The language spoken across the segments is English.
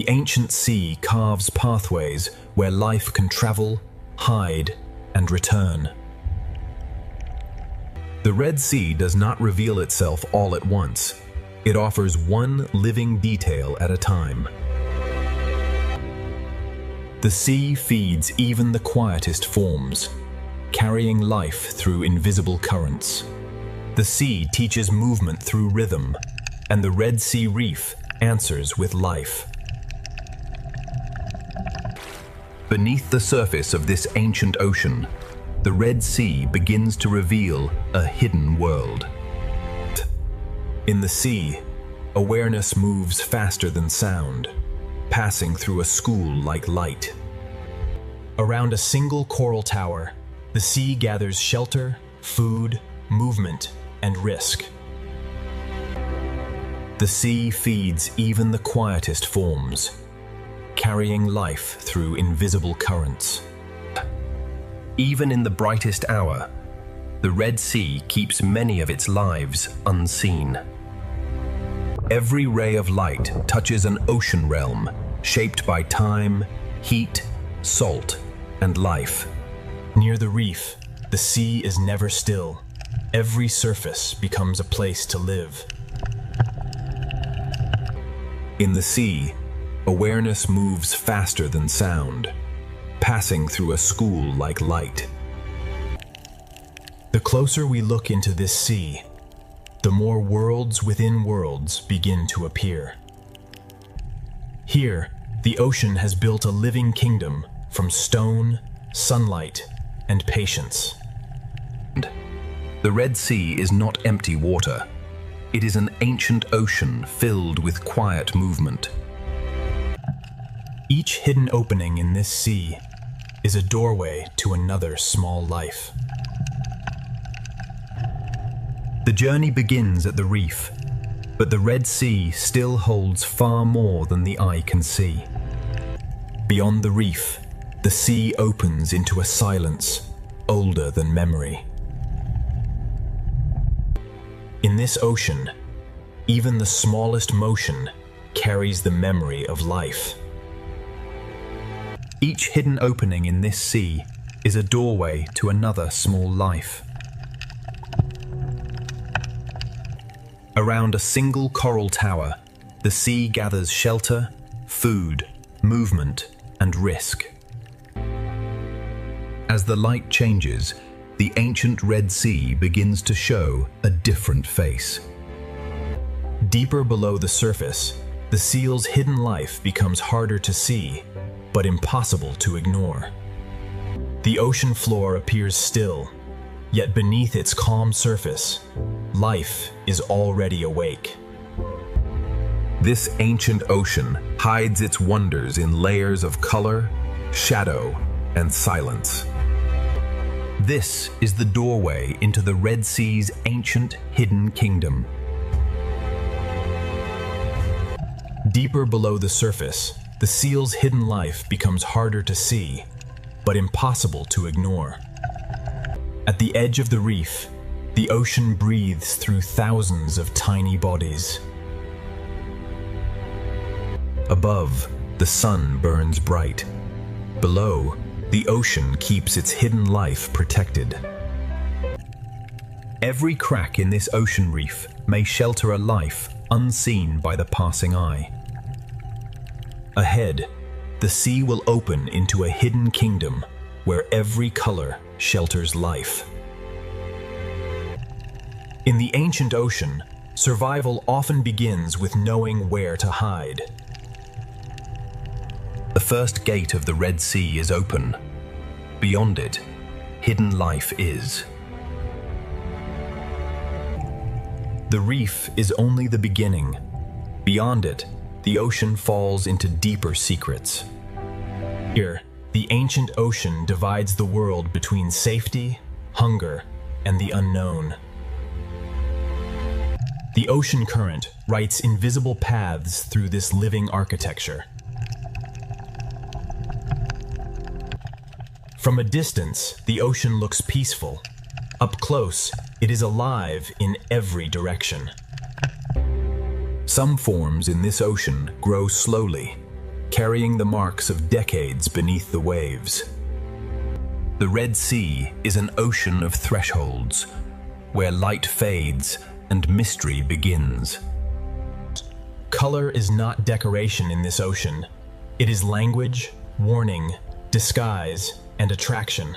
the ancient sea carves pathways where life can travel, hide, and return. The Red Sea does not reveal itself all at once. It offers one living detail at a time. The sea feeds even the quietest forms, carrying life through invisible currents. The sea teaches movement through rhythm, and the Red Sea Reef answers with life. Beneath the surface of this ancient ocean, the Red Sea begins to reveal a hidden world. In the sea, awareness moves faster than sound, passing through a school like light. Around a single coral tower, the sea gathers shelter, food, movement, and risk. The sea feeds even the quietest forms, carrying life through invisible currents. Even in the brightest hour, the Red Sea keeps many of its lives unseen. Every ray of light touches an ocean realm shaped by time, heat, salt, and life. Near the reef, the sea is never still. Every surface becomes a place to live. In the sea, awareness moves faster than sound, passing through a school like light. The closer we look into this sea, the more worlds within worlds begin to appear. Here, the ocean has built a living kingdom from stone, sunlight, and patience. The Red Sea is not empty water. It is an ancient ocean filled with quiet movement. Each hidden opening in this sea is a doorway to another small life. The journey begins at the reef, but the Red Sea still holds far more than the eye can see. Beyond the reef, the sea opens into a silence older than memory. In this ocean, even the smallest motion carries the memory of life. Each hidden opening in this sea is a doorway to another small life. Around a single coral tower, the sea gathers shelter, food, movement, and risk. As the light changes, the ancient Red Sea begins to show a different face. Deeper below the surface, the seal's hidden life becomes harder to see, but impossible to ignore. The ocean floor appears still, yet beneath its calm surface, life is already awake. This ancient ocean hides its wonders in layers of color, shadow, and silence. This is the doorway into the Red Sea's ancient hidden kingdom. Deeper below the surface, the seal's hidden life becomes harder to see, but impossible to ignore. At the edge of the reef, the ocean breathes through thousands of tiny bodies. Above, the sun burns bright. Below, the ocean keeps its hidden life protected. Every crack in this ocean reef may shelter a life unseen by the passing eye. Ahead, the sea will open into a hidden kingdom where every color shelters life. In the ancient ocean, survival often begins with knowing where to hide. The first gate of the Red Sea is open. Beyond it, hidden life is. The reef is only the beginning. Beyond it, the ocean falls into deeper secrets. Here, the ancient ocean divides the world between safety, hunger, and the unknown. The ocean current writes invisible paths through this living architecture. From a distance, the ocean looks peaceful. Up close, it is alive in every direction. Some forms in this ocean grow slowly, carrying the marks of decades beneath the waves. The Red Sea is an ocean of thresholds, where light fades and mystery begins. Color is not decoration in this ocean. It is language, warning, disguise, and attraction.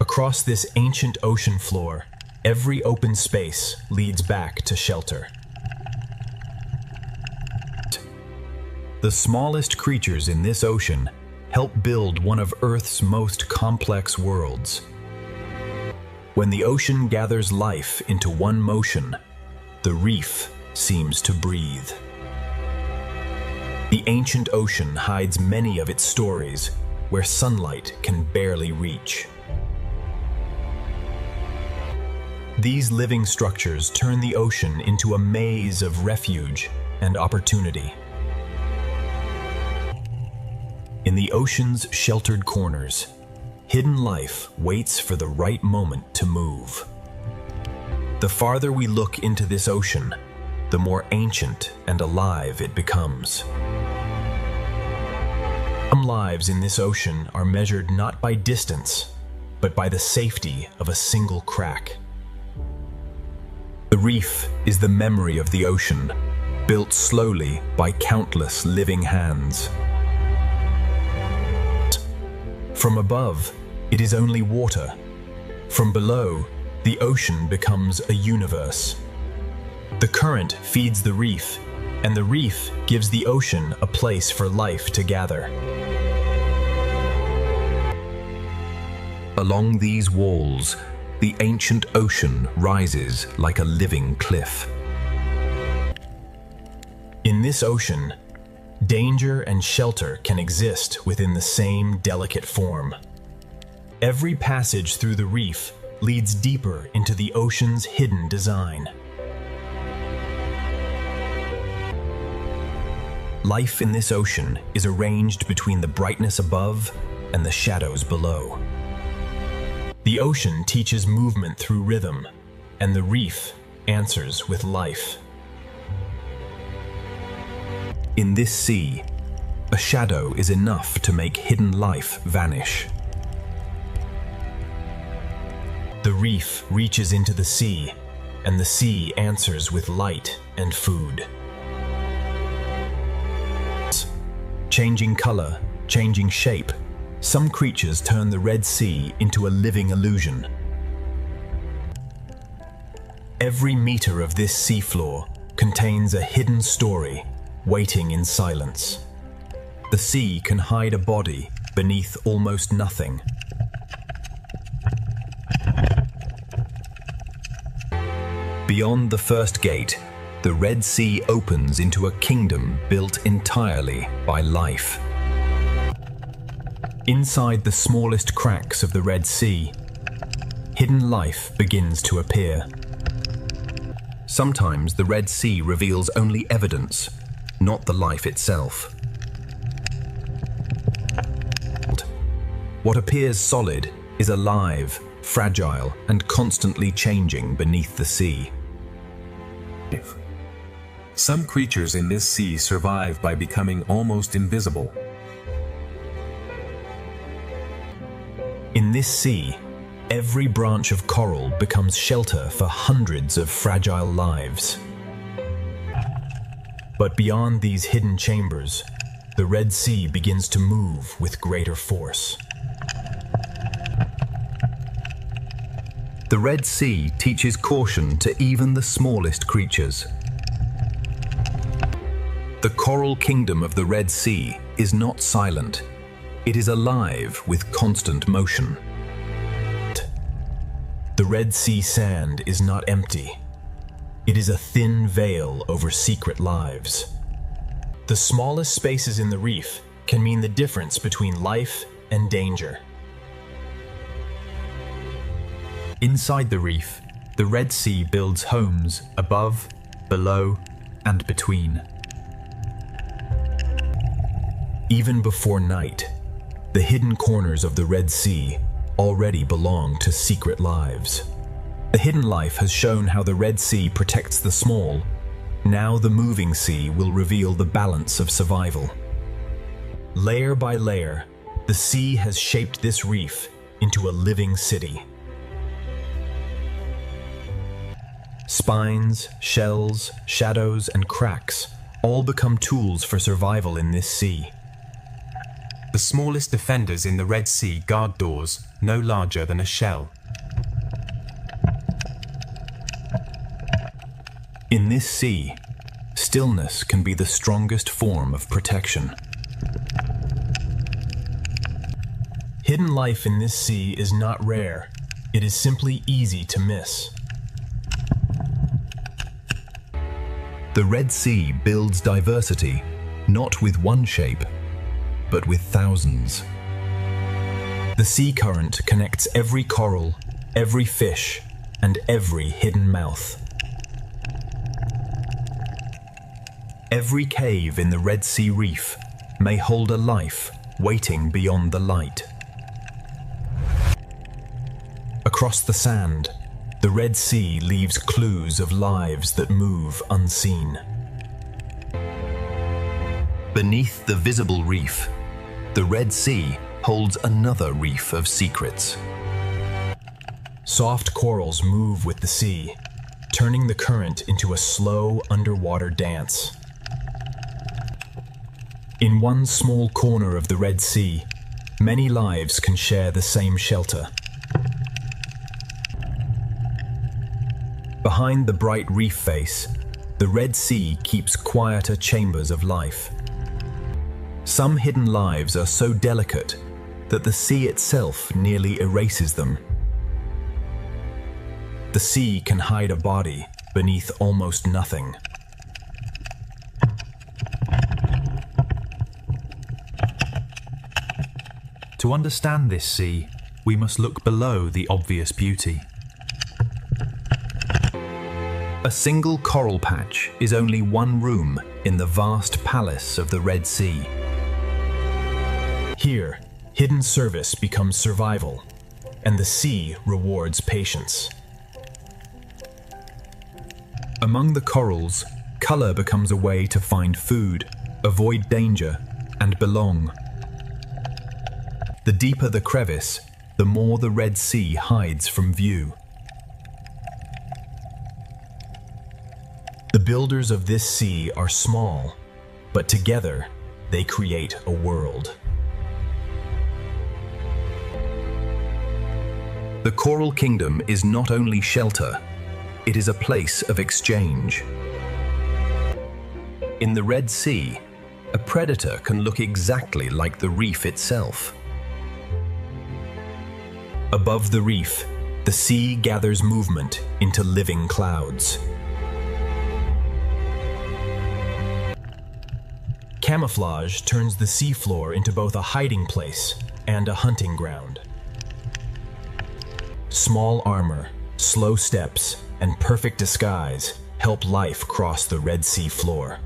Across this ancient ocean floor, every open space leads back to shelter. The smallest creatures in this ocean help build one of Earth's most complex worlds. When the ocean gathers life into one motion, the reef seems to breathe. The ancient ocean hides many of its stories where sunlight can barely reach. These living structures turn the ocean into a maze of refuge and opportunity. In the ocean's sheltered corners, hidden life waits for the right moment to move. The farther we look into this ocean, the more ancient and alive it becomes. Some lives in this ocean are measured not by distance, but by the safety of a single crack. The reef is the memory of the ocean, built slowly by countless living hands. From above, it is only water. From below, the ocean becomes a universe. The current feeds the reef, and the reef gives the ocean a place for life to gather. Along these walls, the ancient ocean rises like a living cliff. In this ocean, danger and shelter can exist within the same delicate form. Every passage through the reef leads deeper into the ocean's hidden design. Life in this ocean is arranged between the brightness above and the shadows below. The ocean teaches movement through rhythm, and the reef answers with life. In this sea, a shadow is enough to make hidden life vanish. The reef reaches into the sea, and the sea answers with light and food. Changing color, changing shape, some creatures turn the Red Sea into a living illusion. Every meter of this seafloor contains a hidden story waiting in silence. The sea can hide a body beneath almost nothing. Beyond the first gate, the Red Sea opens into a kingdom built entirely by life. Inside the smallest cracks of the Red Sea, hidden life begins to appear. Sometimes the Red Sea reveals only evidence, not the life itself. What appears solid is alive, fragile, and constantly changing beneath the sea. Some creatures in this sea survive by becoming almost invisible. In this sea, every branch of coral becomes shelter for hundreds of fragile lives. But beyond these hidden chambers, the Red Sea begins to move with greater force. The Red Sea teaches caution to even the smallest creatures. The coral kingdom of the Red Sea is not silent. It is alive with constant motion. The Red Sea sand is not empty. It is a thin veil over secret lives. The smallest spaces in the reef can mean the difference between life and danger. Inside the reef, the Red Sea builds homes above, below, and between. Even before night, the hidden corners of the Red Sea already belong to secret lives. The hidden life has shown how the Red Sea protects the small. Now the moving sea will reveal the balance of survival. Layer by layer, the sea has shaped this reef into a living city. Spines, shells, shadows, and cracks all become tools for survival in this sea. The smallest defenders in the Red Sea guard doors no larger than a shell. In this sea, stillness can be the strongest form of protection. Hidden life in this sea is not rare. It is simply easy to miss. The Red Sea builds diversity, not with one shape, but with thousands. The sea current connects every coral, every fish, and every hidden mouth. Every cave in the Red Sea reef may hold a life waiting beyond the light. Across the sand, the Red Sea leaves clues of lives that move unseen. Beneath the visible reef, the Red Sea holds another reef of secrets. Soft corals move with the sea, turning the current into a slow underwater dance. In one small corner of the Red Sea, many lives can share the same shelter. Behind the bright reef face, the Red Sea keeps quieter chambers of life. Some hidden lives are so delicate that the sea itself nearly erases them. The sea can hide a body beneath almost nothing. To understand this sea, we must look below the obvious beauty. A single coral patch is only one room in the vast palace of the Red Sea. Here, hidden service becomes survival, and the sea rewards patience. Among the corals, color becomes a way to find food, avoid danger, and belong. The deeper the crevice, the more the Red Sea hides from view. The builders of this sea are small, but together they create a world. The Coral Kingdom is not only shelter, it is a place of exchange. In the Red Sea, a predator can look exactly like the reef itself. Above the reef, the sea gathers movement into living clouds. Camouflage turns the seafloor into both a hiding place and a hunting ground. Small armor, slow steps, and perfect disguise help life cross the Red Sea floor.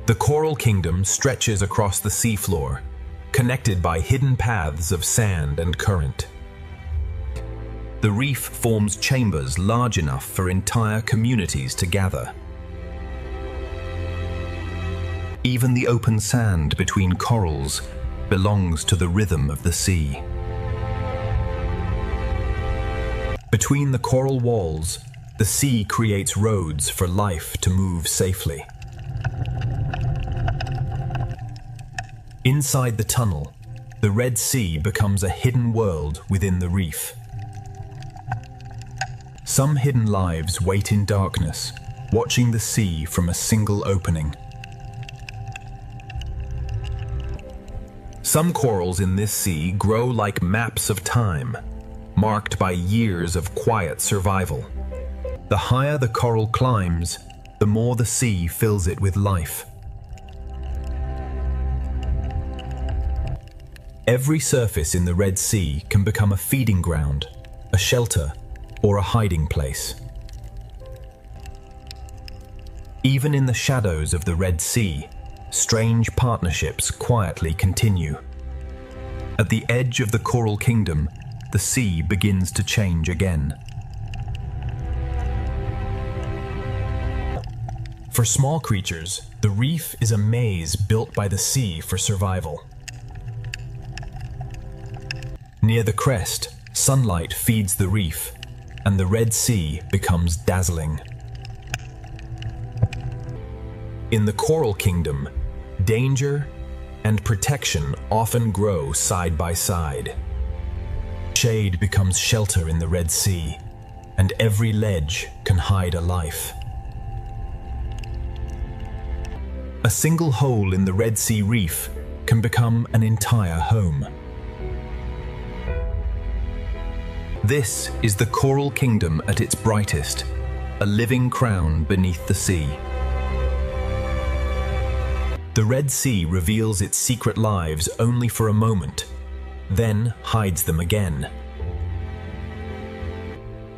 The Coral Kingdom stretches across the seafloor, connected by hidden paths of sand and current. The reef forms chambers large enough for entire communities to gather. Even the open sand between corals belongs to the rhythm of the sea. Between the coral walls, the sea creates roads for life to move safely. Inside the tunnel, the Red Sea becomes a hidden world within the reef. Some hidden lives wait in darkness, watching the sea from a single opening. Some corals in this sea grow like maps of time, marked by years of quiet survival. The higher the coral climbs, the more the sea fills it with life. Every surface in the Red Sea can become a feeding ground, a shelter, or a hiding place. Even in the shadows of the Red Sea, strange partnerships quietly continue. At the edge of the Coral Kingdom, the sea begins to change again. For small creatures, the reef is a maze built by the sea for survival. Near the crest, sunlight feeds the reef, and the Red Sea becomes dazzling. In the Coral Kingdom, danger and protection often grow side by side. Shade becomes shelter in the Red Sea, and every ledge can hide a life. A single hole in the Red Sea reef can become an entire home. This is the Coral Kingdom at its brightest, a living crown beneath the sea. The Red Sea reveals its secret lives only for a moment, then hides them again.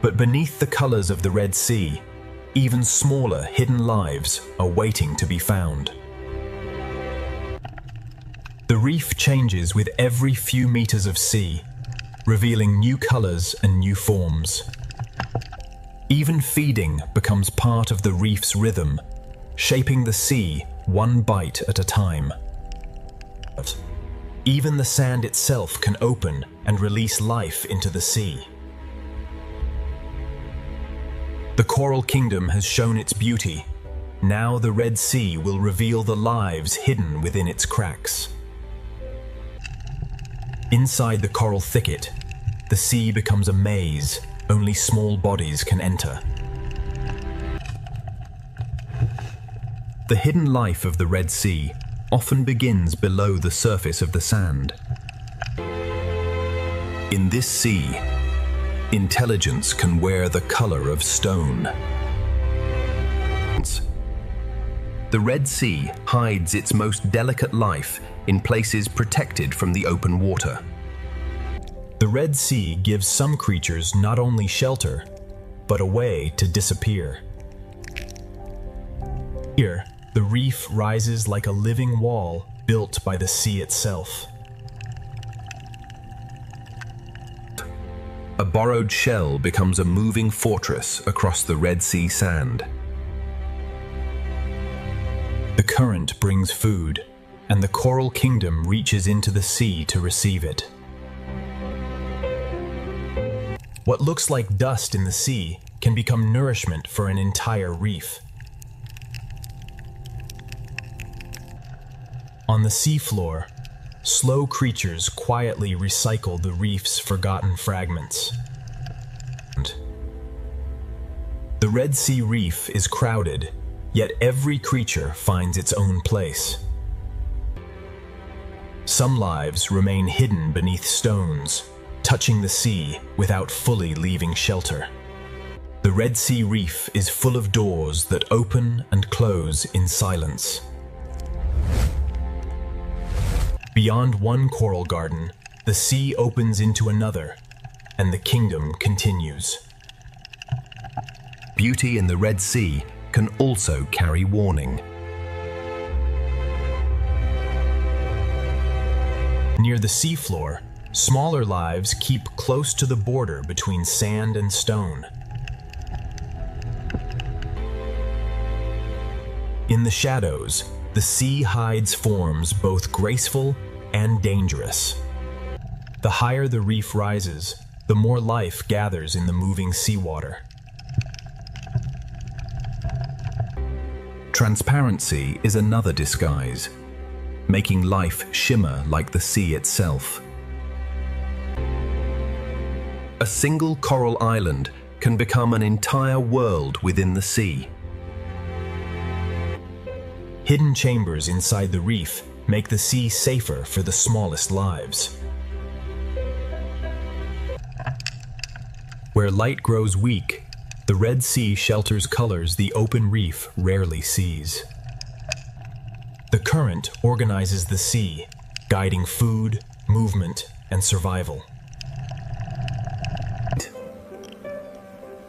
But beneath the colors of the Red Sea, even smaller hidden lives are waiting to be found. The reef changes with every few meters of sea, revealing new colors and new forms. Even feeding becomes part of the reef's rhythm, shaping the sea one bite at a time. Even the sand itself can open and release life into the sea. The Coral Kingdom has shown its beauty. Now the Red Sea will reveal the lives hidden within its cracks. Inside the coral thicket, the sea becomes a maze only small bodies can enter. The hidden life of the Red Sea often begins below the surface of the sand. In this sea, intelligence can wear the color of stone. The Red Sea hides its most delicate life in places protected from the open water. The Red Sea gives some creatures not only shelter, but a way to disappear. Here, the reef rises like a living wall built by the sea itself. A borrowed shell becomes a moving fortress across the Red Sea sand. The current brings food, and the Coral Kingdom reaches into the sea to receive it. What looks like dust in the sea can become nourishment for an entire reef. On the seafloor, slow creatures quietly recycle the reef's forgotten fragments. The Red Sea reef is crowded, yet every creature finds its own place. Some lives remain hidden beneath stones, touching the sea without fully leaving shelter. The Red Sea reef is full of doors that open and close in silence. Beyond one coral garden, the sea opens into another, and the kingdom continues. Beauty in the Red Sea can also carry warning. Near the seafloor, smaller lives keep close to the border between sand and stone. In the shadows, the sea hides forms both graceful and dangerous. The higher the reef rises, the more life gathers in the moving seawater. Transparency is another disguise, making life shimmer like the sea itself. A single coral island can become an entire world within the sea. Hidden chambers inside the reef make the sea safer for the smallest lives. Where light grows weak, the Red Sea shelters colors the open reef rarely sees. The current organizes the sea, guiding food, movement, and survival.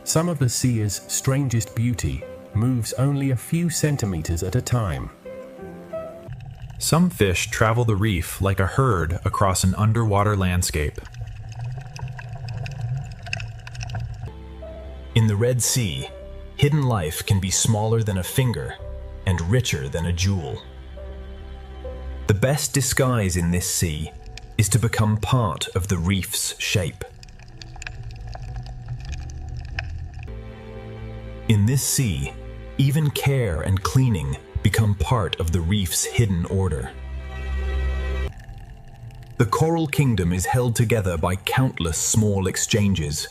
Some of the sea's strangest beauty moves only a few centimeters at a time. Some fish travel the reef like a herd across an underwater landscape. In the Red Sea, hidden life can be smaller than a finger, and richer than a jewel. The best disguise in this sea is to become part of the reef's shape. In this sea, even care and cleaning become part of the reef's hidden order. The coral kingdom is held together by countless small exchanges.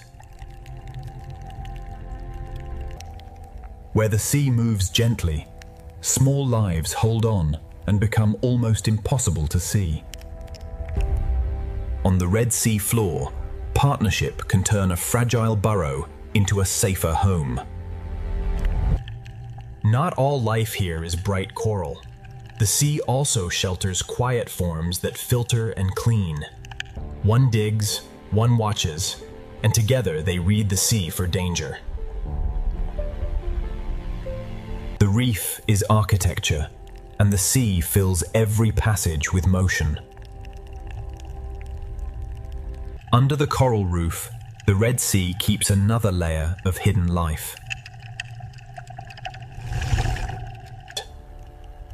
Where the sea moves gently, small lives hold on and become almost impossible to see. On the Red Sea floor, partnership can turn a fragile burrow into a safer home. Not all life here is bright coral. The sea also shelters quiet forms that filter and clean. One digs, one watches, and together they read the sea for danger. The reef is architecture, and the sea fills every passage with motion. Under the coral roof, the Red Sea keeps another layer of hidden life.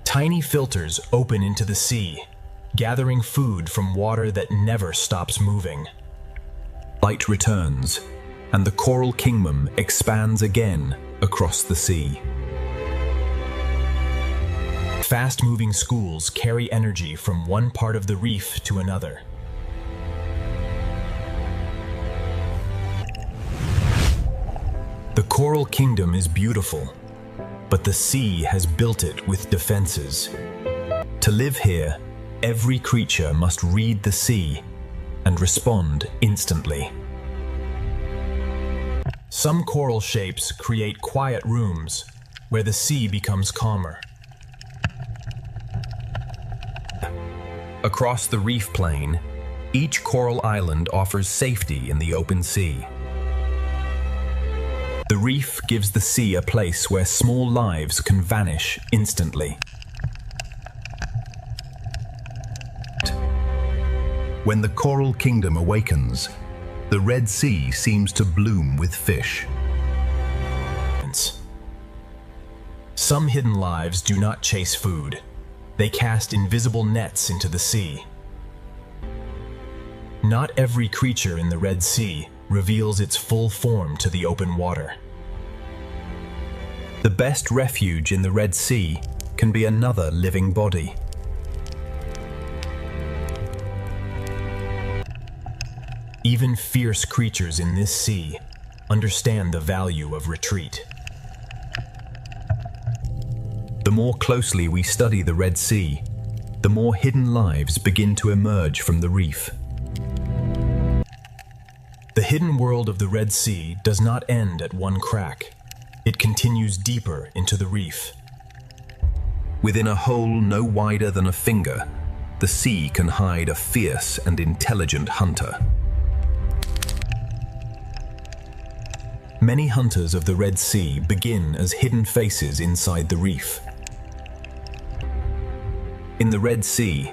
Tiny filters open into the sea, gathering food from water that never stops moving. Light returns, and the coral kingdom expands again across the sea. Fast-moving schools carry energy from one part of the reef to another. The coral kingdom is beautiful, but the sea has built it with defenses. To live here, every creature must read the sea and respond instantly. Some coral shapes create quiet rooms where the sea becomes calmer. Across the reef plain, each coral island offers safety in the open sea. The reef gives the sea a place where small lives can vanish instantly. When the coral kingdom awakens, the Red Sea seems to bloom with fish. Some hidden lives do not chase food. They cast invisible nets into the sea. Not every creature in the Red Sea reveals its full form to the open water. The best refuge in the Red Sea can be another living body. Even fierce creatures in this sea understand the value of retreat. The more closely we study the Red Sea, the more hidden lives begin to emerge from the reef. The hidden world of the Red Sea does not end at one crack. It continues deeper into the reef. Within a hole no wider than a finger, the sea can hide a fierce and intelligent hunter. Many hunters of the Red Sea begin as hidden faces inside the reef. In the Red Sea,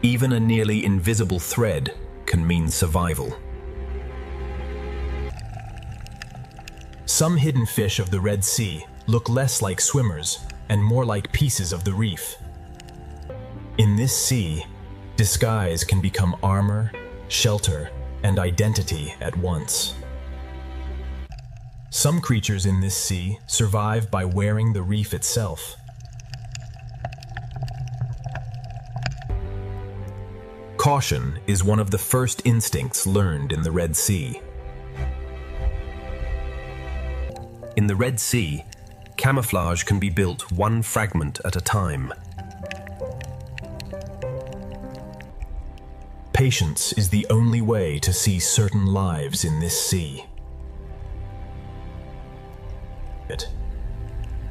even a nearly invisible thread can mean survival. Some hidden fish of the Red Sea look less like swimmers and more like pieces of the reef. In this sea, disguise can become armor, shelter, and identity at once. Some creatures in this sea survive by wearing the reef itself. Caution is one of the first instincts learned in the Red Sea. In the Red Sea, camouflage can be built one fragment at a time. Patience is the only way to see certain lives in this sea.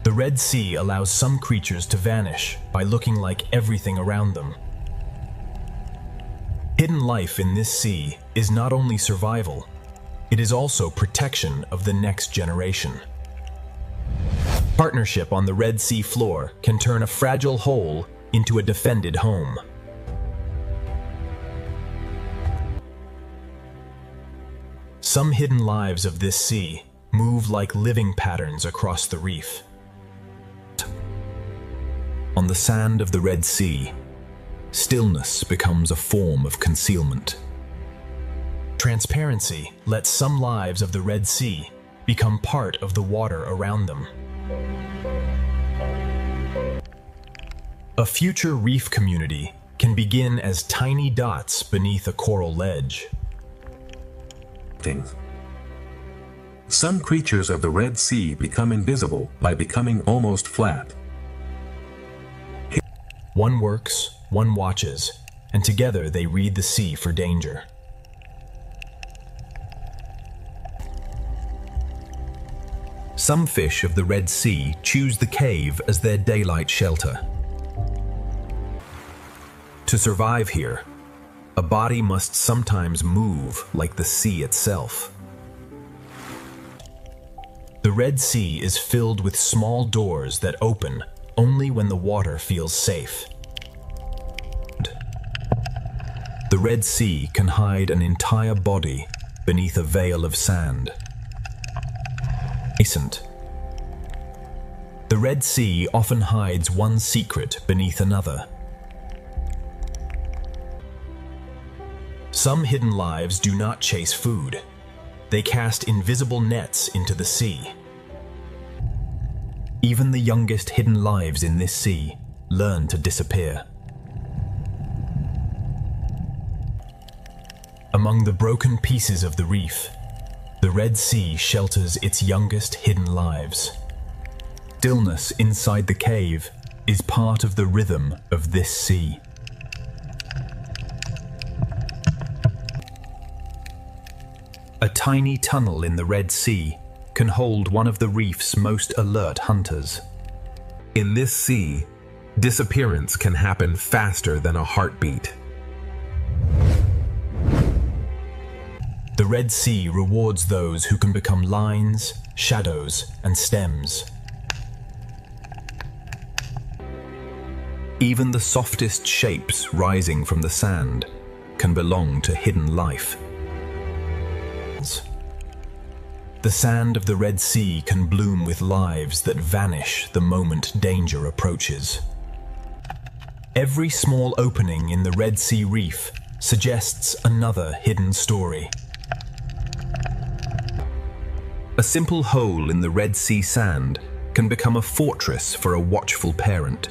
The Red Sea allows some creatures to vanish by looking like everything around them. Hidden life in this sea is not only survival, it is also protection of the next generation. Partnership on the Red Sea floor can turn a fragile hole into a defended home. Some hidden lives of this sea move like living patterns across the reef. On the sand of the Red Sea, stillness becomes a form of concealment. Transparency lets some lives of the Red Sea become part of the water around them. A future reef community can begin as tiny dots beneath a coral ledge. Some creatures of the Red Sea become invisible by becoming almost flat. One works, one watches, and together they read the sea for danger. Some fish of the Red Sea choose the cave as their daylight shelter. To survive here, a body must sometimes move like the sea itself. The Red Sea is filled with small doors that open only when the water feels safe. The Red Sea can hide an entire body beneath a veil of sand. The Red Sea often hides one secret beneath another. Some hidden lives do not chase food. They cast invisible nets into the sea. Even the youngest hidden lives in this sea learn to disappear. Among the broken pieces of the reef, the Red Sea shelters its youngest hidden lives. Stillness inside the cave is part of the rhythm of this sea. A tiny tunnel in the Red Sea can hold one of the reef's most alert hunters. In this sea, disappearance can happen faster than a heartbeat. The Red Sea rewards those who can become lines, shadows, and stems. Even the softest shapes rising from the sand can belong to hidden life. The sand of the Red Sea can bloom with lives that vanish the moment danger approaches. Every small opening in the Red Sea reef suggests another hidden story. A simple hole in the Red Sea sand can become a fortress for a watchful parent.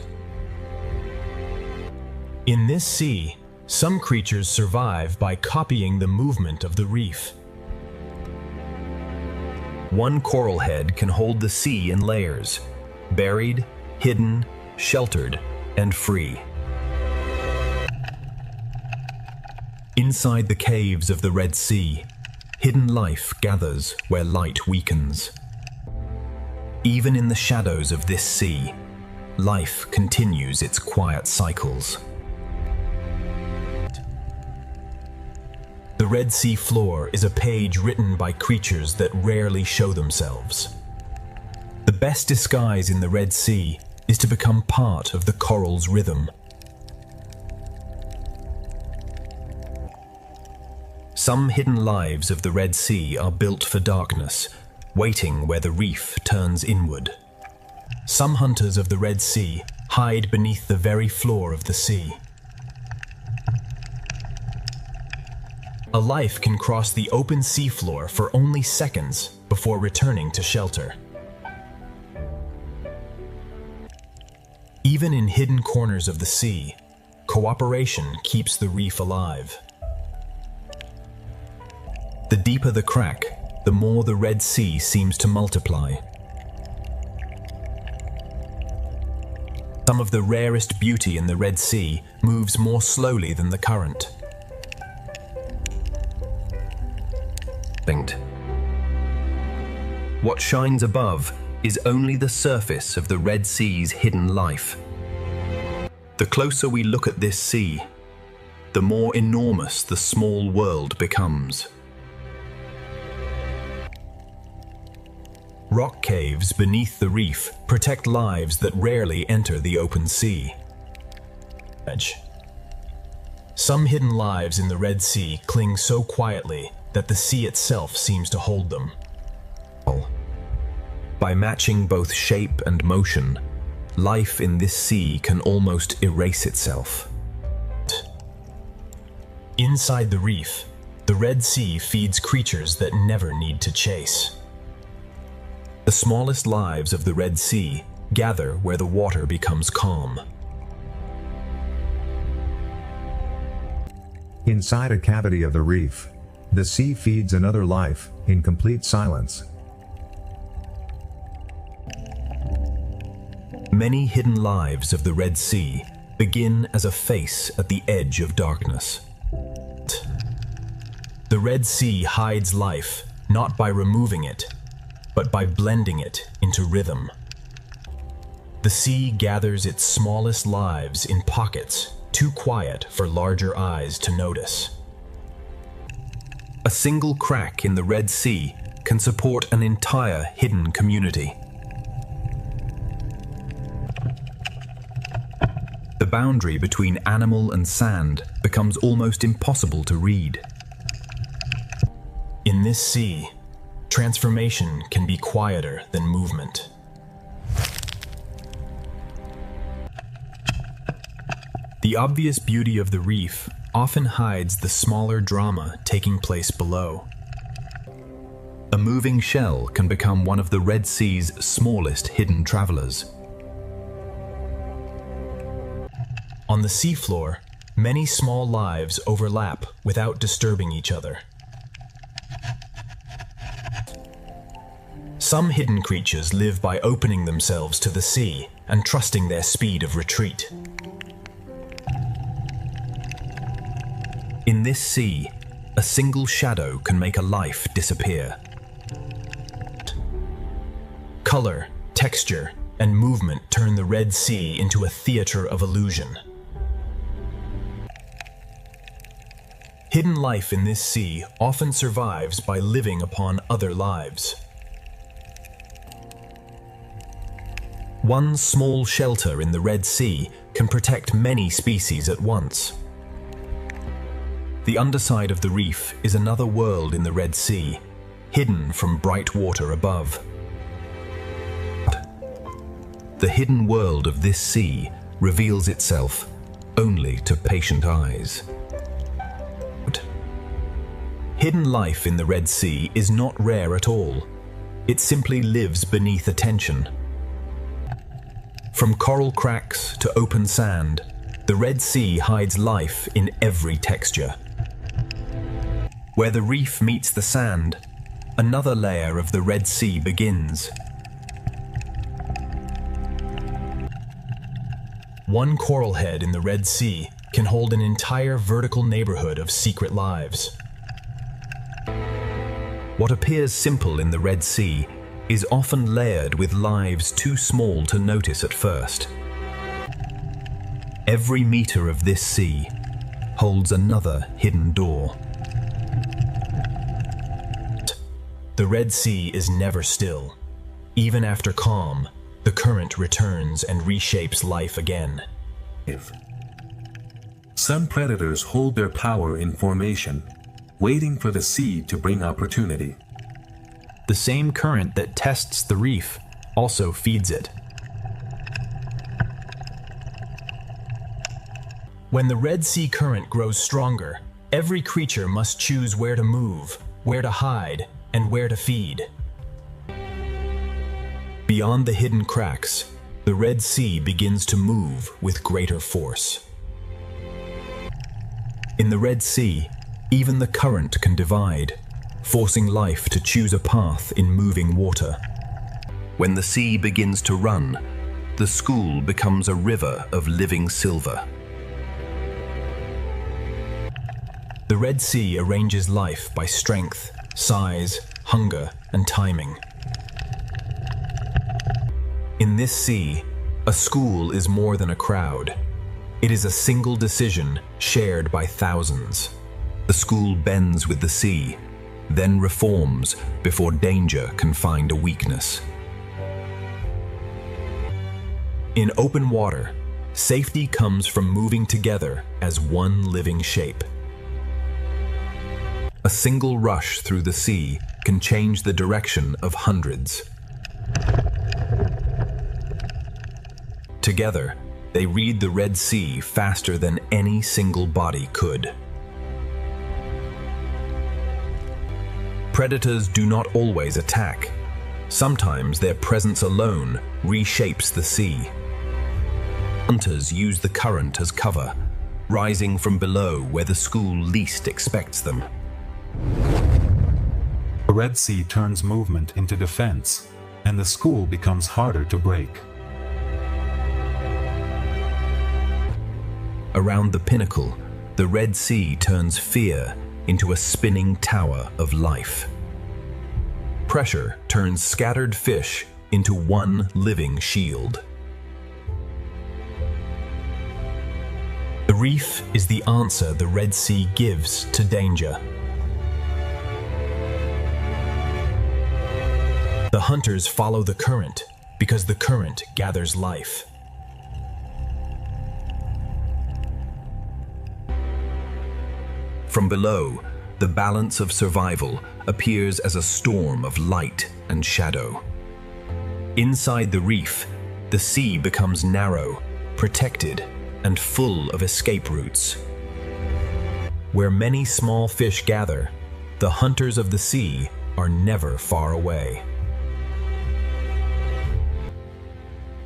In this sea, some creatures survive by copying the movement of the reef. One coral head can hold the sea in layers, buried, hidden, sheltered, and free. Inside the caves of the Red Sea, hidden life gathers where light weakens. Even in the shadows of this sea, life continues its quiet cycles. The Red Sea floor is a page written by creatures that rarely show themselves. The best disguise in the Red Sea is to become part of the coral's rhythm. Some hidden lives of the Red Sea are built for darkness, waiting where the reef turns inward. Some hunters of the Red Sea hide beneath the very floor of the sea. A life can cross the open seafloor for only seconds before returning to shelter. Even in hidden corners of the sea, cooperation keeps the reef alive. The deeper the crack, the more the Red Sea seems to multiply. Some of the rarest beauty in the Red Sea moves more slowly than the current. What shines above is only the surface of the Red Sea's hidden life. The closer we look at this sea, the more enormous the small world becomes. Rock caves beneath the reef protect lives that rarely enter the open sea. Some hidden lives in the Red Sea cling so quietly that the sea itself seems to hold them. By matching both shape and motion, life in this sea can almost erase itself. Inside the reef, the Red Sea feeds creatures that never need to chase. The smallest lives of the Red Sea gather where the water becomes calm. Inside a cavity of the reef, the sea feeds another life, in complete silence. Many hidden lives of the Red Sea begin as a face at the edge of darkness. The Red Sea hides life not by removing it, but by blending it into rhythm. The sea gathers its smallest lives in pockets too quiet for larger eyes to notice. A single crack in the Red Sea can support an entire hidden community. The boundary between animal and sand becomes almost impossible to read. In this sea, transformation can be quieter than movement. The obvious beauty of the reef often hides the smaller drama taking place below. A moving shell can become one of the Red Sea's smallest hidden travelers. On the seafloor, many small lives overlap without disturbing each other. Some hidden creatures live by opening themselves to the sea and trusting their speed of retreat. In this sea, a single shadow can make a life disappear. Color, texture, and movement turn the Red Sea into a theater of illusion. Hidden life in this sea often survives by living upon other lives. One small shelter in the Red Sea can protect many species at once. The underside of the reef is another world in the Red Sea, hidden from bright water above. The hidden world of this sea reveals itself only to patient eyes. Hidden life in the Red Sea is not rare at all. It simply lives beneath attention. From coral cracks to open sand, the Red Sea hides life in every texture. Where the reef meets the sand, another layer of the Red Sea begins. One coral head in the Red Sea can hold an entire vertical neighborhood of secret lives. What appears simple in the Red Sea is often layered with lives too small to notice at first. Every meter of this sea holds another hidden door. The Red Sea is never still. Even after calm, the current returns and reshapes life again. Some predators hold their power in formation, waiting for the sea to bring opportunity. The same current that tests the reef also feeds it. When the Red Sea current grows stronger, every creature must choose where to move, where to hide, and where to feed. Beyond the hidden cracks, the Red Sea begins to move with greater force. In the Red Sea, even the current can divide, forcing life to choose a path in moving water. When the sea begins to run, the school becomes a river of living silver. The Red Sea arranges life by strength, size, hunger, and timing. In this sea, a school is more than a crowd. It is a single decision shared by thousands. The school bends with the sea, then reforms before danger can find a weakness. In open water, safety comes from moving together as one living shape. A single rush through the sea can change the direction of hundreds. Together, they read the Red Sea faster than any single body could. Predators do not always attack. Sometimes their presence alone reshapes the sea. Hunters use the current as cover, rising from below where the school least expects them. The Red Sea turns movement into defense, and the school becomes harder to break. Around the pinnacle, the Red Sea turns fear into a spinning tower of life. Pressure turns scattered fish into one living shield. The reef is the answer the Red Sea gives to danger. The hunters follow the current because the current gathers life. From below, the balance of survival appears as a storm of light and shadow. Inside the reef, the sea becomes narrow, protected, and full of escape routes. Where many small fish gather, the hunters of the sea are never far away.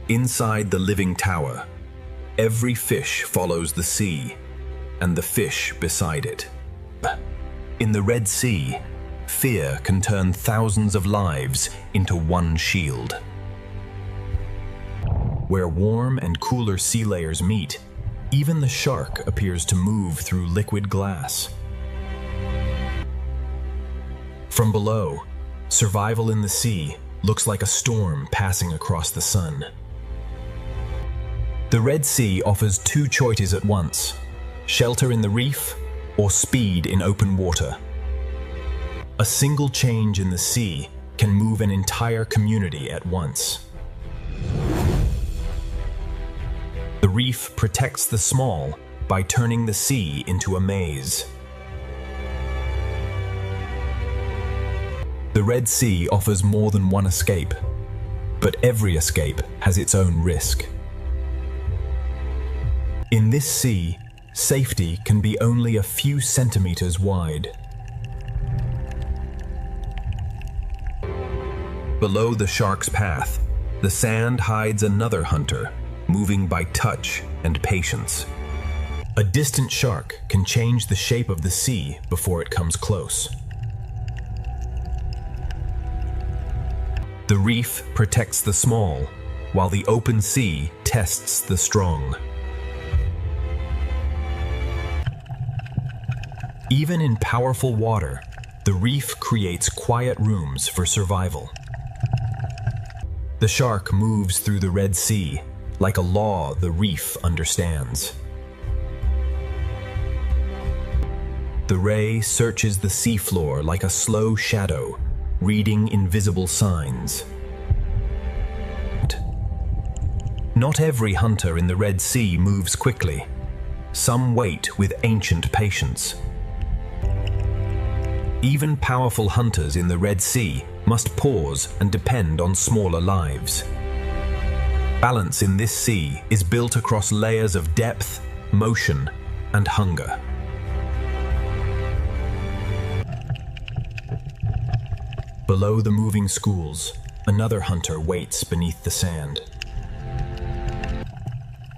Inside the living tower, every fish follows the sea, and the fish beside it. In the Red Sea, fear can turn thousands of lives into one shield. Where warm and cooler sea layers meet, even the shark appears to move through liquid glass. From below, survival in the sea looks like a storm passing across the sun. The Red Sea offers two choices at once: shelter in the reef or speed in open water. A single change in the sea can move an entire community at once. The reef protects the small by turning the sea into a maze. The Red Sea offers more than one escape, but every escape has its own risk. In this sea, safety can be only a few centimeters wide. Below the shark's path, the sand hides another hunter, moving by touch and patience. A distant shark can change the shape of the sea before it comes close. The reef protects the small, while the open sea tests the strong. Even in powerful water, the reef creates quiet rooms for survival. The shark moves through the Red Sea like a law the reef understands. The ray searches the seafloor like a slow shadow, reading invisible signs. Not every hunter in the Red Sea moves quickly. Some wait with ancient patience. Even powerful hunters in the Red Sea must pause and depend on smaller lives. Balance in this sea is built across layers of depth, motion, and hunger. Below the moving schools, another hunter waits beneath the sand.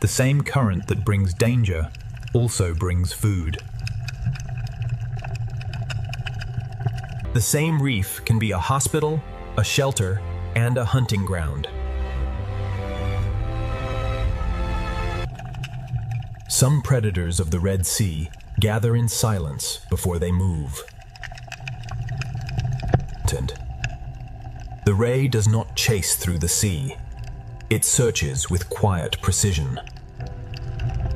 The same current that brings danger also brings food. The same reef can be a hospital, a shelter, and a hunting ground. Some predators of the Red Sea gather in silence before they move. The ray does not chase through the sea. It searches with quiet precision.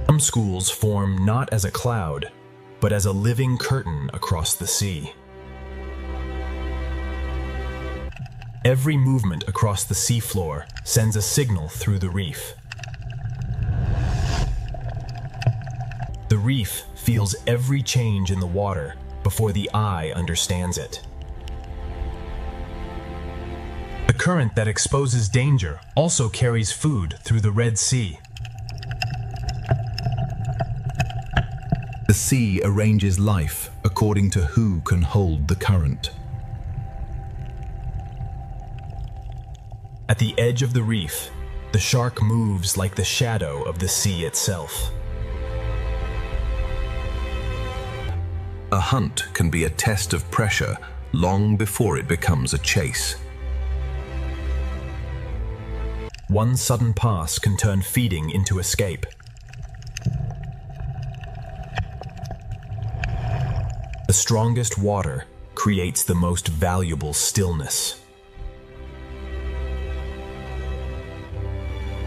Some schools form not as a cloud, but as a living curtain across the sea. Every movement across the seafloor sends a signal through the reef. The reef feels every change in the water before the eye understands it. The current that exposes danger also carries food through the Red Sea. The sea arranges life according to who can hold the current. At the edge of the reef, the shark moves like the shadow of the sea itself. A hunt can be a test of pressure long before it becomes a chase. One sudden pass can turn feeding into escape. The strongest water creates the most valuable stillness.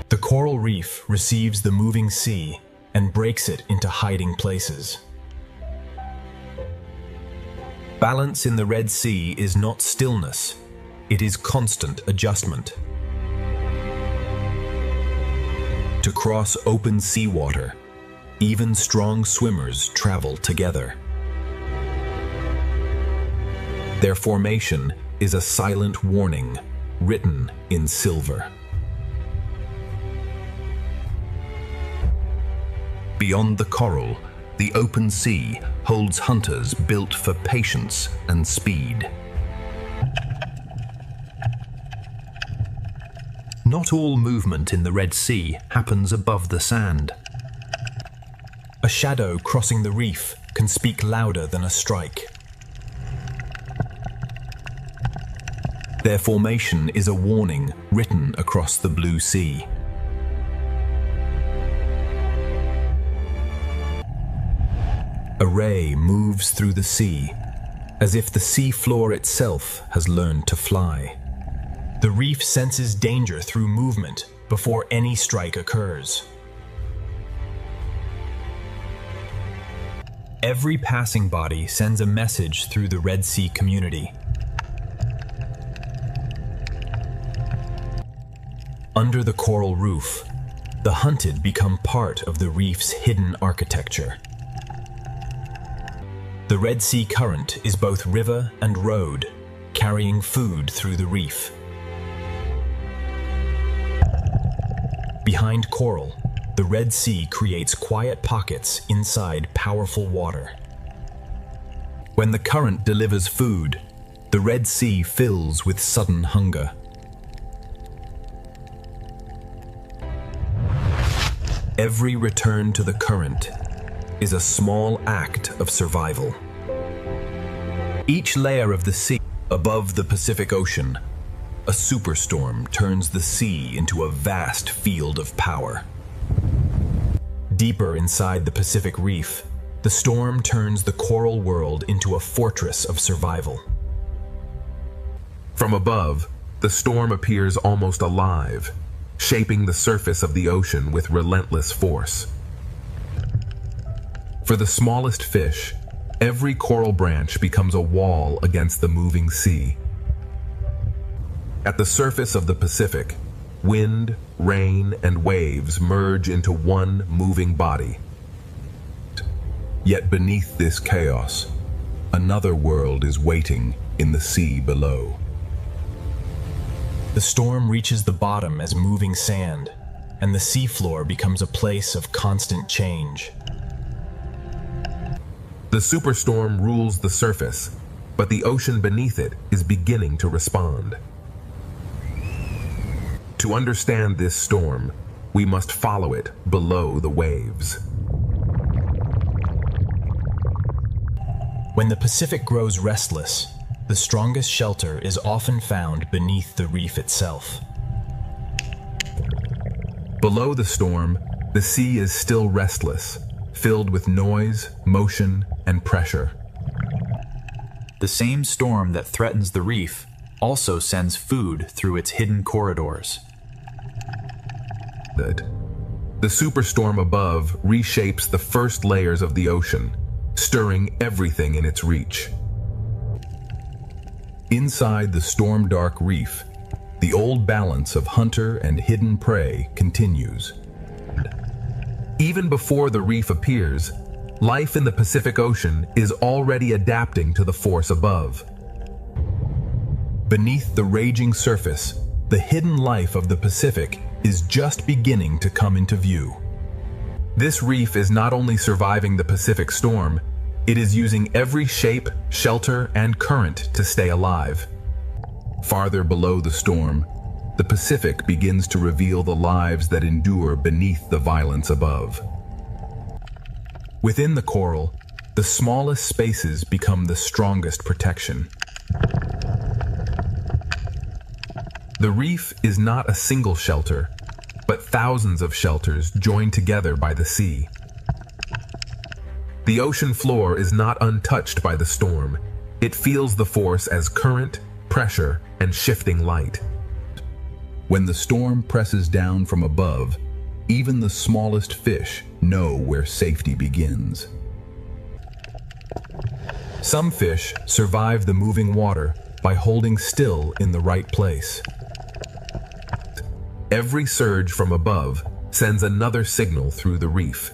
The coral reef receives the moving sea and breaks it into hiding places. Balance in the Red Sea is not stillness, it is constant adjustment. To cross open seawater, even strong swimmers travel together. Their formation is a silent warning written in silver. Beyond the coral, the open sea holds hunters built for patience and speed. Not all movement in the Red Sea happens above the sand. A shadow crossing the reef can speak louder than a strike. Their formation is a warning written across the blue sea. A ray moves through the sea, as if the sea floor itself has learned to fly. The reef senses danger through movement before any strike occurs. Every passing body sends a message through the Red Sea community. Under the coral roof, the hunted become part of the reef's hidden architecture. The Red Sea current is both river and road, carrying food through the reef. Behind coral, the Red Sea creates quiet pockets inside powerful water. When the current delivers food, the Red Sea fills with sudden hunger. Every return to the current is a small act of survival. Each layer of the sea above the Pacific Ocean, a superstorm turns the sea into a vast field of power. Deeper inside the Pacific Reef, the storm turns the coral world into a fortress of survival. From above, the storm appears almost alive, shaping the surface of the ocean with relentless force. For the smallest fish, every coral branch becomes a wall against the moving sea. At the surface of the Pacific, wind, rain, and waves merge into one moving body. Yet beneath this chaos, another world is waiting in the sea below. The storm reaches the bottom as moving sand, and the seafloor becomes a place of constant change. The superstorm rules the surface, but the ocean beneath it is beginning to respond. To understand this storm, we must follow it below the waves. When the Pacific grows restless, the strongest shelter is often found beneath the reef itself. Below the storm, the sea is still restless, filled with noise, motion, and pressure. The same storm that threatens the reef also sends food through its hidden corridors. The superstorm above reshapes the first layers of the ocean, stirring everything in its reach. Inside the storm-dark reef, the old balance of hunter and hidden prey continues. Even before the reef appears, life in the Pacific Ocean is already adapting to the force above. Beneath the raging surface, the hidden life of the Pacific is just beginning to come into view. This reef is not only surviving the Pacific storm, it is using every shape, shelter, and current to stay alive. Farther below the storm, the Pacific begins to reveal the lives that endure beneath the violence above. Within the coral, the smallest spaces become the strongest protection. The reef is not a single shelter, but thousands of shelters joined together by the sea. The ocean floor is not untouched by the storm. It feels the force as current, pressure, and shifting light. When the storm presses down from above, even the smallest fish know where safety begins. Some fish survive the moving water by holding still in the right place. Every surge from above sends another signal through the reef.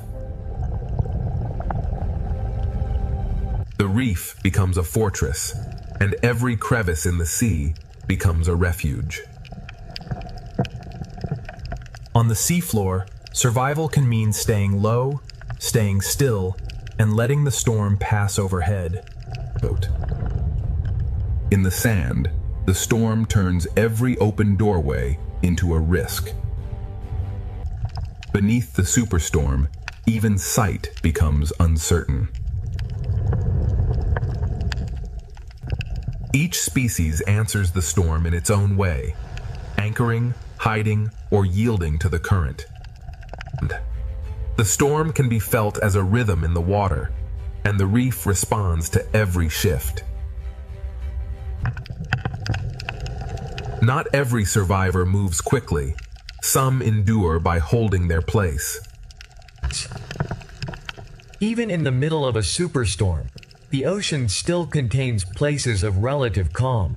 The reef becomes a fortress, and every crevice in the sea becomes a refuge. On the seafloor, survival can mean staying low, staying still, and letting the storm pass overhead. In the sand, the storm turns every open doorway into a risk. Beneath the superstorm, even sight becomes uncertain. Each species answers the storm in its own way, anchoring, hiding, or yielding to the current. The storm can be felt as a rhythm in the water, and the reef responds to every shift. Not every survivor moves quickly. Some endure by holding their place. Even in the middle of a superstorm, the ocean still contains places of relative calm.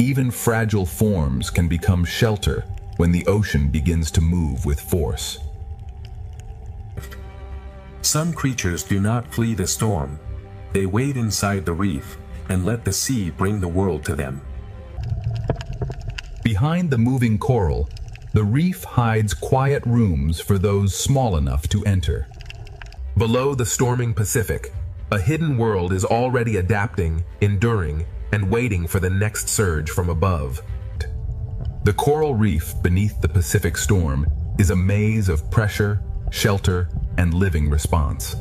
Even fragile forms can become shelter when the ocean begins to move with force. Some creatures do not flee the storm. They wait inside the reef and let the sea bring the world to them. Behind the moving coral, the reef hides quiet rooms for those small enough to enter. Below the storming Pacific, a hidden world is already adapting, enduring, and waiting for the next surge from above. The coral reef beneath the Pacific storm is a maze of pressure, shelter, and living response.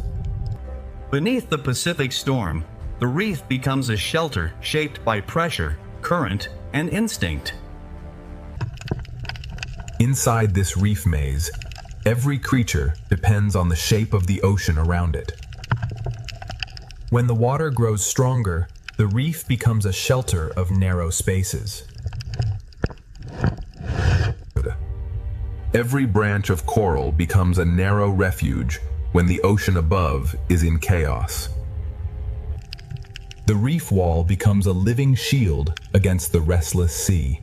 Beneath the Pacific storm, the reef becomes a shelter shaped by pressure, current, and instinct. Inside this reef maze, every creature depends on the shape of the ocean around it. When the water grows stronger, the reef becomes a shelter of narrow spaces. Every branch of coral becomes a narrow refuge when the ocean above is in chaos. The reef wall becomes a living shield against the restless sea.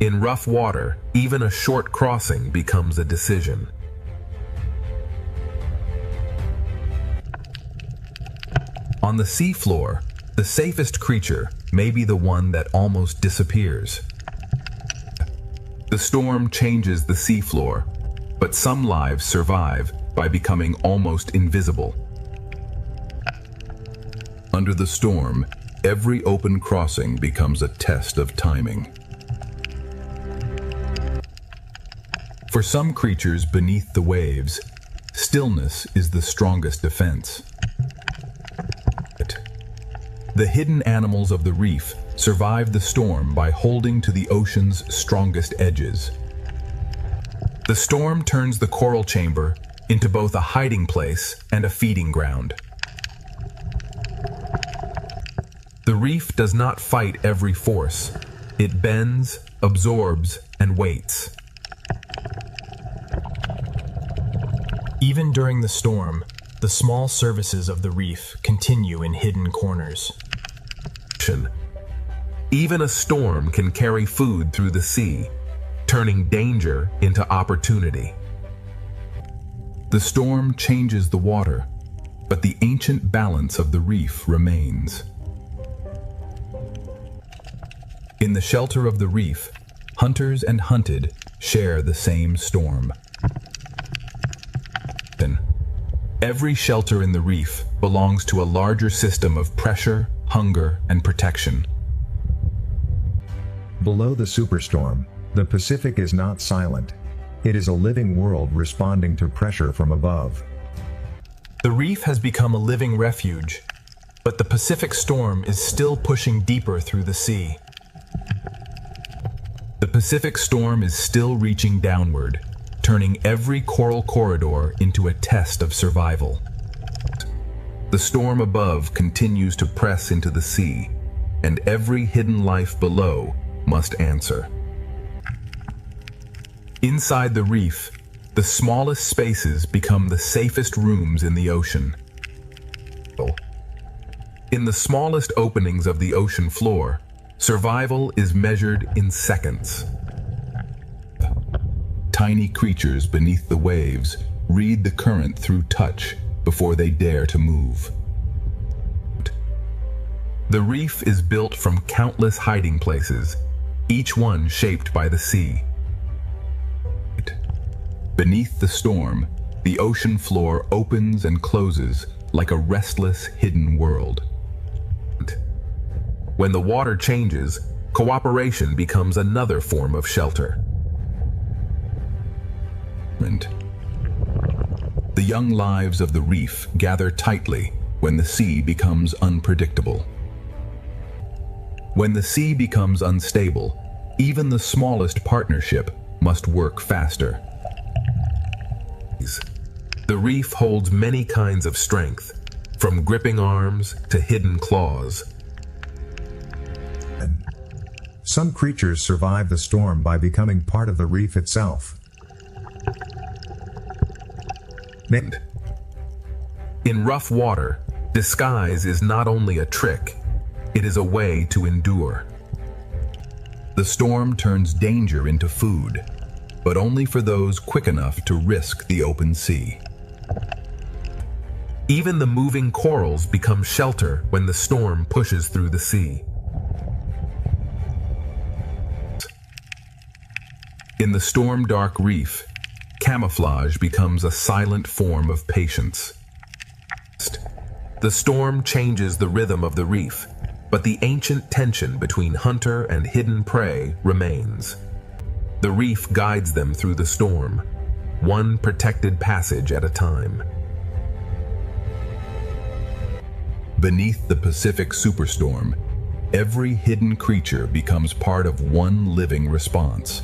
In rough water, even a short crossing becomes a decision. On the seafloor, the safest creature may be the one that almost disappears. The storm changes the seafloor, but some lives survive by becoming almost invisible. Under the storm, every open crossing becomes a test of timing. For some creatures beneath the waves, stillness is the strongest defense. The hidden animals of the reef survive the storm by holding to the ocean's strongest edges. The storm turns the coral chamber into both a hiding place and a feeding ground. The reef does not fight every force. It bends, absorbs, and waits. Even during the storm, the small services of the reef continue in hidden corners. Even a storm can carry food through the sea, turning danger into opportunity. The storm changes the water, but the ancient balance of the reef remains. In the shelter of the reef, hunters and hunted share the same storm. Every shelter in the reef belongs to a larger system of pressure, hunger, and protection. Below the superstorm, the Pacific is not silent. It is a living world responding to pressure from above. The reef has become a living refuge, but the Pacific storm is still pushing deeper through the sea. The Pacific storm is still reaching downward, turning every coral corridor into a test of survival. The storm above continues to press into the sea, and every hidden life below must answer. Inside the reef, the smallest spaces become the safest rooms in the ocean. In the smallest openings of the ocean floor, survival is measured in seconds. Tiny creatures beneath the waves read the current through touch before they dare to move. The reef is built from countless hiding places, each one shaped by the sea. Beneath the storm, the ocean floor opens and closes like a restless, hidden world. When the water changes, cooperation becomes another form of shelter. The young lives of the reef gather tightly when the sea becomes unpredictable. When the sea becomes unstable, even the smallest partnership must work faster. The reef holds many kinds of strength, from gripping arms to hidden claws. Some creatures survive the storm by becoming part of the reef itself. In rough water, disguise is not only a trick, it is a way to endure. The storm turns danger into food, but only for those quick enough to risk the open sea. Even the moving corals become shelter when the storm pushes through the sea. In the storm-dark reef, camouflage becomes a silent form of patience. The storm changes the rhythm of the reef, but the ancient tension between hunter and hidden prey remains. The reef guides them through the storm, one protected passage at a time. Beneath the Pacific superstorm, every hidden creature becomes part of one living response.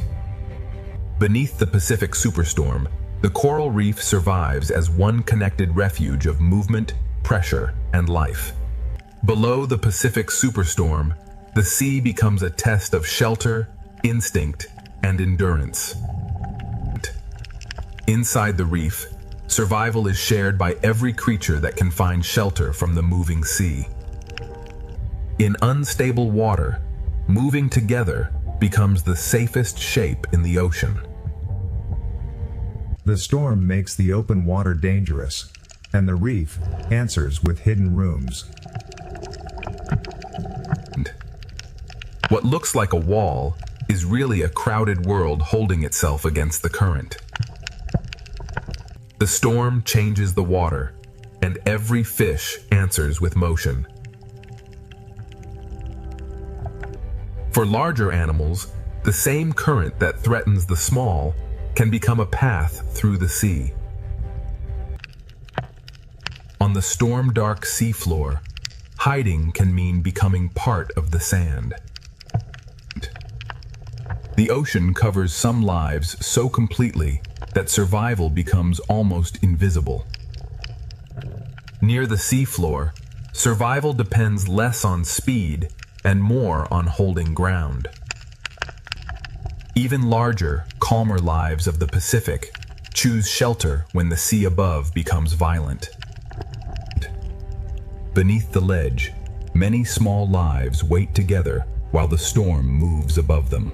Beneath the Pacific superstorm, the coral reef survives as one connected refuge of movement, pressure, and life. Below the Pacific superstorm, the sea becomes a test of shelter, instinct, and endurance. Inside the reef, survival is shared by every creature that can find shelter from the moving sea. In unstable water, moving together becomes the safest shape in the ocean. The storm makes the open water dangerous, and the reef answers with hidden rooms. What looks like a wall is really a crowded world holding itself against the current. The storm changes the water, and every fish answers with motion. For larger animals, the same current that threatens the small can become a path through the sea. On the storm-dark seafloor, hiding can mean becoming part of the sand. The ocean covers some lives so completely that survival becomes almost invisible. Near the seafloor, survival depends less on speed and more on holding ground. Even larger, calmer lives of the Pacific choose shelter when the sea above becomes violent. Beneath the ledge, many small lives wait together while the storm moves above them.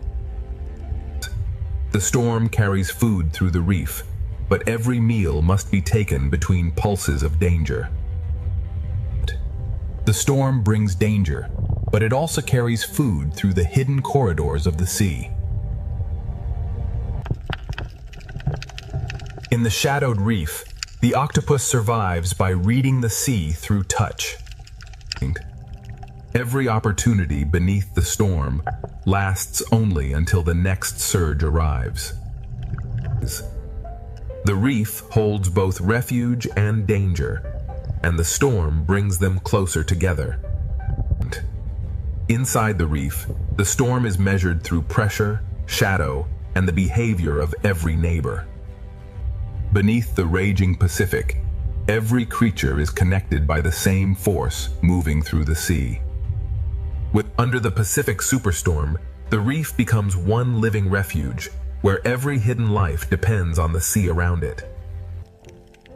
The storm carries food through the reef, but every meal must be taken between pulses of danger. The storm brings danger, but it also carries food through the hidden corridors of the sea. In the shadowed reef, the octopus survives by reading the sea through touch. Every opportunity beneath the storm lasts only until the next surge arrives. The reef holds both refuge and danger, and the storm brings them closer together. Inside the reef, the storm is measured through pressure, shadow, and the behavior of every neighbor. Beneath the raging Pacific, every creature is connected by the same force moving through the sea. Under the Pacific superstorm, the reef becomes one living refuge, where every hidden life depends on the sea around it.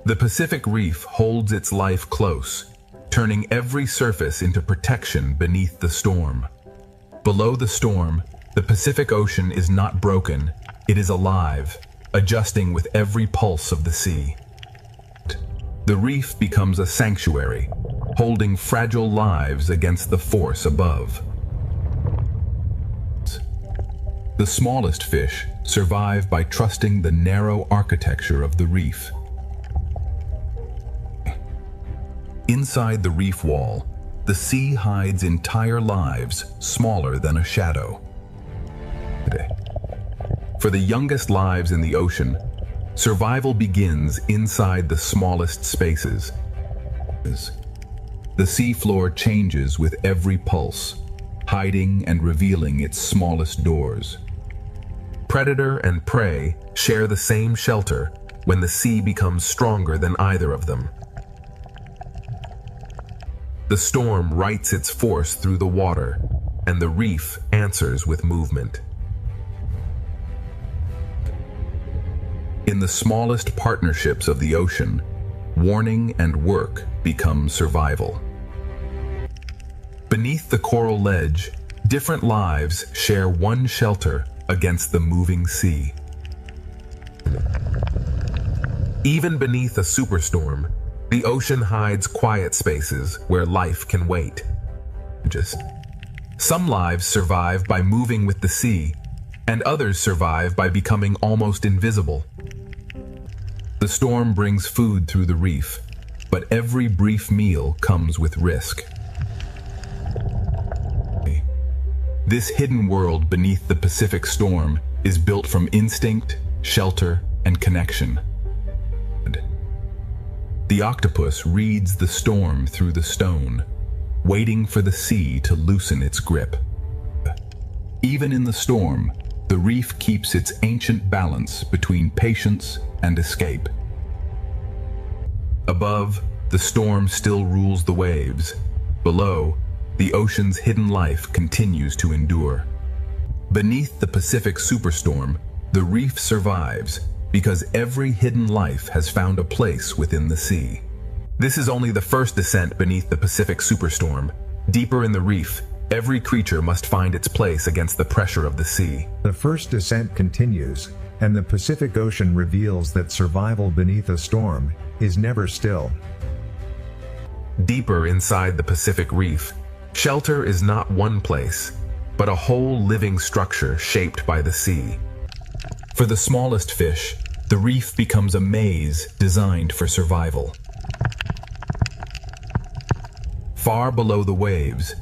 The Pacific Reef holds its life close, turning every surface into protection beneath the storm. Below the storm, the Pacific Ocean is not broken, it is alive, adjusting with every pulse of the sea. The reef becomes a sanctuary, holding fragile lives against the force above. The smallest fish survive by trusting the narrow architecture of the reef. Inside the reef wall, the sea hides entire lives smaller than a shadow. For the youngest lives in the ocean, survival begins inside the smallest spaces. The seafloor changes with every pulse, hiding and revealing its smallest doors. Predator and prey share the same shelter when the sea becomes stronger than either of them. The storm writes its force through the water, and the reef answers with movement. In the smallest partnerships of the ocean, warning and work become survival. Beneath the coral ledge, different lives share one shelter against the moving sea. Even beneath a superstorm, the ocean hides quiet spaces where life can wait. Some lives survive by moving with the sea, and others survive by becoming almost invisible. The storm brings food through the reef, but every brief meal comes with risk. This hidden world beneath the Pacific storm is built from instinct, shelter, and connection. The octopus reads the storm through the stone, waiting for the sea to loosen its grip. Even in the storm, the reef keeps its ancient balance between patience and escape. Above, the storm still rules the waves. Below, the ocean's hidden life continues to endure. Beneath the Pacific superstorm, the reef survives because every hidden life has found a place within the sea. This is only the first descent beneath the Pacific superstorm. Deeper in the reef, every creature must find its place against the pressure of the sea. The first descent continues, and the Pacific Ocean reveals that survival beneath a storm is never still. Deeper inside the Pacific Reef, shelter is not one place, but a whole living structure shaped by the sea. For the smallest fish, the reef becomes a maze designed for survival. Far below the waves,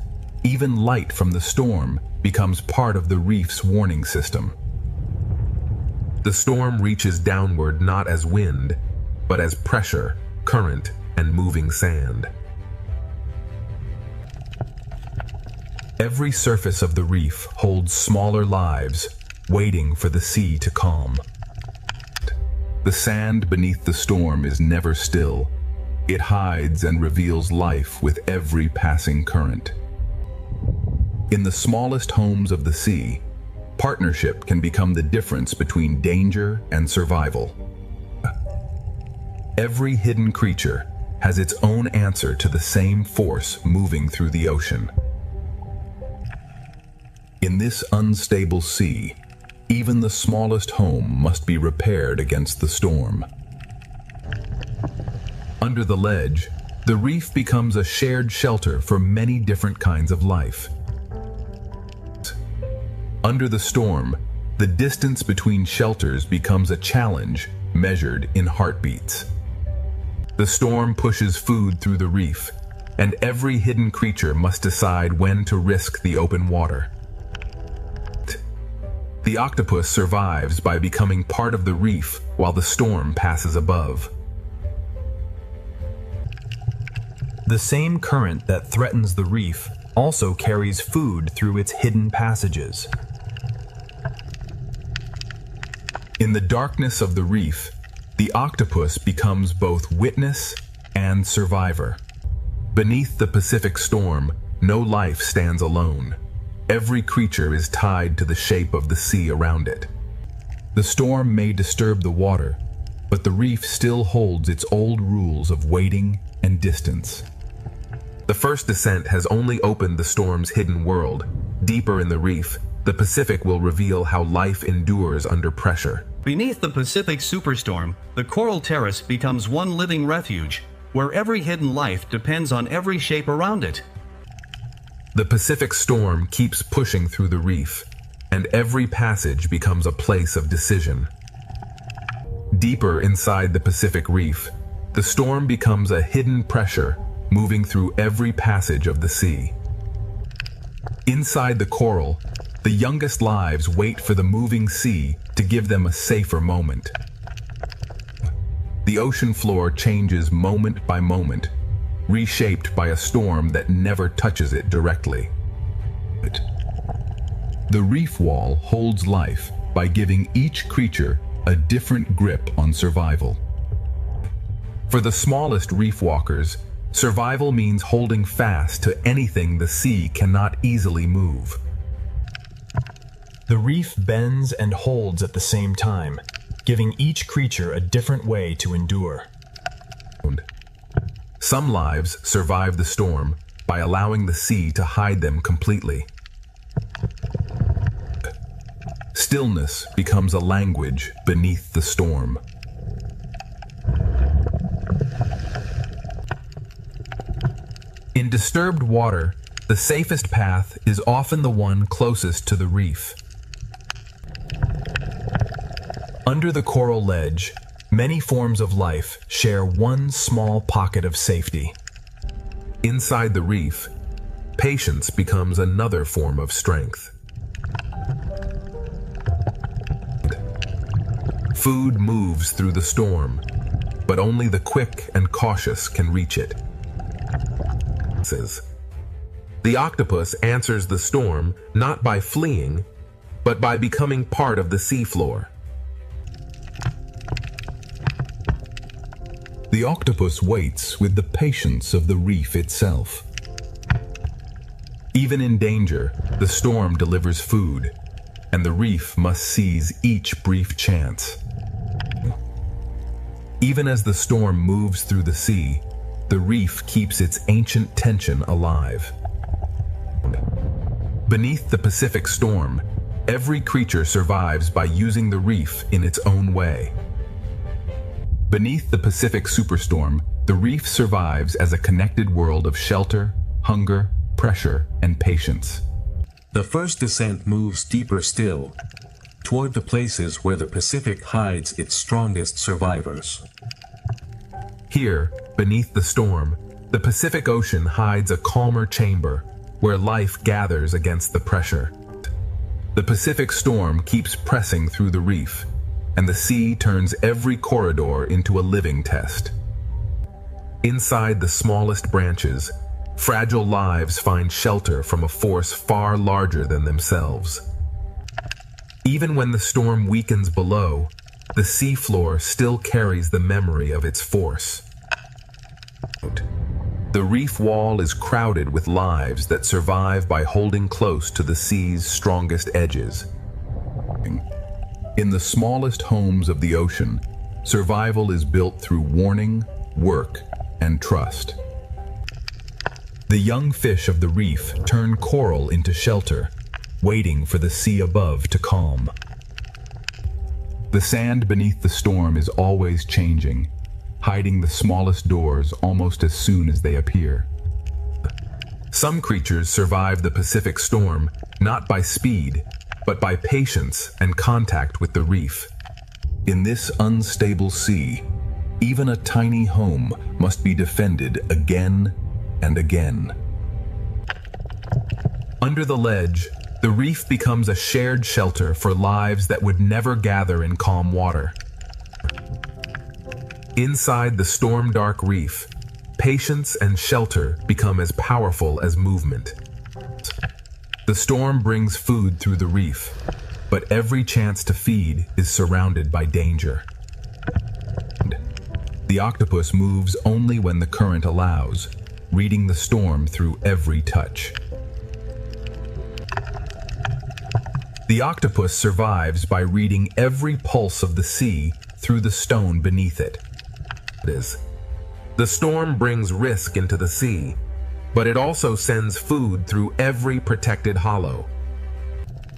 even light from the storm becomes part of the reef's warning system. The storm reaches downward not as wind, but as pressure, current, and moving sand. Every surface of the reef holds smaller lives, waiting for the sea to calm. The sand beneath the storm is never still. It hides and reveals life with every passing current. In the smallest homes of the sea, partnership can become the difference between danger and survival. Every hidden creature has its own answer to the same force moving through the ocean. In this unstable sea, even the smallest home must be repaired against the storm. Under the ledge, the reef becomes a shared shelter for many different kinds of life. Under the storm, the distance between shelters becomes a challenge measured in heartbeats. The storm pushes food through the reef, and every hidden creature must decide when to risk the open water. The octopus survives by becoming part of the reef while the storm passes above. The same current that threatens the reef also carries food through its hidden passages. In the darkness of the reef, the octopus becomes both witness and survivor. Beneath the Pacific storm, no life stands alone. Every creature is tied to the shape of the sea around it. The storm may disturb the water, but the reef still holds its old rules of waiting and distance. The first descent has only opened the storm's hidden world. Deeper in the reef, the Pacific will reveal how life endures under pressure. Beneath the Pacific superstorm, the coral terrace becomes one living refuge, where every hidden life depends on every shape around it. The Pacific storm keeps pushing through the reef, and every passage becomes a place of decision. Deeper inside the Pacific reef, the storm becomes a hidden pressure, moving through every passage of the sea. Inside the coral, the youngest lives wait for the moving sea to give them a safer moment. The ocean floor changes moment by moment, reshaped by a storm that never touches it directly. The reef wall holds life by giving each creature a different grip on survival. For the smallest reef walkers, survival means holding fast to anything the sea cannot easily move. The reef bends and holds at the same time, giving each creature a different way to endure. Some lives survive the storm by allowing the sea to hide them completely. Stillness becomes a language beneath the storm. In disturbed water, the safest path is often the one closest to the reef. Under the coral ledge, many forms of life share one small pocket of safety. Inside the reef, patience becomes another form of strength. Food moves through the storm, but only the quick and cautious can reach it. The octopus answers the storm not by fleeing, but by becoming part of the seafloor. The octopus waits with the patience of the reef itself. Even in danger, the storm delivers food, and the reef must seize each brief chance. Even as the storm moves through the sea, the reef keeps its ancient tension alive. Beneath the Pacific storm, every creature survives by using the reef in its own way. Beneath the Pacific superstorm, the reef survives as a connected world of shelter, hunger, pressure, and patience. The first descent moves deeper still, toward the places where the Pacific hides its strongest survivors. Here, beneath the storm, the Pacific Ocean hides a calmer chamber where life gathers against the pressure. The Pacific storm keeps pressing through the reef, and the sea turns every corridor into a living test. Inside the smallest branches, fragile lives find shelter from a force far larger than themselves. Even when the storm weakens below, the seafloor still carries the memory of its force. The reef wall is crowded with lives that survive by holding close to the sea's strongest edges. In the smallest homes of the ocean, survival is built through warning, work, and trust. The young fish of the reef turn coral into shelter, waiting for the sea above to calm. The sand beneath the storm is always changing, hiding the smallest doors almost as soon as they appear. Some creatures survive the Pacific storm not by speed, but by patience and contact with the reef. In this unstable sea, even a tiny home must be defended again and again. Under the ledge, the reef becomes a shared shelter for lives that would never gather in calm water. Inside the storm-dark reef, patience and shelter become as powerful as movement. The storm brings food through the reef, but every chance to feed is surrounded by danger. The octopus moves only when the current allows, reading the storm through every touch. The octopus survives by reading every pulse of the sea through the stone beneath it. The storm brings risk into the sea, but it also sends food through every protected hollow.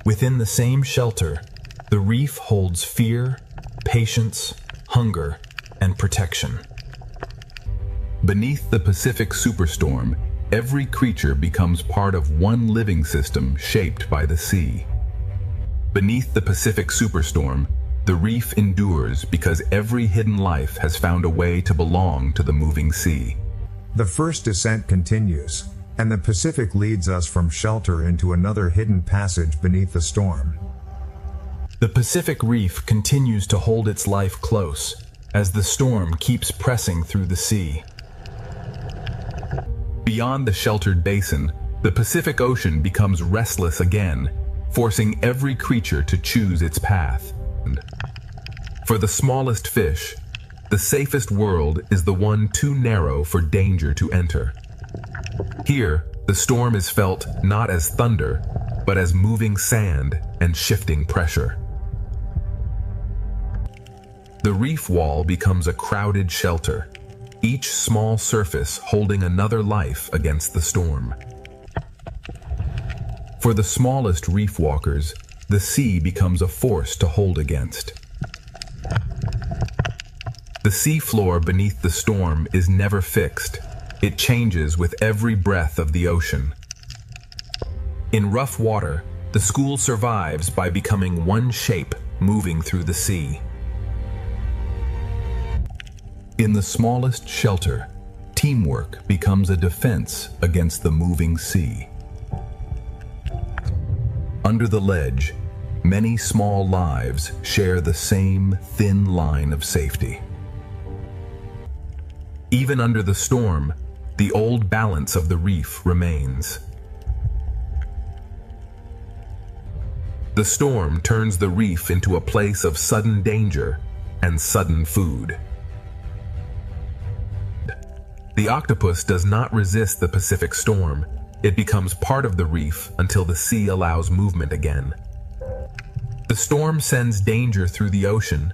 Within the same shelter, the reef holds fear, patience, hunger, and protection. Beneath the Pacific Superstorm, every creature becomes part of one living system shaped by the sea. Beneath the Pacific Superstorm, the reef endures because every hidden life has found a way to belong to the moving sea. The first descent continues, and the Pacific leads us from shelter into another hidden passage beneath the storm. The Pacific Reef continues to hold its life close as the storm keeps pressing through the sea. Beyond the sheltered basin, the Pacific Ocean becomes restless again, forcing every creature to choose its path. For the smallest fish, the safest world is the one too narrow for danger to enter. Here, the storm is felt not as thunder, but as moving sand and shifting pressure. The reef wall becomes a crowded shelter, each small surface holding another life against the storm. For the smallest reef walkers, the sea becomes a force to hold against. The seafloor beneath the storm is never fixed. It changes with every breath of the ocean. In rough water, the school survives by becoming one shape moving through the sea. In the smallest shelter, teamwork becomes a defense against the moving sea. Under the ledge, many small lives share the same thin line of safety. Even under the storm, the old balance of the reef remains. The storm turns the reef into a place of sudden danger and sudden food. The octopus does not resist the Pacific storm. It becomes part of the reef until the sea allows movement again. The storm sends danger through the ocean,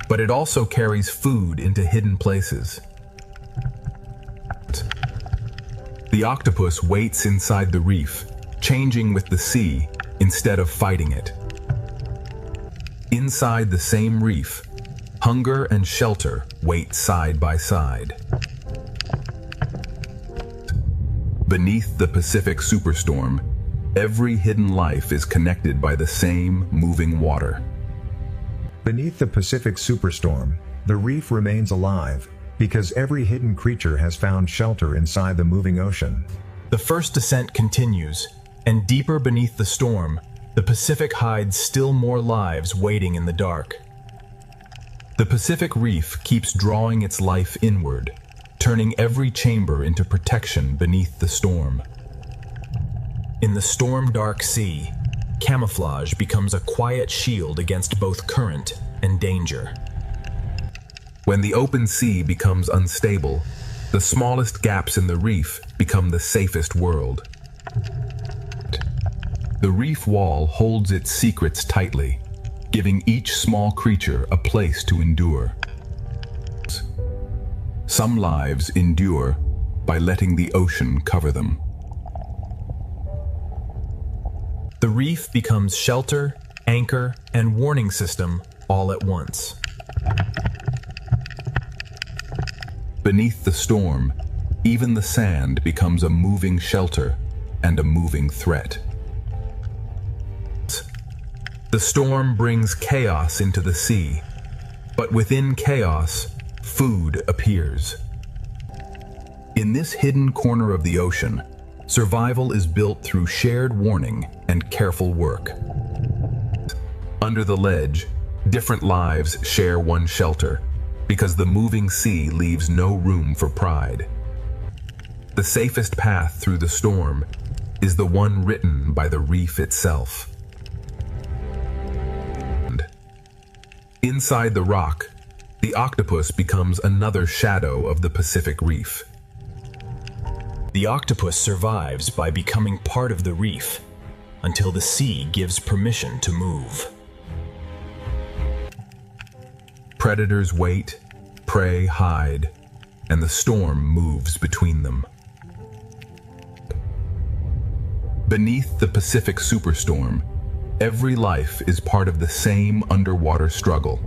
but it also carries food into hidden places. The octopus waits inside the reef, changing with the sea instead of fighting it. Inside the same reef, hunger and shelter wait side by side. Beneath the Pacific Superstorm, every hidden life is connected by the same moving water. Beneath the Pacific Superstorm, the reef remains alive, because every hidden creature has found shelter inside the moving ocean. The first descent continues, and deeper beneath the storm, the Pacific hides still more lives waiting in the dark. The Pacific Reef keeps drawing its life inward, turning every chamber into protection beneath the storm. In the storm-dark sea, camouflage becomes a quiet shield against both current and danger. When the open sea becomes unstable, the smallest gaps in the reef become the safest world. The reef wall holds its secrets tightly, giving each small creature a place to endure. Some lives endure by letting the ocean cover them. The reef becomes shelter, anchor, and warning system all at once. Beneath the storm, even the sand becomes a moving shelter and a moving threat. The storm brings chaos into the sea, but within chaos, food appears. In this hidden corner of the ocean, survival is built through shared warning and careful work. Under the ledge, different lives share one shelter, because the moving sea leaves no room for pride. The safest path through the storm is the one written by the reef itself. Inside the rock, the octopus becomes another shadow of the Pacific Reef. The octopus survives by becoming part of the reef until the sea gives permission to move. Predators wait, prey hide, and the storm moves between them. Beneath the Pacific Superstorm, every life is part of the same underwater struggle.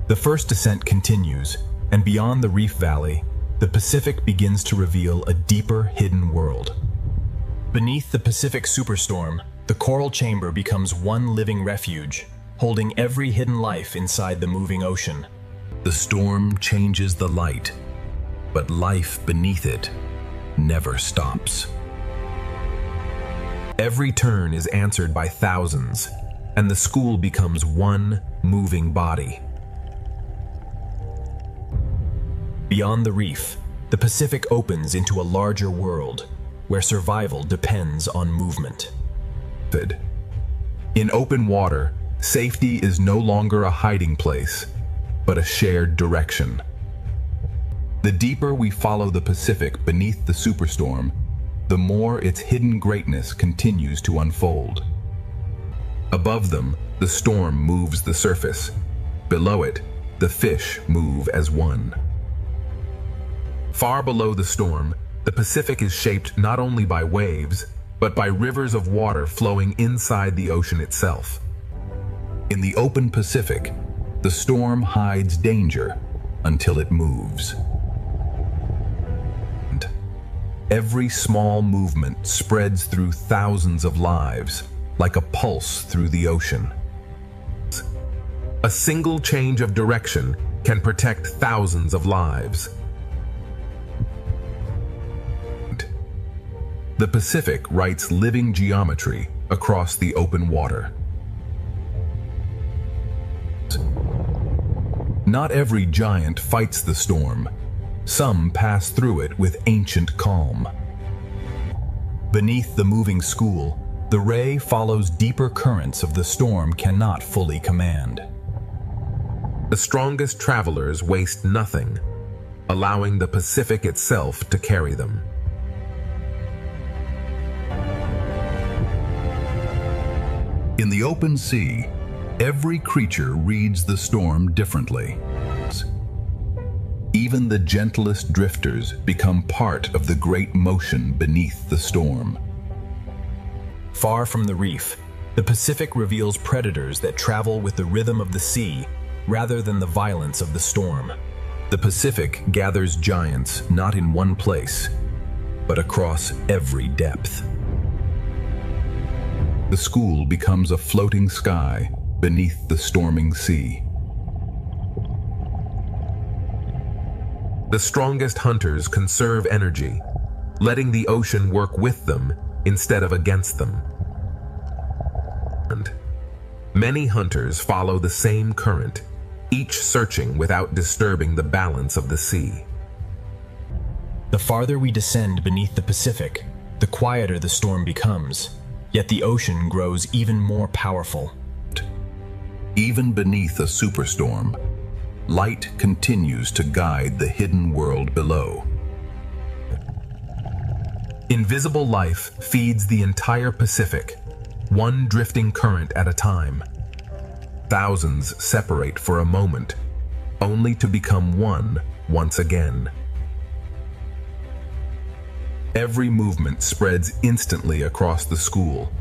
The first descent continues, and beyond the reef valley, the Pacific begins to reveal a deeper hidden world. Beneath the Pacific Superstorm, the coral chamber becomes one living refuge, holding every hidden life inside the moving ocean. The storm changes the light, but life beneath it never stops. Every turn is answered by thousands, and the school becomes one moving body. Beyond the reef, the Pacific opens into a larger world, where survival depends on movement. In open water, safety is no longer a hiding place, but a shared direction. The deeper we follow the Pacific beneath the superstorm, the more its hidden greatness continues to unfold. Above them, the storm moves the surface. Below it, the fish move as one. Far below the storm, the Pacific is shaped not only by waves, but by rivers of water flowing inside the ocean itself. In the open Pacific, the storm hides danger until it moves. Every small movement spreads through thousands of lives, like a pulse through the ocean. A single change of direction can protect thousands of lives. The Pacific writes living geometry across the open water. Not every giant fights the storm. Some pass through it with ancient calm. Beneath the moving school, the ray follows deeper currents of the storm cannot fully command. The strongest travelers waste nothing, allowing the Pacific itself to carry them. In the open sea, every creature reads the storm differently. Even the gentlest drifters become part of the great motion beneath the storm. Far from the reef, the Pacific reveals predators that travel with the rhythm of the sea rather than the violence of the storm. The Pacific gathers giants not in one place, but across every depth. The school becomes a floating sky beneath the storming sea. The strongest hunters conserve energy, letting the ocean work with them instead of against them. And many hunters follow the same current, each searching without disturbing the balance of the sea. The farther we descend beneath the Pacific, the quieter the storm becomes, yet the ocean grows even more powerful. Even beneath a superstorm, light continues to guide the hidden world below. Invisible life feeds the entire Pacific, one drifting current at a time. Thousands separate for a moment, only to become one once again. Every movement spreads instantly across the school,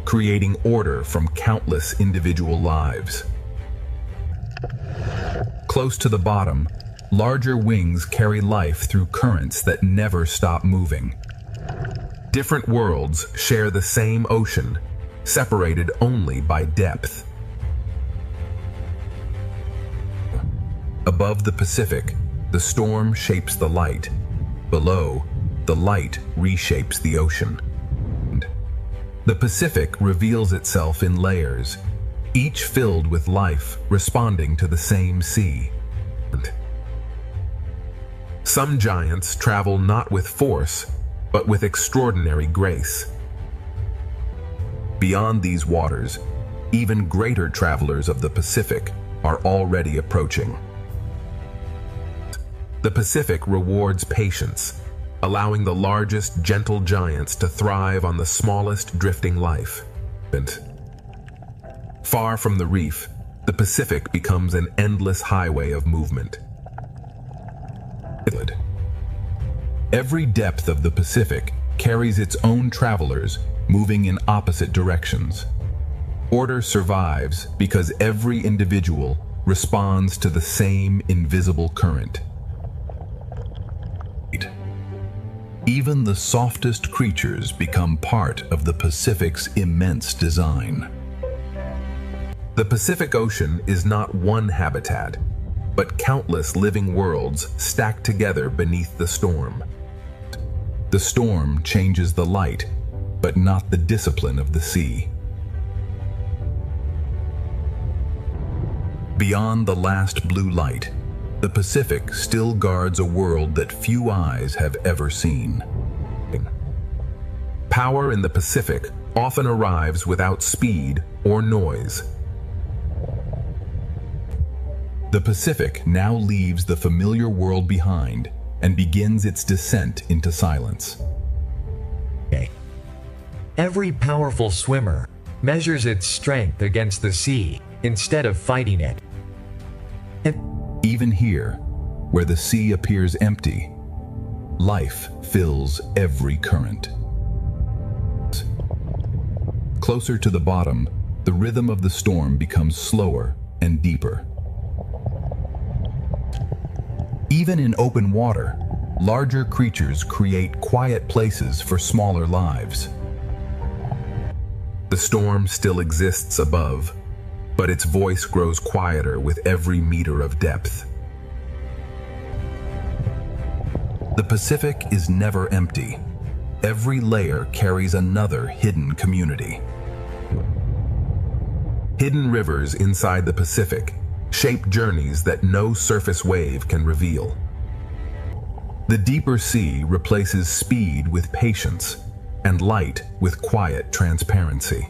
creating order from countless individual lives. Close to the bottom, larger wings carry life through currents that never stop moving. Different worlds share the same ocean, separated only by depth. Above the Pacific, the storm shapes the light. Below, the light reshapes the ocean. The Pacific reveals itself in layers, each filled with life responding to the same sea. Some giants travel not with force, but with extraordinary grace. Beyond these waters, even greater travelers of the Pacific are already approaching. The Pacific rewards patience, allowing the largest gentle giants to thrive on the smallest drifting life. Far from the reef, the Pacific becomes an endless highway of movement. Every depth of the Pacific carries its own travelers moving in opposite directions. Order survives because every individual responds to the same invisible current. Even the softest creatures become part of the Pacific's immense design. The Pacific Ocean is not one habitat, but countless living worlds stacked together beneath the storm. The storm changes the light, but not the discipline of the sea. Beyond the last blue light, the Pacific still guards a world that few eyes have ever seen. Power in the Pacific often arrives without speed or noise. The Pacific now leaves the familiar world behind and begins its descent into silence. Every powerful swimmer measures its strength against the sea instead of fighting it. Even here, where the sea appears empty, life fills every current. Closer to the bottom, the rhythm of the storm becomes slower and deeper. Even in open water, larger creatures create quiet places for smaller lives. The storm still exists above, but its voice grows quieter with every meter of depth. The Pacific is never empty. Every layer carries another hidden community. Hidden rivers inside the Pacific shape journeys that no surface wave can reveal. The deeper sea replaces speed with patience and light with quiet transparency.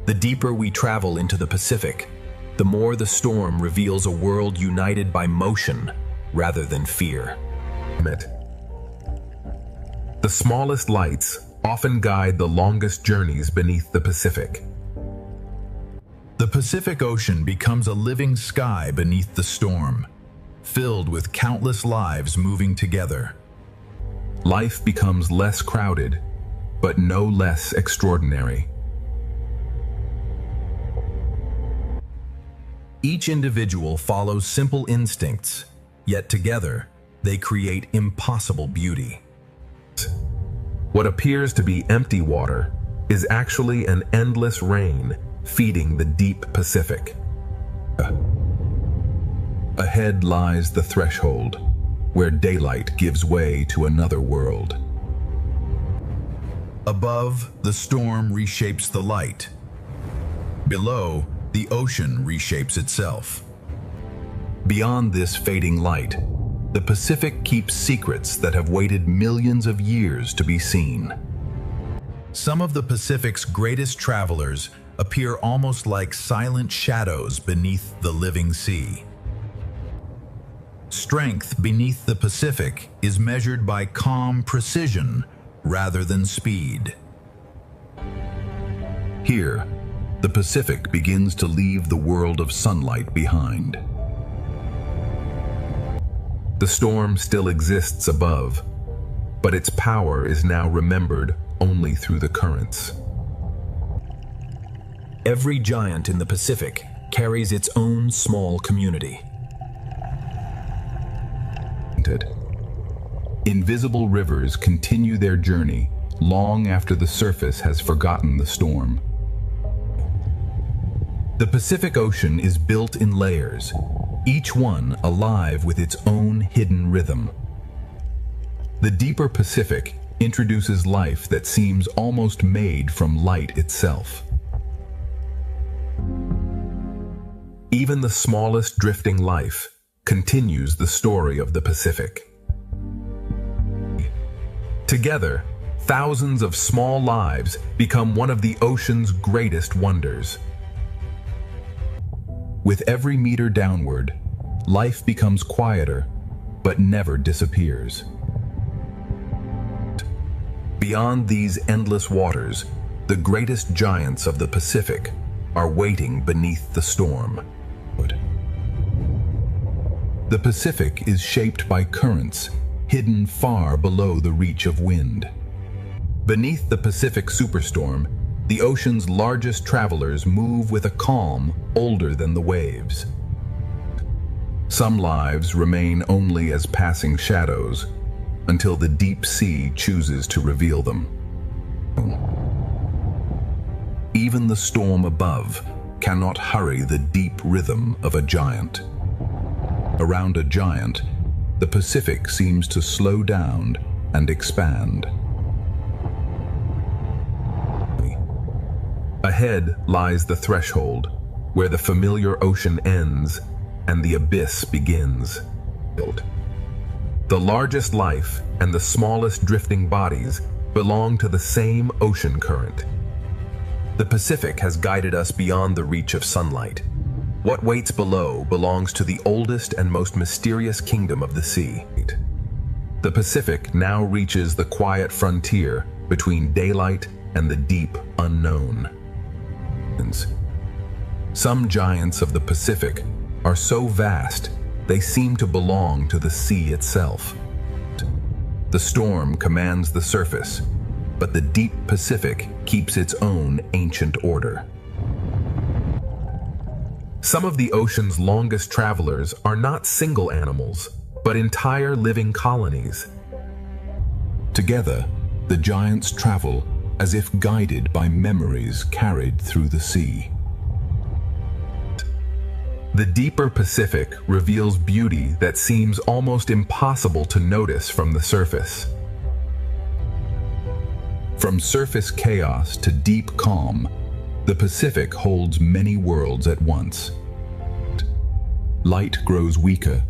The deeper we travel into the Pacific, the more the storm reveals a world united by motion rather than fear. The smallest lights often guide the longest journeys beneath the Pacific. The Pacific Ocean becomes a living sky beneath the storm, filled with countless lives moving together. Life becomes less crowded, but no less extraordinary. Each individual follows simple instincts, yet together they create impossible beauty. What appears to be empty water is actually an endless rain feeding the deep Pacific. Ahead lies the threshold, where daylight gives way to another world. Above, the storm reshapes the light. Below, the ocean reshapes itself. Beyond this fading light, the Pacific keeps secrets that have waited millions of years to be seen. Some of the Pacific's greatest travelers appear almost like silent shadows beneath the living sea. Strength beneath the Pacific is measured by calm precision rather than speed. Here, the Pacific begins to leave the world of sunlight behind. The storm still exists above, but its power is now remembered only through the currents. Every giant in the Pacific carries its own small community. Invisible rivers continue their journey long after the surface has forgotten the storm. The Pacific Ocean is built in layers, each one alive with its own hidden rhythm. The deeper Pacific introduces life that seems almost made from light itself. Even the smallest drifting life continues the story of the Pacific. Together, thousands of small lives become one of the ocean's greatest wonders. With every meter downward, life becomes quieter, but never disappears. Beyond these endless waters, the greatest giants of the Pacific are waiting beneath the storm. The Pacific is shaped by currents hidden far below the reach of wind. Beneath the Pacific superstorm, the ocean's largest travelers move with a calm older than the waves. Some lives remain only as passing shadows until the deep sea chooses to reveal them. Even the storm above cannot hurry the deep rhythm of a giant. Around a giant, the Pacific seems to slow down and expand. Ahead lies the threshold, where the familiar ocean ends and the abyss begins. The largest life and the smallest drifting bodies belong to the same ocean current. The Pacific has guided us beyond the reach of sunlight. What waits below belongs to the oldest and most mysterious kingdom of the sea. The Pacific now reaches the quiet frontier between daylight and the deep unknown. Some giants of the Pacific are so vast they seem to belong to the sea itself. The storm commands the surface, but the deep Pacific keeps its own ancient order. Some of the ocean's longest travelers are not single animals, but entire living colonies. Together, the giants travel as if guided by memories carried through the sea. The deeper Pacific reveals beauty that seems almost impossible to notice from the surface. From surface chaos to deep calm, the Pacific holds many worlds at once. Light grows weaker,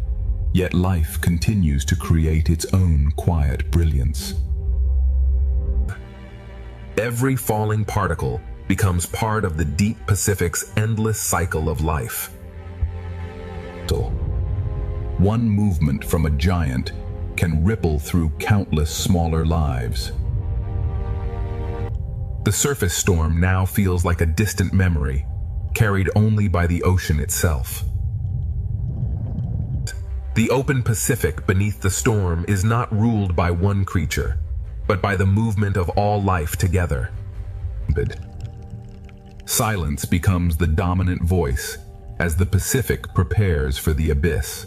yet life continues to create its own quiet brilliance. Every falling particle becomes part of the deep Pacific's endless cycle of life. One movement from a giant can ripple through countless smaller lives. The surface storm now feels like a distant memory, carried only by the ocean itself. The open Pacific beneath the storm is not ruled by one creature, but by the movement of all life together. Silence becomes the dominant voice as the Pacific prepares for the abyss.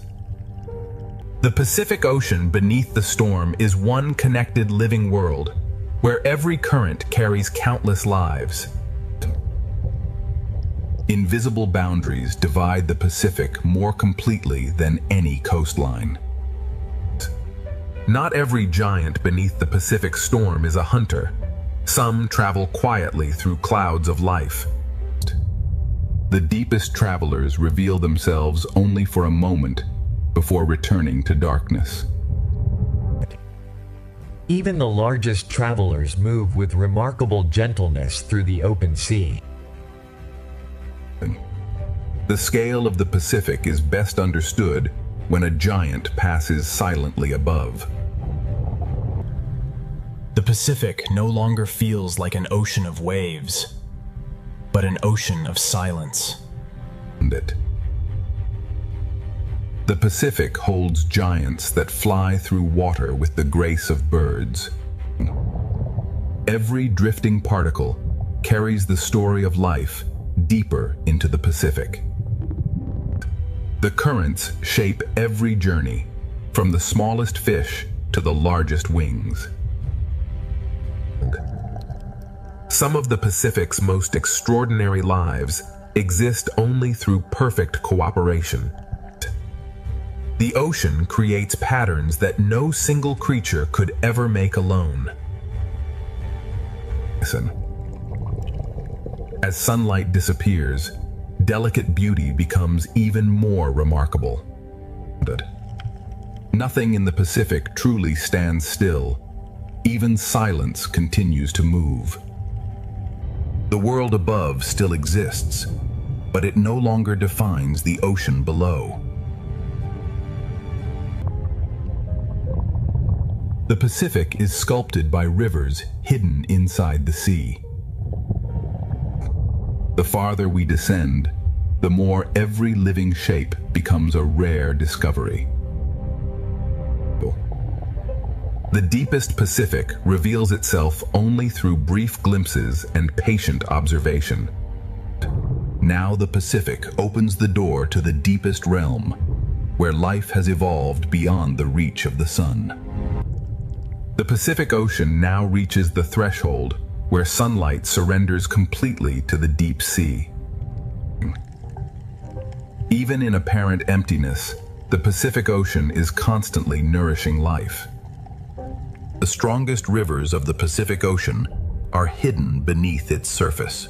The Pacific Ocean beneath the storm is one connected living world, where every current carries countless lives. Invisible boundaries divide the Pacific more completely than any coastline. Not every giant beneath the Pacific storm is a hunter. Some travel quietly through clouds of life. The deepest travelers reveal themselves only for a moment before returning to darkness. Even the largest travelers move with remarkable gentleness through the open sea. The scale of the Pacific is best understood when a giant passes silently above. The Pacific no longer feels like an ocean of waves, but an ocean of silence. The Pacific holds giants that fly through water with the grace of birds. Every drifting particle carries the story of life deeper into the Pacific. The currents shape every journey, from the smallest fish to the largest wings. Some of the Pacific's most extraordinary lives exist only through perfect cooperation. The ocean creates patterns that no single creature could ever make alone. Listen. As sunlight disappears, delicate beauty becomes even more remarkable. Nothing in the Pacific truly stands still. Even silence continues to move. The world above still exists, but it no longer defines the ocean below. The Pacific is sculpted by rivers hidden inside the sea. The farther we descend, the more every living shape becomes a rare discovery. The deepest Pacific reveals itself only through brief glimpses and patient observation. Now the Pacific opens the door to the deepest realm, where life has evolved beyond the reach of the sun. The Pacific Ocean now reaches the threshold where sunlight surrenders completely to the deep sea. Even in apparent emptiness, the Pacific Ocean is constantly nourishing life. The strongest rivers of the Pacific Ocean are hidden beneath its surface.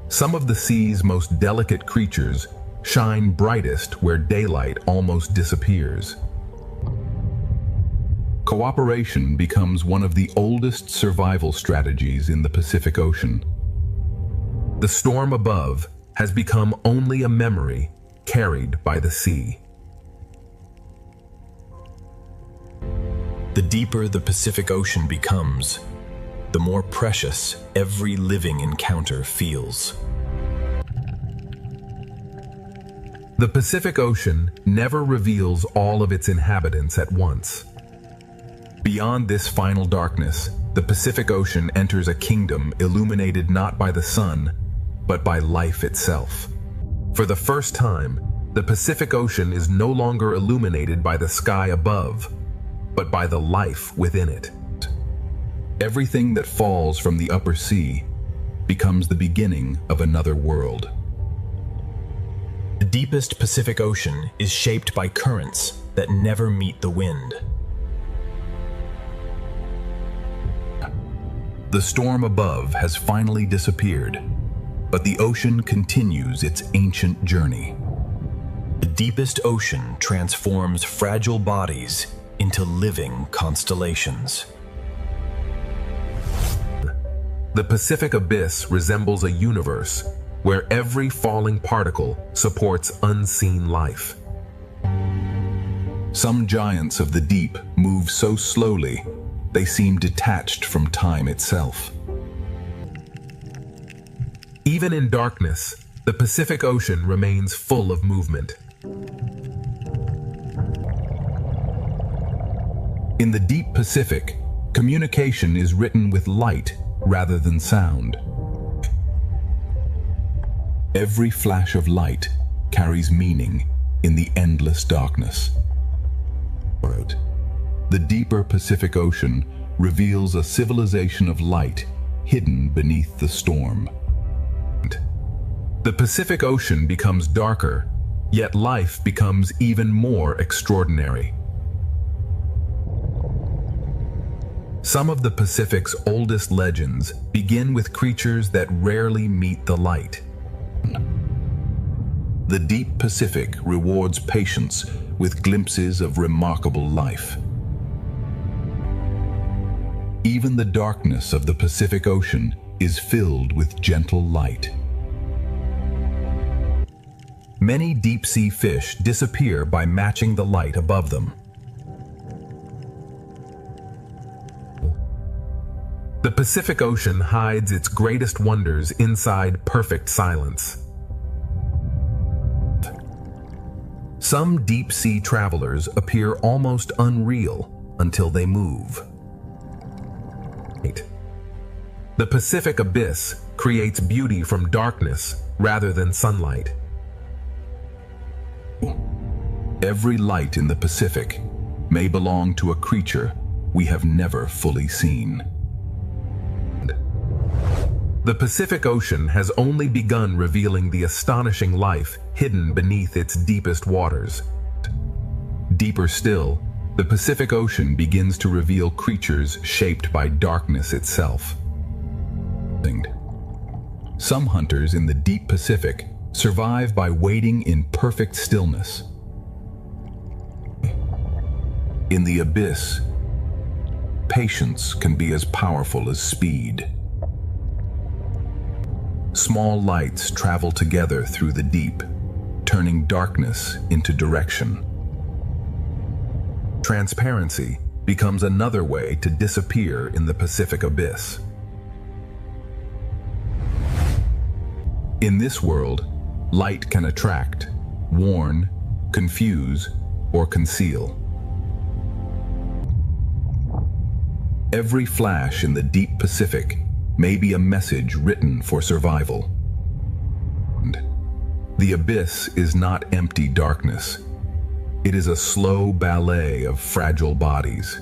Some of the sea's most delicate creatures shine brightest where daylight almost disappears. Cooperation becomes one of the oldest survival strategies in the Pacific Ocean. The storm above has become only a memory carried by the sea. The deeper the Pacific Ocean becomes, the more precious every living encounter feels. The Pacific Ocean never reveals all of its inhabitants at once. Beyond this final darkness, the Pacific Ocean enters a kingdom illuminated not by the sun, but by life itself. For the first time, the Pacific Ocean is no longer illuminated by the sky above, but by the life within it. Everything that falls from the upper sea becomes the beginning of another world. The deepest Pacific Ocean is shaped by currents that never meet the wind. The storm above has finally disappeared, but the ocean continues its ancient journey. The deepest ocean transforms fragile bodies into living constellations. The Pacific Abyss resembles a universe where every falling particle supports unseen life. Some giants of the deep move so slowly they seem detached from time itself. Even in darkness, the Pacific Ocean remains full of movement. In the deep Pacific, communication is written with light rather than sound. Every flash of light carries meaning in the endless darkness. The deeper Pacific Ocean reveals a civilization of light hidden beneath the storm. The Pacific Ocean becomes darker, yet life becomes even more extraordinary. Some of the Pacific's oldest legends begin with creatures that rarely meet the light. The deep Pacific rewards patience with glimpses of remarkable life. Even the darkness of the Pacific Ocean is filled with gentle light. Many deep-sea fish disappear by matching the light above them. The Pacific Ocean hides its greatest wonders inside perfect silence. Some deep-sea travelers appear almost unreal until they move. The Pacific Abyss creates beauty from darkness rather than sunlight. Every light in the Pacific may belong to a creature we have never fully seen. The Pacific Ocean has only begun revealing the astonishing life hidden beneath its deepest waters. Deeper still, the Pacific Ocean begins to reveal creatures shaped by darkness itself. Some hunters in the deep Pacific survive by waiting in perfect stillness. In the abyss, patience can be as powerful as speed. Small lights travel together through the deep, turning darkness into direction. Transparency becomes another way to disappear in the Pacific abyss. In this world, light can attract, warn, confuse, or conceal. Every flash in the deep Pacific may be a message written for survival. The abyss is not empty darkness. It is a slow ballet of fragile bodies.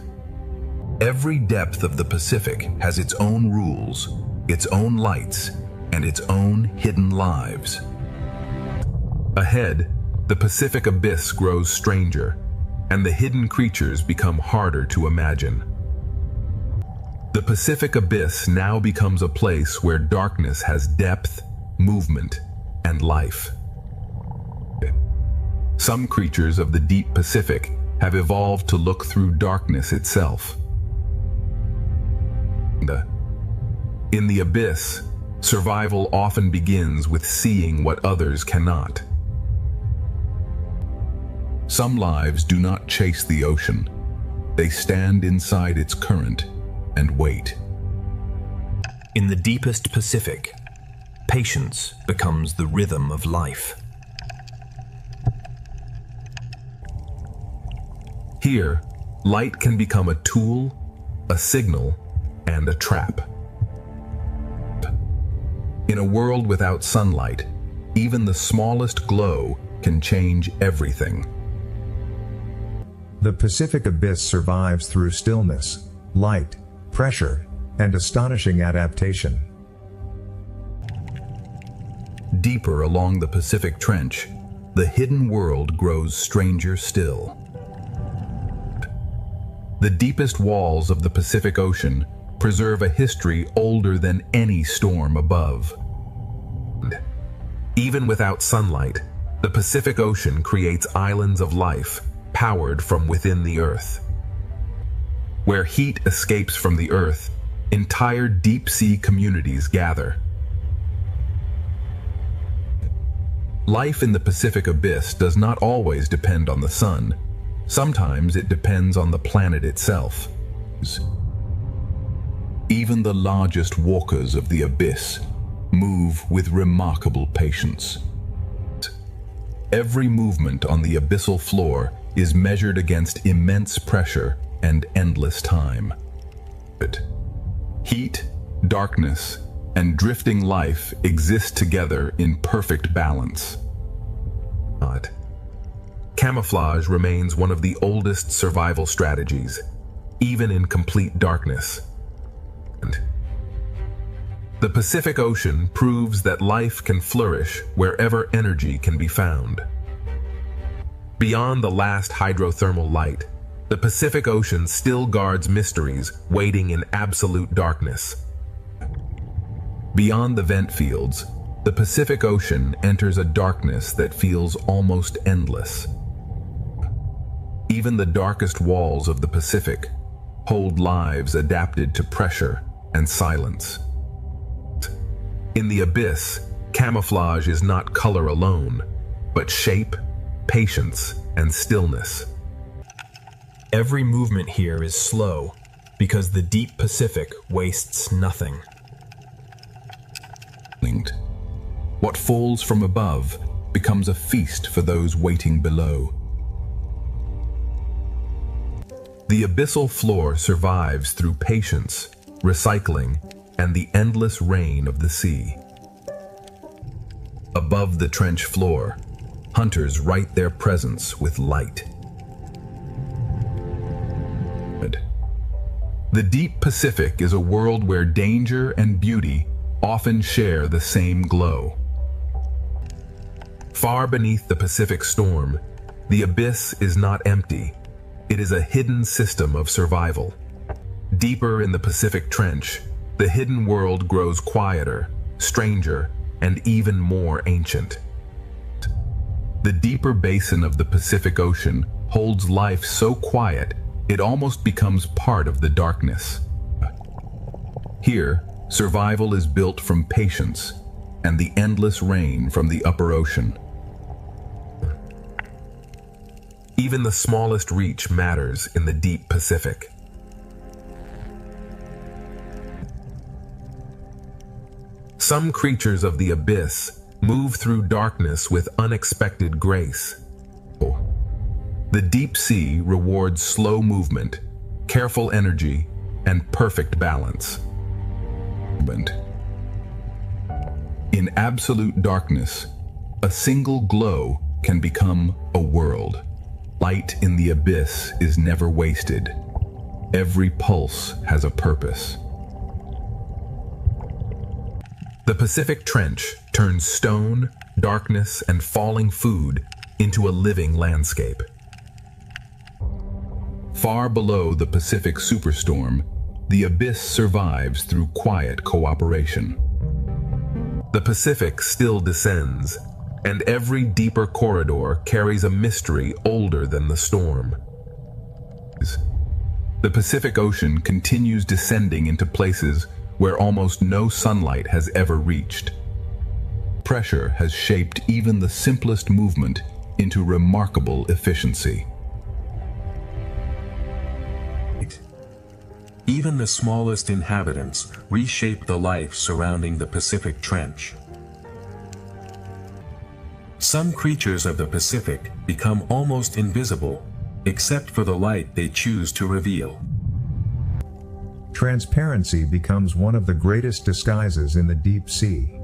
Every depth of the Pacific has its own rules, its own lights, and its own hidden lives. Ahead, the Pacific abyss grows stranger, and the hidden creatures become harder to imagine. The Pacific abyss now becomes a place where darkness has depth, movement, and life. Some creatures of the deep Pacific have evolved to look through darkness itself. In the abyss, survival often begins with seeing what others cannot. Some lives do not chase the ocean. They stand inside its current and wait. In the deepest Pacific, patience becomes the rhythm of life. Here, light can become a tool, a signal, and a trap. In a world without sunlight, even the smallest glow can change everything. The Pacific abyss survives through stillness, light, pressure, and astonishing adaptation. Deeper along the Pacific Trench, the hidden world grows stranger still. The deepest walls of the Pacific Ocean preserve a history older than any storm above. Even without sunlight, the Pacific Ocean creates islands of life powered from within the earth. Where heat escapes from the earth, entire deep-sea communities gather. Life in the Pacific abyss does not always depend on the sun. Sometimes it depends on the planet itself. Even the largest walkers of the abyss move with remarkable patience. Every movement on the abyssal floor is measured against immense pressure and endless time. Heat, darkness, and drifting life exist together in perfect balance. Camouflage remains one of the oldest survival strategies, even in complete darkness. The Pacific Ocean proves that life can flourish wherever energy can be found. Beyond the last hydrothermal light, the Pacific Ocean still guards mysteries waiting in absolute darkness. Beyond the vent fields, the Pacific Ocean enters a darkness that feels almost endless. Even the darkest walls of the Pacific hold lives adapted to pressure and silence. In the abyss, camouflage is not color alone, but shape, patience, and stillness. Every movement here is slow because the deep Pacific wastes nothing. What falls from above becomes a feast for those waiting below. The abyssal floor survives through patience, recycling, and the endless rain of the sea. Above the trench floor, hunters write their presence with light. The deep Pacific is a world where danger and beauty often share the same glow. Far beneath the Pacific storm, the abyss is not empty. It is a hidden system of survival. Deeper in the Pacific Trench, the hidden world grows quieter, stranger, and even more ancient. The deeper basin of the Pacific Ocean holds life so quiet it almost becomes part of the darkness. Here, survival is built from patience and the endless rain from the upper ocean. Even the smallest reach matters in the deep Pacific. Some creatures of the abyss move through darkness with unexpected grace. The deep sea rewards slow movement, careful energy, and perfect balance. In absolute darkness, a single glow can become a world. Light in the abyss is never wasted. Every pulse has a purpose. The Pacific Trench turns stone, darkness, and falling food into a living landscape. Far below the Pacific superstorm, the abyss survives through quiet cooperation. The Pacific still descends, and every deeper corridor carries a mystery older than the storm. The Pacific Ocean continues descending into places where almost no sunlight has ever reached. Pressure has shaped even the simplest movement into remarkable efficiency. Even the smallest inhabitants reshape the life surrounding the Pacific Trench. Some creatures of the Pacific become almost invisible, except for the light they choose to reveal. Transparency becomes one of the greatest disguises in the deep sea.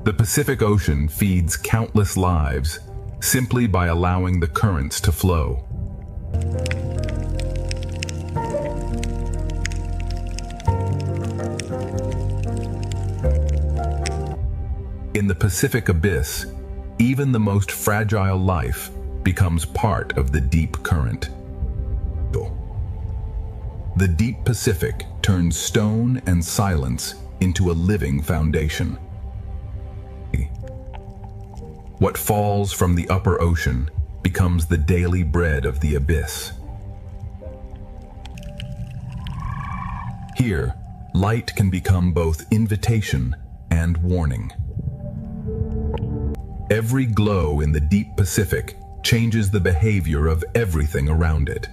The Pacific Ocean feeds countless lives simply by allowing the currents to flow. In the Pacific Abyss, even the most fragile life becomes part of the deep current. The deep Pacific turns stone and silence into a living foundation. What falls from the upper ocean becomes the daily bread of the abyss. Here, light can become both invitation and warning. Every glow in the deep Pacific changes the behavior of everything around it.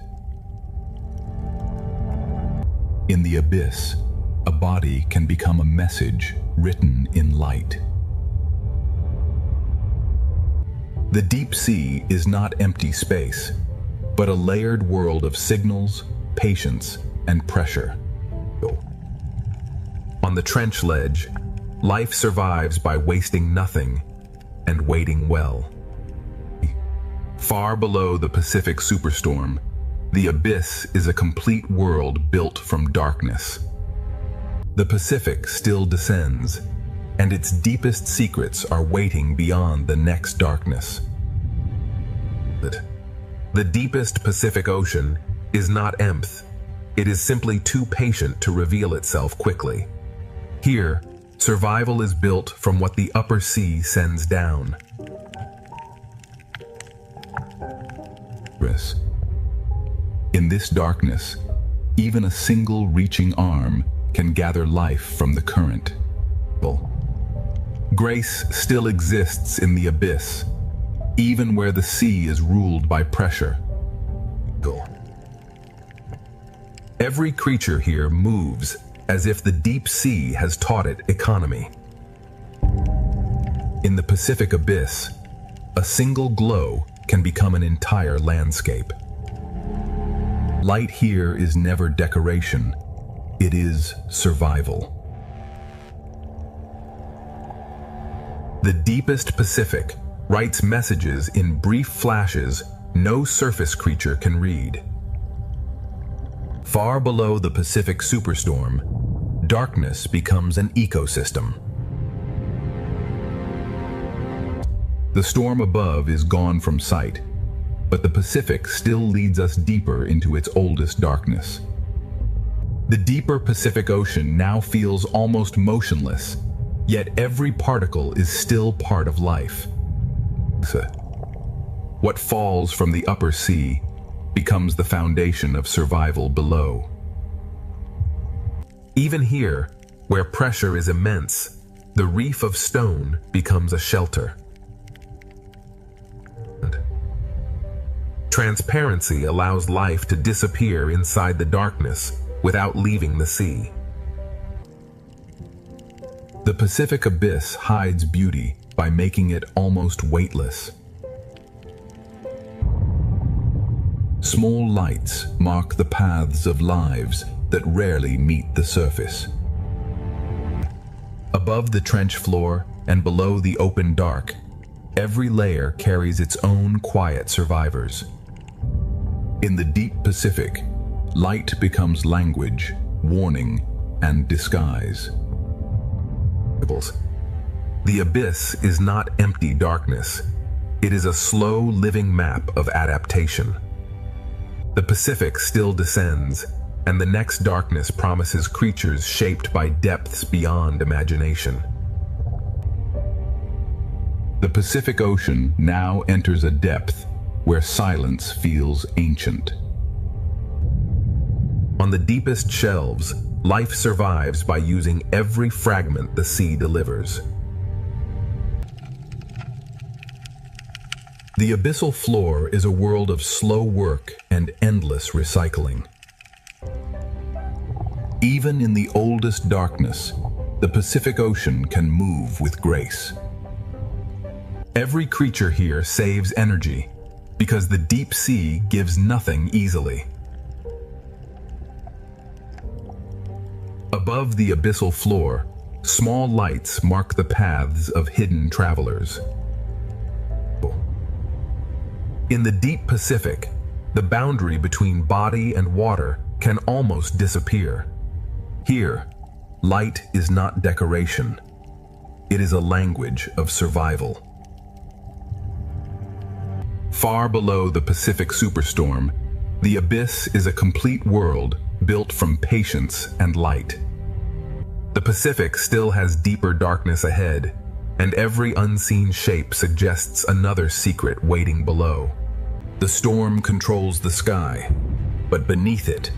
In the abyss, a body can become a message written in light. The deep sea is not empty space, but a layered world of signals, patience, and pressure. On the trench ledge, life survives by wasting nothing and waiting well. Far below the Pacific superstorm, the abyss is a complete world built from darkness. The Pacific still descends, and its deepest secrets are waiting beyond the next darkness. The deepest Pacific Ocean is not empty. It is simply too patient to reveal itself quickly. Here, survival is built from what the upper sea sends down. In this darkness, even a single reaching arm can gather life from the current. Grace still exists in the abyss, even where the sea is ruled by pressure. Every creature here moves as if the deep sea has taught it economy. In the Pacific Abyss, a single glow can become an entire landscape. Light here is never decoration, it is survival. The deepest Pacific writes messages in brief flashes no surface creature can read. Far below the Pacific superstorm, darkness becomes an ecosystem. The storm above is gone from sight, but the Pacific still leads us deeper into its oldest darkness. The deeper Pacific Ocean now feels almost motionless, yet every particle is still part of life. What falls from the upper sea becomes the foundation of survival below. Even here, where pressure is immense, the reef of stone becomes a shelter. Transparency allows life to disappear inside the darkness without leaving the sea. The Pacific Abyss hides beauty by making it almost weightless. Small lights mark the paths of lives that rarely meet the surface. Above the trench floor and below the open dark, every layer carries its own quiet survivors. In the deep Pacific, light becomes language, warning, and disguise. The abyss is not empty darkness. It is a slow living map of adaptation. The Pacific still descends, and the next darkness promises creatures shaped by depths beyond imagination. The Pacific Ocean now enters a depth where silence feels ancient. On the deepest shelves, life survives by using every fragment the sea delivers. The abyssal floor is a world of slow work and endless recycling. Even in the oldest darkness, the Pacific Ocean can move with grace. Every creature here saves energy because the deep sea gives nothing easily. Above the abyssal floor, small lights mark the paths of hidden travelers. In the deep Pacific, the boundary between body and water can almost disappear. Here, light is not decoration. It is a language of survival. Far below the Pacific superstorm, the abyss is a complete world built from patience and light. The Pacific still has deeper darkness ahead, and every unseen shape suggests another secret waiting below. The storm controls the sky, but beneath it,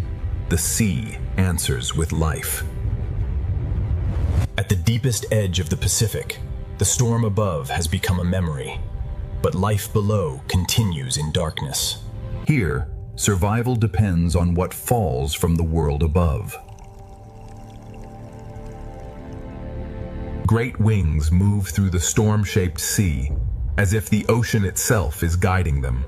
the sea answers with life. At the deepest edge of the Pacific, the storm above has become a memory, but life below continues in darkness. Here, survival depends on what falls from the world above. Great wings move through the storm-shaped sea, as if the ocean itself is guiding them.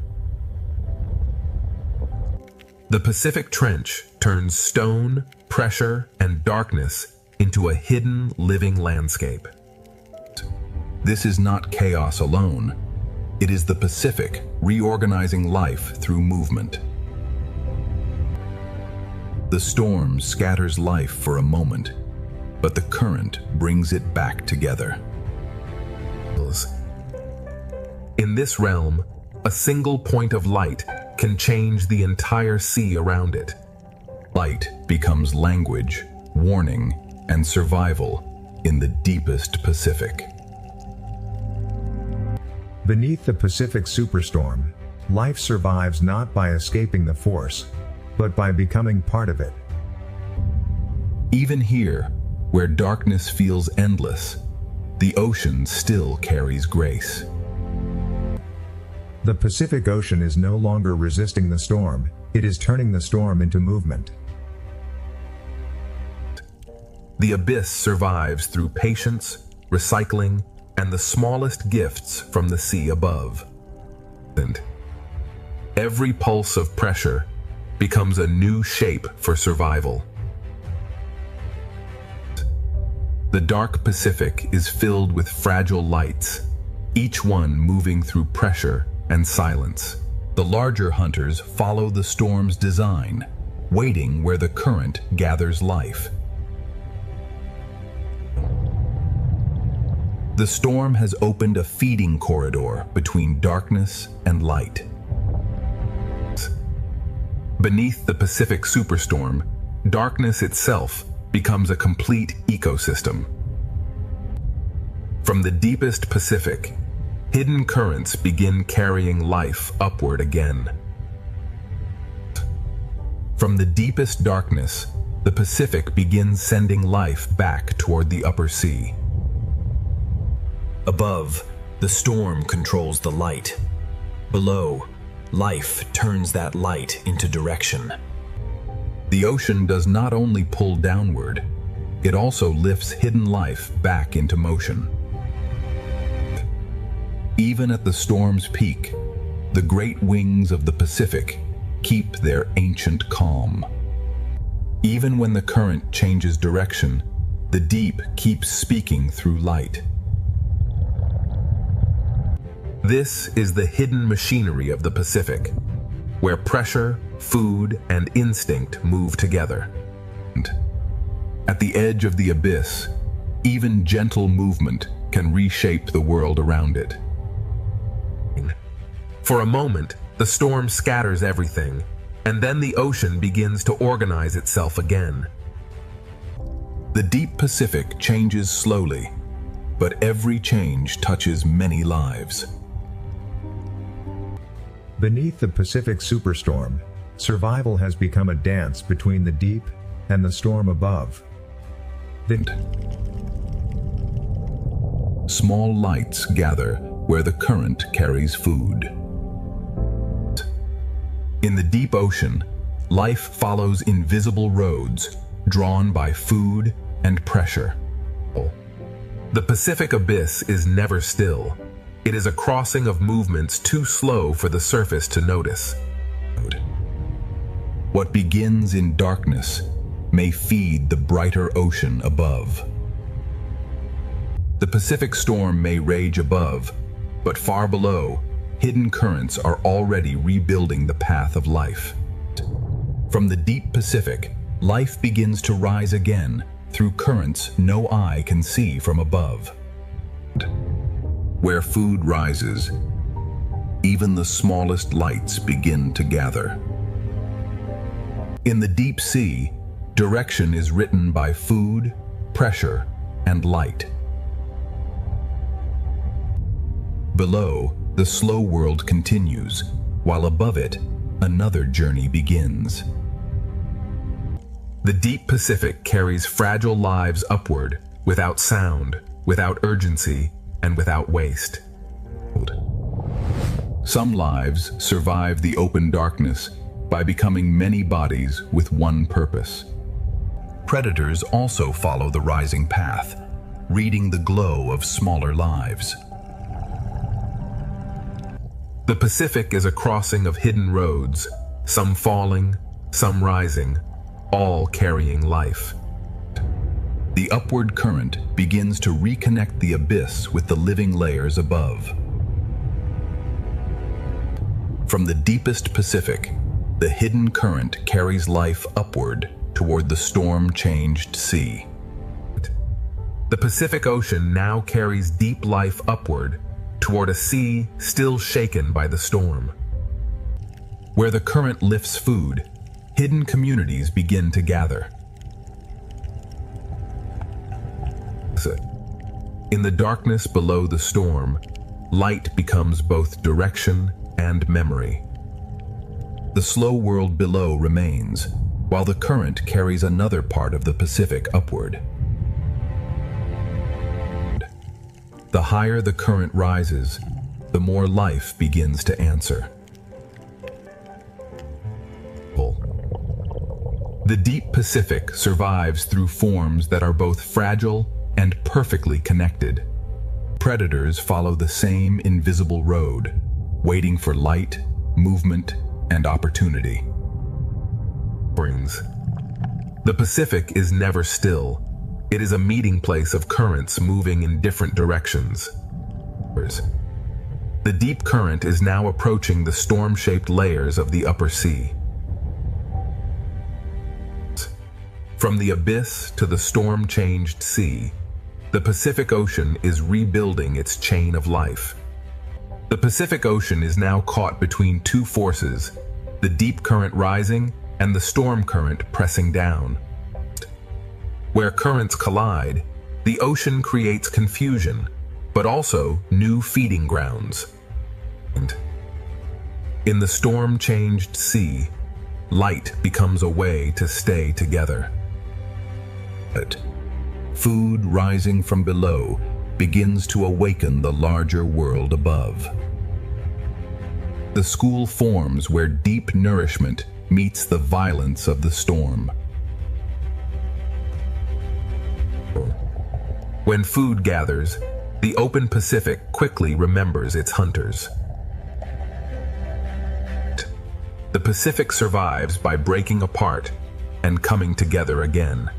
The Pacific Trench turns stone, pressure, and darkness into a hidden, living landscape. This is not chaos alone. It is the Pacific reorganizing life through movement. The storm scatters life for a moment, but the current brings it back together. In this realm, a single point of light can change the entire sea around it. Light becomes language, warning, and survival in the deepest Pacific. Beneath the Pacific superstorm, life survives not by escaping the force, but by becoming part of it. Even here, where darkness feels endless, the ocean still carries grace. The Pacific Ocean is no longer resisting the storm, it is turning the storm into movement. The abyss survives through patience, recycling, and the smallest gifts from the sea above. And every pulse of pressure becomes a new shape for survival. The dark Pacific is filled with fragile lights, each one moving through pressure and silence. The larger hunters follow the storm's design, waiting where the current gathers life. The storm has opened a feeding corridor between darkness and light. Beneath the Pacific superstorm, darkness itself becomes a complete ecosystem. From the deepest Pacific, hidden currents begin carrying life upward again. From the deepest darkness, the Pacific begins sending life back toward the upper sea. Above, the storm controls the light. Below, life turns that light into direction. The ocean does not only pull downward, it also lifts hidden life back into motion. Even at the storm's peak, the great wings of the Pacific keep their ancient calm. Even when the current changes direction, the deep keeps speaking through light. This is the hidden machinery of the Pacific, where pressure, food, and instinct move together. At the edge of the abyss, even gentle movement can reshape the world around it. For a moment, the storm scatters everything, and then the ocean begins to organize itself again. The deep Pacific changes slowly, but every change touches many lives. Beneath the Pacific superstorm, survival has become a dance between the deep and the storm above. Small lights gather where the current carries food. In the deep ocean, life follows invisible roads drawn by food and pressure. The Pacific abyss is never still. It is a crossing of movements too slow for the surface to notice. What begins in darkness may feed the brighter ocean above. The Pacific storm may rage above, but far below, hidden currents are already rebuilding the path of life. From the deep Pacific, life begins to rise again through currents no eye can see from above. Where food rises, even the smallest lights begin to gather. In the deep sea, direction is written by food, pressure, and light. Below, the slow world continues, while above it, another journey begins. The deep Pacific carries fragile lives upward, without sound, without urgency, and without waste. Some lives survive the open darkness by becoming many bodies with one purpose. Predators also follow the rising path, reading the glow of smaller lives. The Pacific is a crossing of hidden roads, some falling, some rising, all carrying life. The upward current begins to reconnect the abyss with the living layers above. From the deepest Pacific, the hidden current carries life upward toward the storm-changed sea. The Pacific Ocean now carries deep life upward toward a sea still shaken by the storm. Where the current lifts food, hidden communities begin to gather. In the darkness below the storm, light becomes both direction and memory. The slow world below remains, while the current carries another part of the Pacific upward. The higher the current rises, the more life begins to answer. The deep Pacific survives through forms that are both fragile and perfectly connected. Predators follow the same invisible road, waiting for light, movement, and opportunity. The Pacific is never still. It is a meeting place of currents moving in different directions. The deep current is now approaching the storm-shaped layers of the upper sea. From the abyss to the storm-changed sea, the Pacific Ocean is rebuilding its chain of life. The Pacific Ocean is now caught between two forces, the deep current rising and the storm current pressing down. Where currents collide, the ocean creates confusion, but also new feeding grounds. And in the storm-changed sea, light becomes a way to stay together. But food rising from below begins to awaken the larger world above. The school forms where deep nourishment meets the violence of the storm. When food gathers, the open Pacific quickly remembers its hunters. The Pacific survives by breaking apart and coming together again.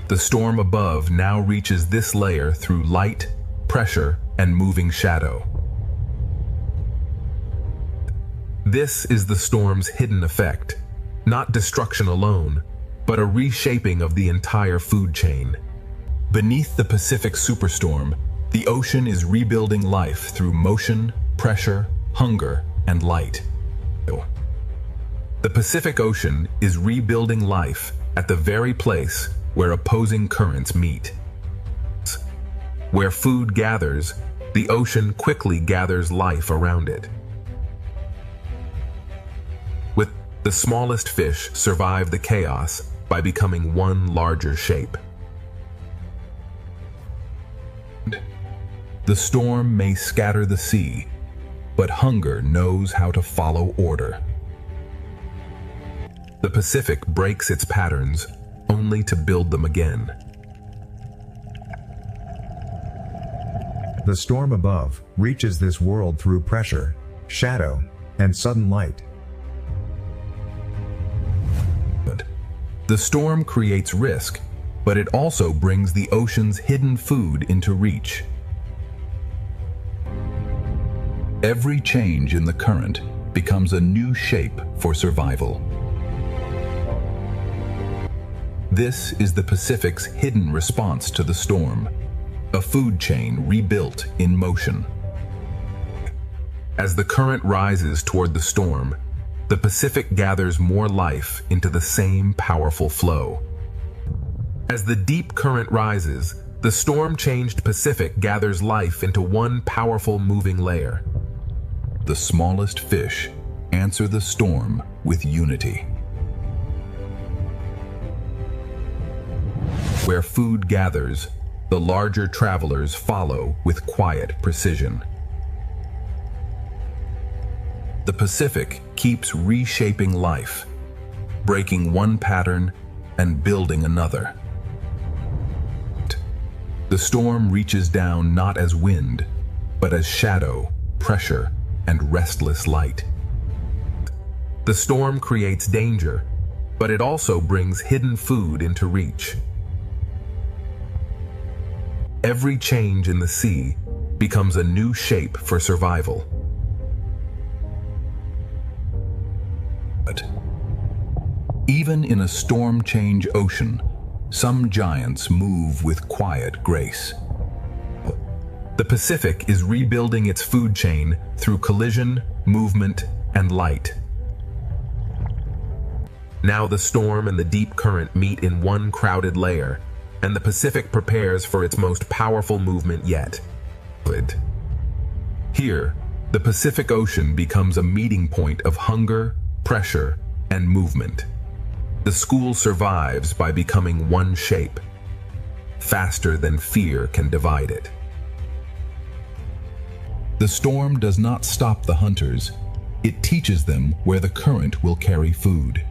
The storm above now reaches this layer through light, pressure, and moving shadow. This is the storm's hidden effect, not destruction alone, but a reshaping of the entire food chain. Beneath the Pacific superstorm, the ocean is rebuilding life through motion, pressure, hunger, and light. The Pacific Ocean is rebuilding life at the very place where opposing currents meet. Where food gathers, the ocean quickly gathers life around it. With the smallest fish survive the chaos by becoming one larger shape. The storm may scatter the sea, but hunger knows how to follow order. The Pacific breaks its patterns only to build them again. The storm above reaches this world through pressure, shadow, and sudden light. The storm creates risk, but it also brings the ocean's hidden food into reach. Every change in the current becomes a new shape for survival. This is the Pacific's hidden response to the storm, a food chain rebuilt in motion. As the current rises toward the storm, the Pacific gathers more life into the same powerful flow. As the deep current rises, the storm-changed Pacific gathers life into one powerful moving layer. The smallest fish answer the storm with unity. Where food gathers, the larger travelers follow with quiet precision. The Pacific keeps reshaping life, breaking one pattern and building another. The storm reaches down not as wind, but as shadow, pressure, and restless light. The storm creates danger, but it also brings hidden food into reach. Every change in the sea becomes a new shape for survival. But even in a storm-change ocean, some giants move with quiet grace. The Pacific is rebuilding its food chain through collision, movement, and light. Now the storm and the deep current meet in one crowded layer, and the Pacific prepares for its most powerful movement yet. Here, the Pacific Ocean becomes a meeting point of hunger, pressure, and movement. The school survives by becoming one shape, faster than fear can divide it. The storm does not stop the hunters. It teaches them where the current will carry food.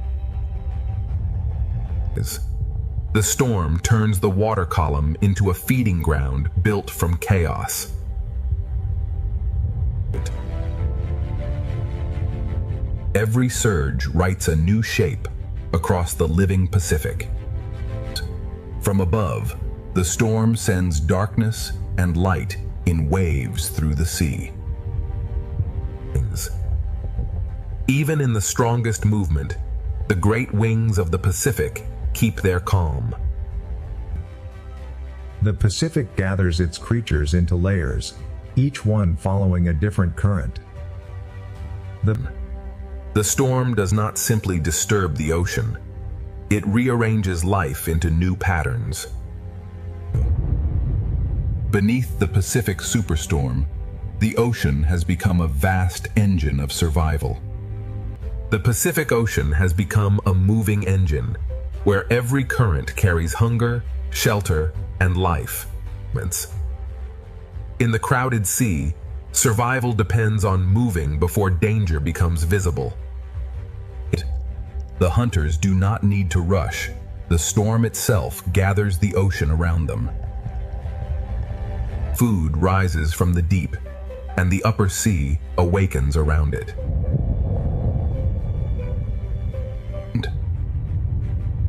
The storm turns the water column into a feeding ground built from chaos. Every surge writes a new shape across the living Pacific. From above, the storm sends darkness and light in waves through the sea. Even in the strongest movement, The great wings of the Pacific keep their calm. The Pacific gathers its creatures into layers, each one following a different current. The storm does not simply disturb the ocean. It rearranges life into new patterns. Beneath the Pacific superstorm, the ocean has become a vast engine of survival. The Pacific Ocean has become a moving engine, where every current carries hunger, shelter, and life. In the crowded sea, survival depends on moving before danger becomes visible. The hunters do not need to rush. The storm itself gathers the ocean around them. Food rises from the deep, and the upper sea awakens around it.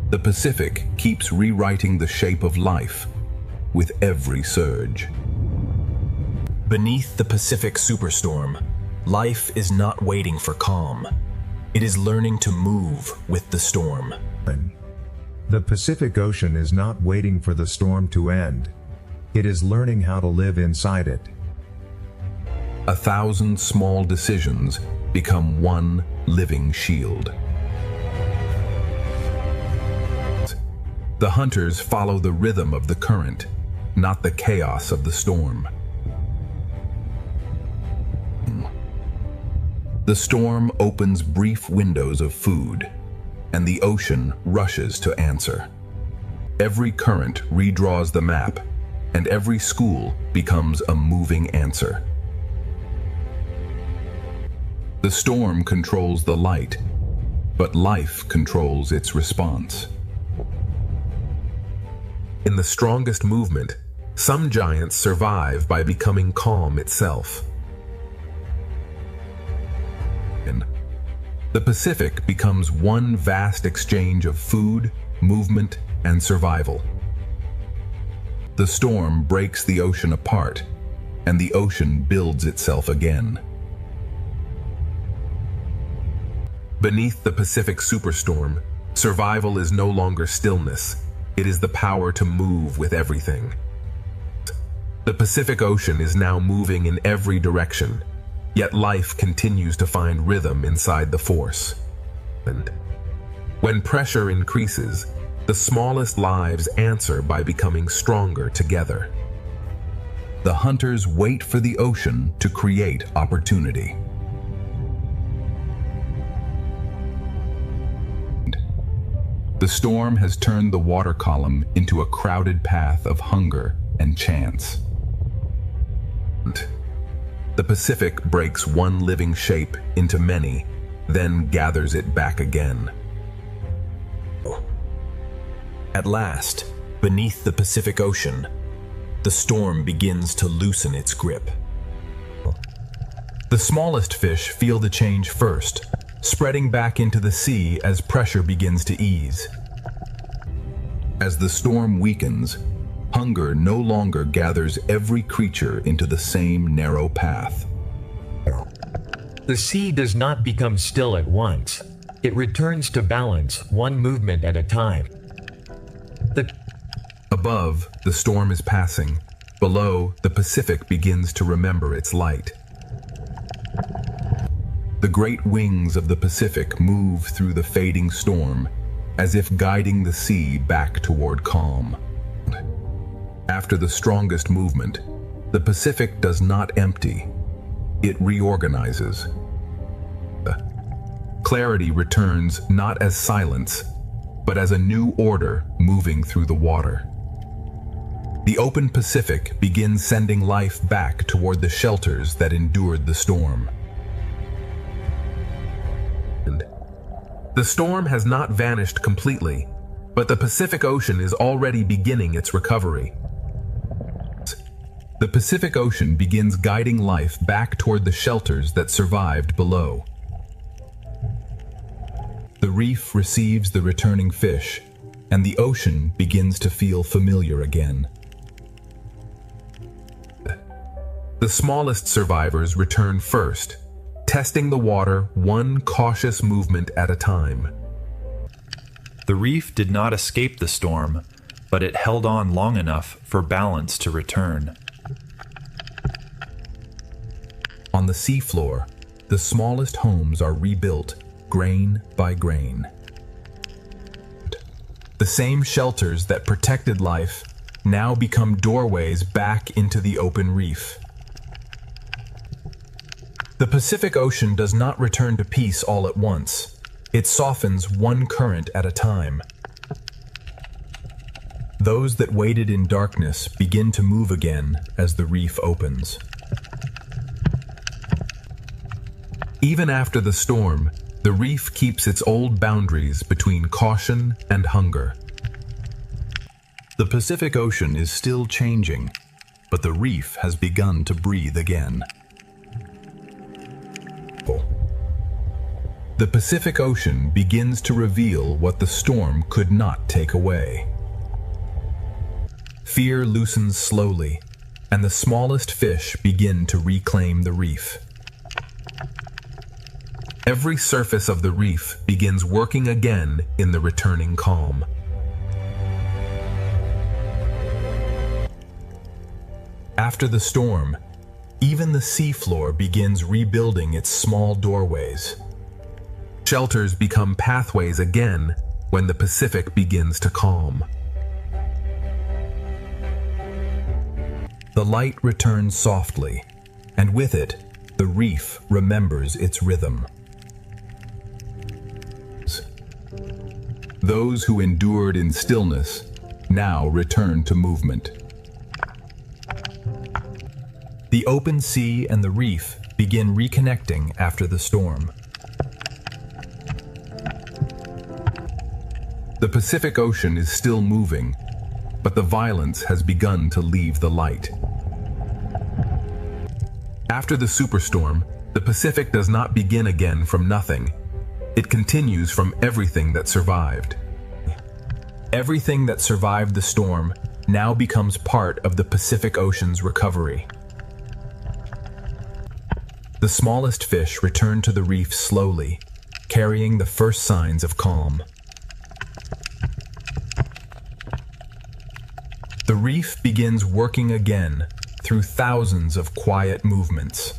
The Pacific keeps rewriting the shape of life with every surge. Beneath the Pacific superstorm, life is not waiting for calm. It is learning to move with the storm. The Pacific Ocean is not waiting for the storm to end. It is learning how to live inside it. 1,000 small decisions become one living shield. The hunters follow the rhythm of the current, not the chaos of the storm. The storm opens brief windows of food, and the ocean rushes to answer. Every current redraws the map, and every school becomes a moving answer. The storm controls the light, but life controls its response. In the strongest movement, some giants survive by becoming calm itself. The Pacific becomes one vast exchange of food, movement, and survival. The storm breaks the ocean apart, and the ocean builds itself again. Beneath the Pacific superstorm, survival is no longer stillness. It is the power to move with everything. The Pacific Ocean is now moving in every direction, yet life continues to find rhythm inside the force. And when pressure increases, the smallest lives answer by becoming stronger together. The hunters wait for the ocean to create opportunity. The storm has turned the water column into a crowded path of hunger and chance. The Pacific breaks one living shape into many, then gathers it back again. At last, beneath the Pacific Ocean, the storm begins to loosen its grip. The smallest fish feel the change first, spreading back into the sea as pressure begins to ease. As the storm weakens, hunger no longer gathers every creature into the same narrow path. The sea does not become still at once. It returns to balance, one movement at a time. Above, the storm is passing. Below, the Pacific begins to remember its light. The great wings of the Pacific move through the fading storm, as if guiding the sea back toward calm. After the strongest movement, the Pacific does not empty. It reorganizes. Clarity returns not as silence, but as a new order moving through the water. The open Pacific begins sending life back toward the shelters that endured the storm. The storm has not vanished completely, but the Pacific Ocean is already beginning its recovery. The Pacific Ocean begins guiding life back toward the shelters that survived below. The reef receives the returning fish, and the ocean begins to feel familiar again. The smallest survivors return first, testing the water one cautious movement at a time. The reef did not escape the storm, but it held on long enough for balance to return. On the seafloor, the smallest homes are rebuilt, grain by grain. The same shelters that protected life now become doorways back into the open reef. The Pacific Ocean does not return to peace all at once. It softens one current at a time. Those that waited in darkness begin to move again as the reef opens. Even after the storm, the reef keeps its old boundaries between caution and hunger. The Pacific Ocean is still changing, but the reef has begun to breathe again. The Pacific Ocean begins to reveal what the storm could not take away. Fear loosens slowly, and the smallest fish begin to reclaim the reef. Every surface of the reef begins working again in the returning calm. After the storm, even the seafloor begins rebuilding its small doorways. Shelters become pathways again when the Pacific begins to calm. The light returns softly, and with it, the reef remembers its rhythm. Those who endured in stillness now return to movement. The open sea and the reef begin reconnecting after the storm. The Pacific Ocean is still moving, but the violence has begun to leave the light. After the superstorm, the Pacific does not begin again from nothing. It continues from everything that survived. Everything that survived the storm now becomes part of the Pacific Ocean's recovery. The smallest fish return to the reef slowly, carrying the first signs of calm. The reef begins working again through thousands of quiet movements.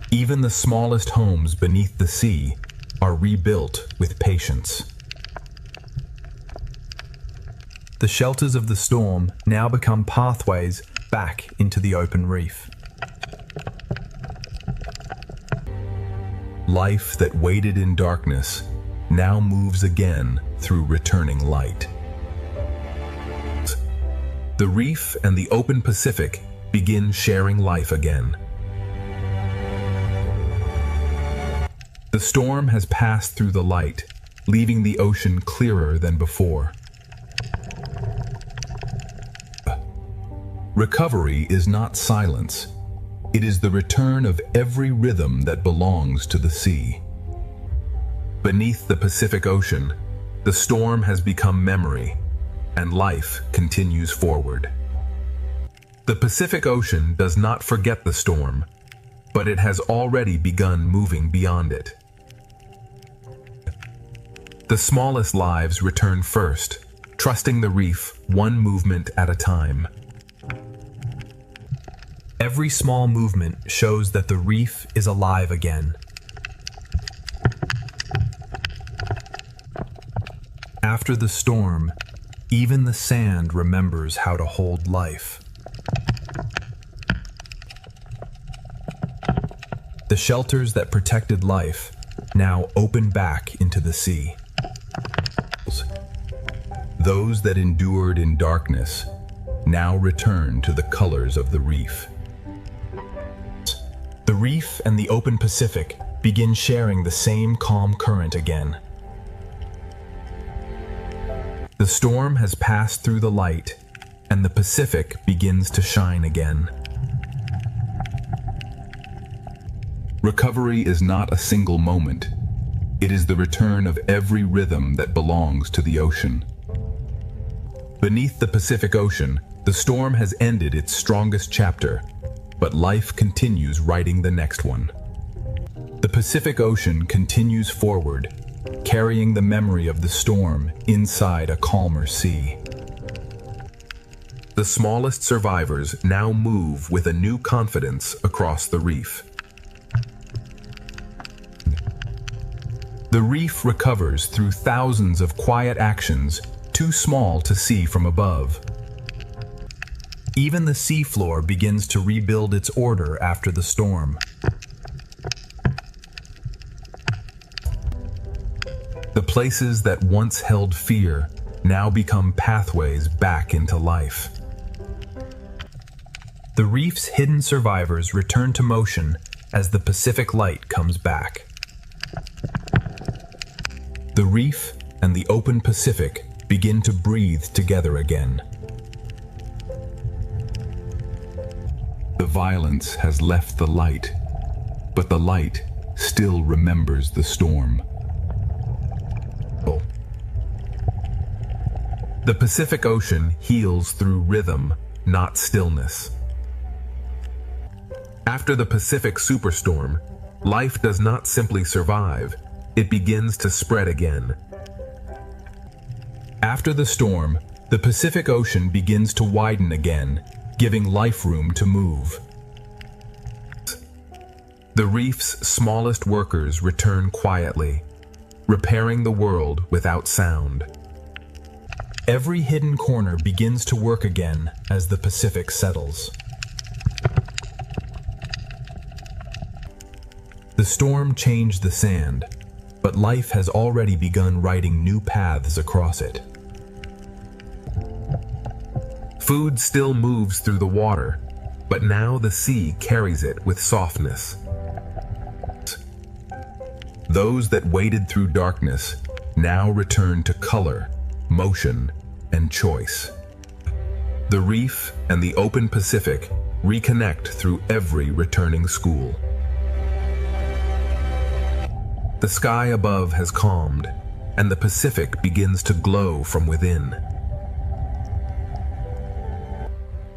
Even the smallest homes beneath the sea are rebuilt with patience. The shelters of the storm now become pathways back into the open reef. Life that waited in darkness now moves again through returning light. The reef and the open Pacific begin sharing life again. The storm has passed through the light, leaving the ocean clearer than before. Recovery is not silence. It is the return of every rhythm that belongs to the sea. Beneath the Pacific Ocean, the storm has become memory, and life continues forward. The Pacific Ocean does not forget the storm, but it has already begun moving beyond it. The smallest lives return first, trusting the reef one movement at a time. Every small movement shows that the reef is alive again. After the storm, even the sand remembers how to hold life. The shelters that protected life now open back into the sea. Those that endured in darkness now return to the colors of the reef. The reef and the open Pacific begin sharing the same calm current again. The storm has passed through the light, and the Pacific begins to shine again. Recovery is not a single moment. It is the return of every rhythm that belongs to the ocean. Beneath the Pacific Ocean, the storm has ended its strongest chapter, but life continues writing the next one. The Pacific Ocean continues forward, carrying the memory of the storm inside a calmer sea. The smallest survivors now move with a new confidence across the reef. The reef recovers through thousands of quiet actions too small to see from above. Even the seafloor begins to rebuild its order after the storm. The places that once held fear now become pathways back into life. The reef's hidden survivors return to motion as the Pacific light comes back. The reef and the open Pacific begin to breathe together again. The violence has left the light, but the light still remembers the storm. The Pacific Ocean heals through rhythm, not stillness. After the Pacific superstorm, life does not simply survive, it begins to spread again. After the storm, the Pacific Ocean begins to widen again, giving life room to move. The reef's smallest workers return quietly, repairing the world without sound. Every hidden corner begins to work again as the Pacific settles. The storm changed the sand, but life has already begun writing new paths across it. Food still moves through the water, but now the sea carries it with softness. Those that waded through darkness now return to color, motion, and choice. The reef and the open Pacific reconnect through every returning school. The sky above has calmed, and the Pacific begins to glow from within.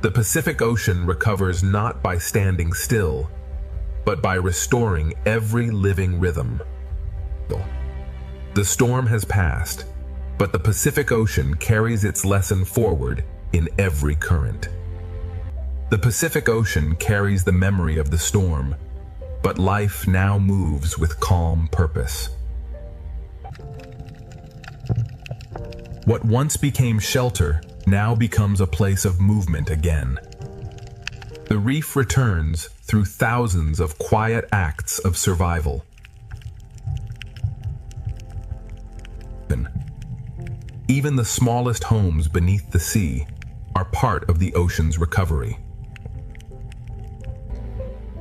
The Pacific Ocean recovers not by standing still, but by restoring every living rhythm. The storm has passed, but the Pacific Ocean carries its lesson forward in every current. The Pacific Ocean carries the memory of the storm, but life now moves with calm purpose. What once became shelter now becomes a place of movement again. The reef returns through thousands of quiet acts of survival. Even the smallest homes beneath the sea are part of the ocean's recovery.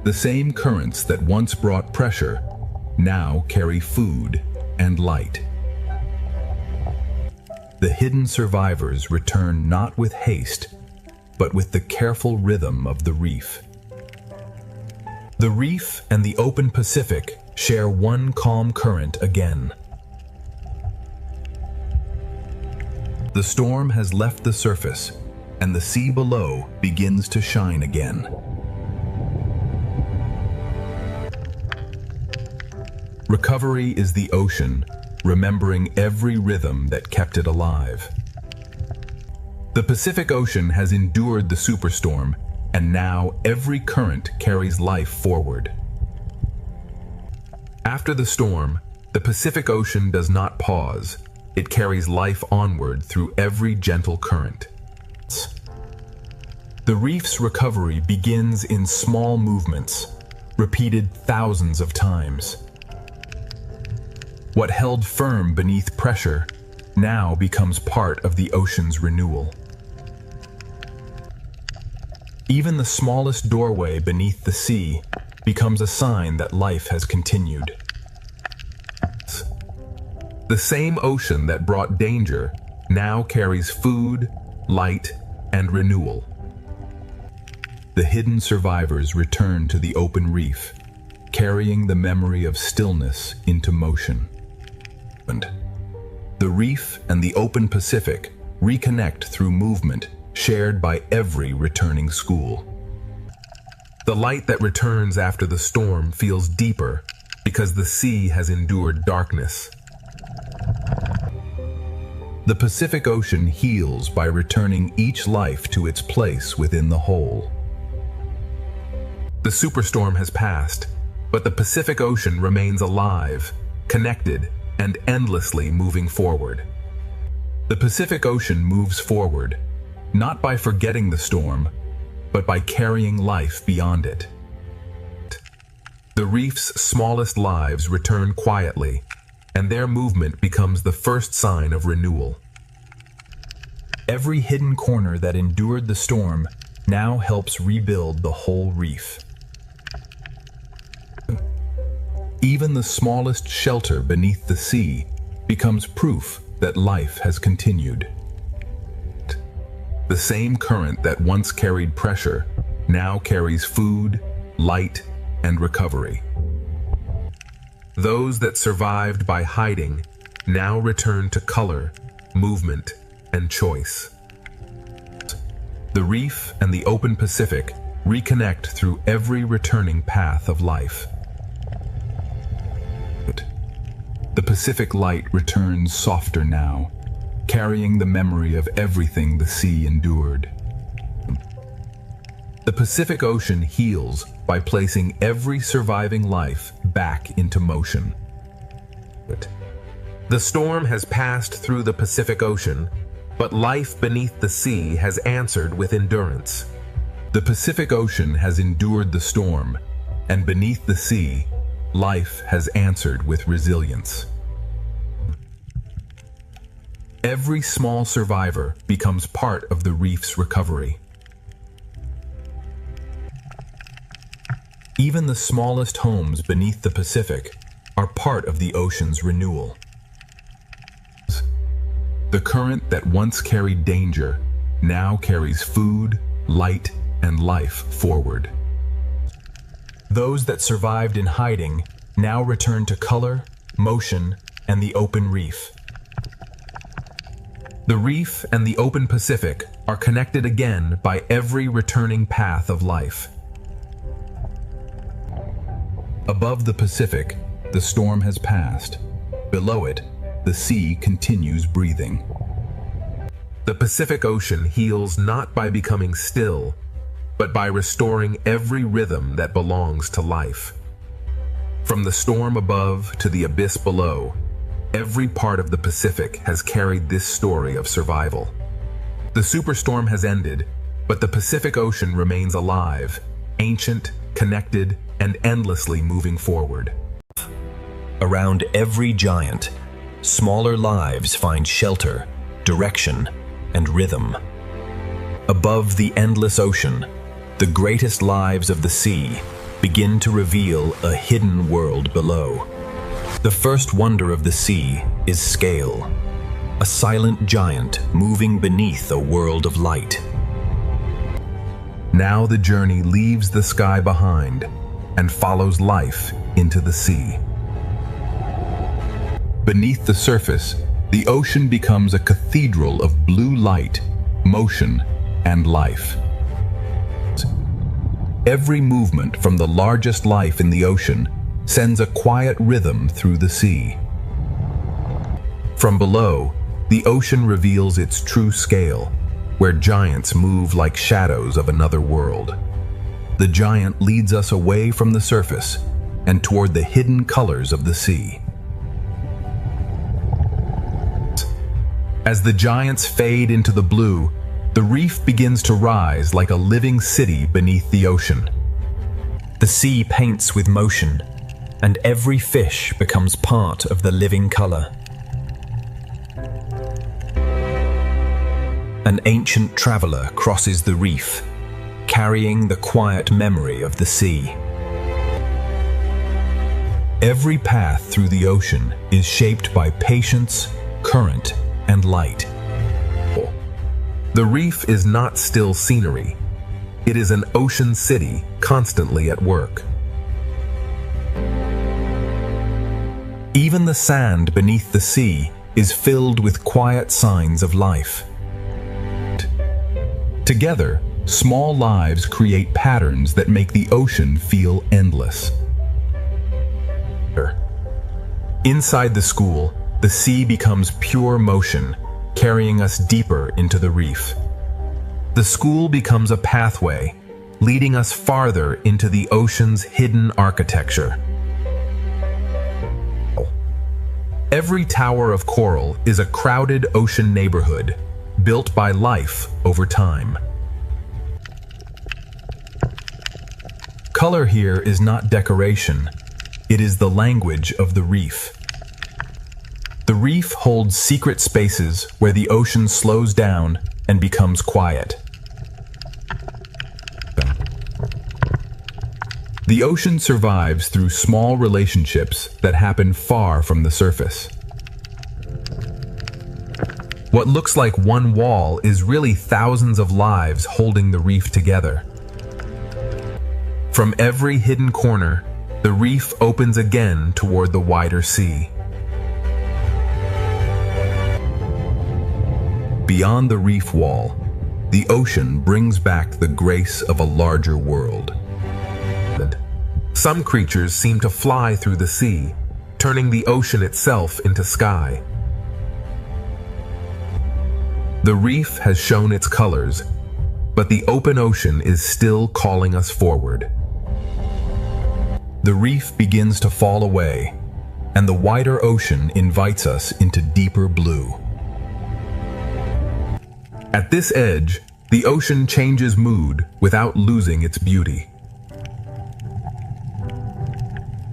The same currents that once brought pressure now carry food and light. The hidden survivors return not with haste, but with the careful rhythm of the reef. The reef and the open Pacific share one calm current again. The storm has left the surface, and the sea below begins to shine again. Recovery is the ocean, remembering every rhythm that kept it alive. The Pacific Ocean has endured the superstorm, and now every current carries life forward. After the storm, the Pacific Ocean does not pause. It carries life onward through every gentle current. The reef's recovery begins in small movements, repeated thousands of times. What held firm beneath pressure now becomes part of the ocean's renewal. Even the smallest doorway beneath the sea becomes a sign that life has continued. The same ocean that brought danger now carries food, light, and renewal. The hidden survivors return to the open reef, carrying the memory of stillness into motion. The reef and the open Pacific reconnect through movement shared by every returning school. The light that returns after the storm feels deeper because the sea has endured darkness. The Pacific Ocean heals by returning each life to its place within the whole. The superstorm has passed, but the Pacific Ocean remains alive, connected, and endlessly moving forward. The Pacific Ocean moves forward, not by forgetting the storm, but by carrying life beyond it. The reef's smallest lives return quietly, and their movement becomes the first sign of renewal. Every hidden corner that endured the storm now helps rebuild the whole reef. Even the smallest shelter beneath the sea becomes proof that life has continued. The same current that once carried pressure now carries food, light, and recovery. Those that survived by hiding now return to color, movement, and choice. The reef and the open Pacific reconnect through every returning path of life. The Pacific light returns softer now, carrying the memory of everything the sea endured. The Pacific Ocean heals by placing every surviving life back into motion. The storm has passed through the Pacific Ocean, but life beneath the sea has answered with endurance. The Pacific Ocean has endured the storm, and beneath the sea, life has answered with resilience. Every small survivor becomes part of the reef's recovery. Even the smallest homes beneath the Pacific are part of the ocean's renewal. The current that once carried danger now carries food, light, and life forward. Those that survived in hiding now return to color, motion, and the open reef. The reef and the open Pacific are connected again by every returning path of life. Above the Pacific, the storm has passed. Below it, the sea continues breathing. The Pacific Ocean heals not by becoming still, but by restoring every rhythm that belongs to life. From the storm above to the abyss below, every part of the Pacific has carried this story of survival. The superstorm has ended, but the Pacific Ocean remains alive, ancient, connected, and endlessly moving forward. Around every giant, smaller lives find shelter, direction, and rhythm. Above the endless ocean, the greatest lives of the sea begin to reveal a hidden world below. The first wonder of the sea is scale, a silent giant moving beneath a world of light. Now the journey leaves the sky behind and follows life into the sea. Beneath the surface, the ocean becomes a cathedral of blue light, motion, and life. Every movement from the largest life in the ocean sends a quiet rhythm through the sea. From below, the ocean reveals its true scale, where giants move like shadows of another world. The giant leads us away from the surface and toward the hidden colors of the sea. As the giants fade into the blue, the reef begins to rise like a living city beneath the ocean. The sea paints with motion, and every fish becomes part of the living color. An ancient traveler crosses the reef, carrying the quiet memory of the sea. Every path through the ocean is shaped by patience, current, and light. The reef is not still scenery. It is an ocean city constantly at work. Even the sand beneath the sea is filled with quiet signs of life. Together, small lives create patterns that make the ocean feel endless. Inside the school, the sea becomes pure motion, carrying us deeper into the reef. The school becomes a pathway, leading us farther into the ocean's hidden architecture. Every tower of coral is a crowded ocean neighborhood, built by life over time. Color here is not decoration, it is the language of the reef. The reef holds secret spaces where the ocean slows down and becomes quiet. The ocean survives through small relationships that happen far from the surface. What looks like one wall is really thousands of lives holding the reef together. From every hidden corner, the reef opens again toward the wider sea. Beyond the reef wall, the ocean brings back the grace of a larger world. Some creatures seem to fly through the sea, turning the ocean itself into sky. The reef has shown its colors, but the open ocean is still calling us forward. The reef begins to fall away, and the wider ocean invites us into deeper blue. At this edge, the ocean changes mood without losing its beauty.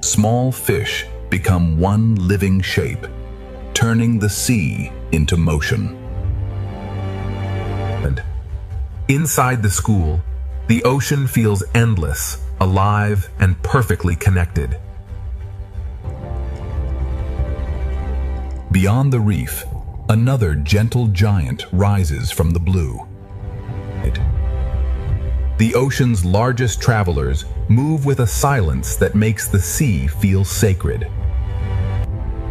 Small fish become one living shape, turning the sea into motion. And inside the school, the ocean feels endless, alive, and perfectly connected. Beyond the reef, another gentle giant rises from the blue. The ocean's largest travelers move with a silence that makes the sea feel sacred.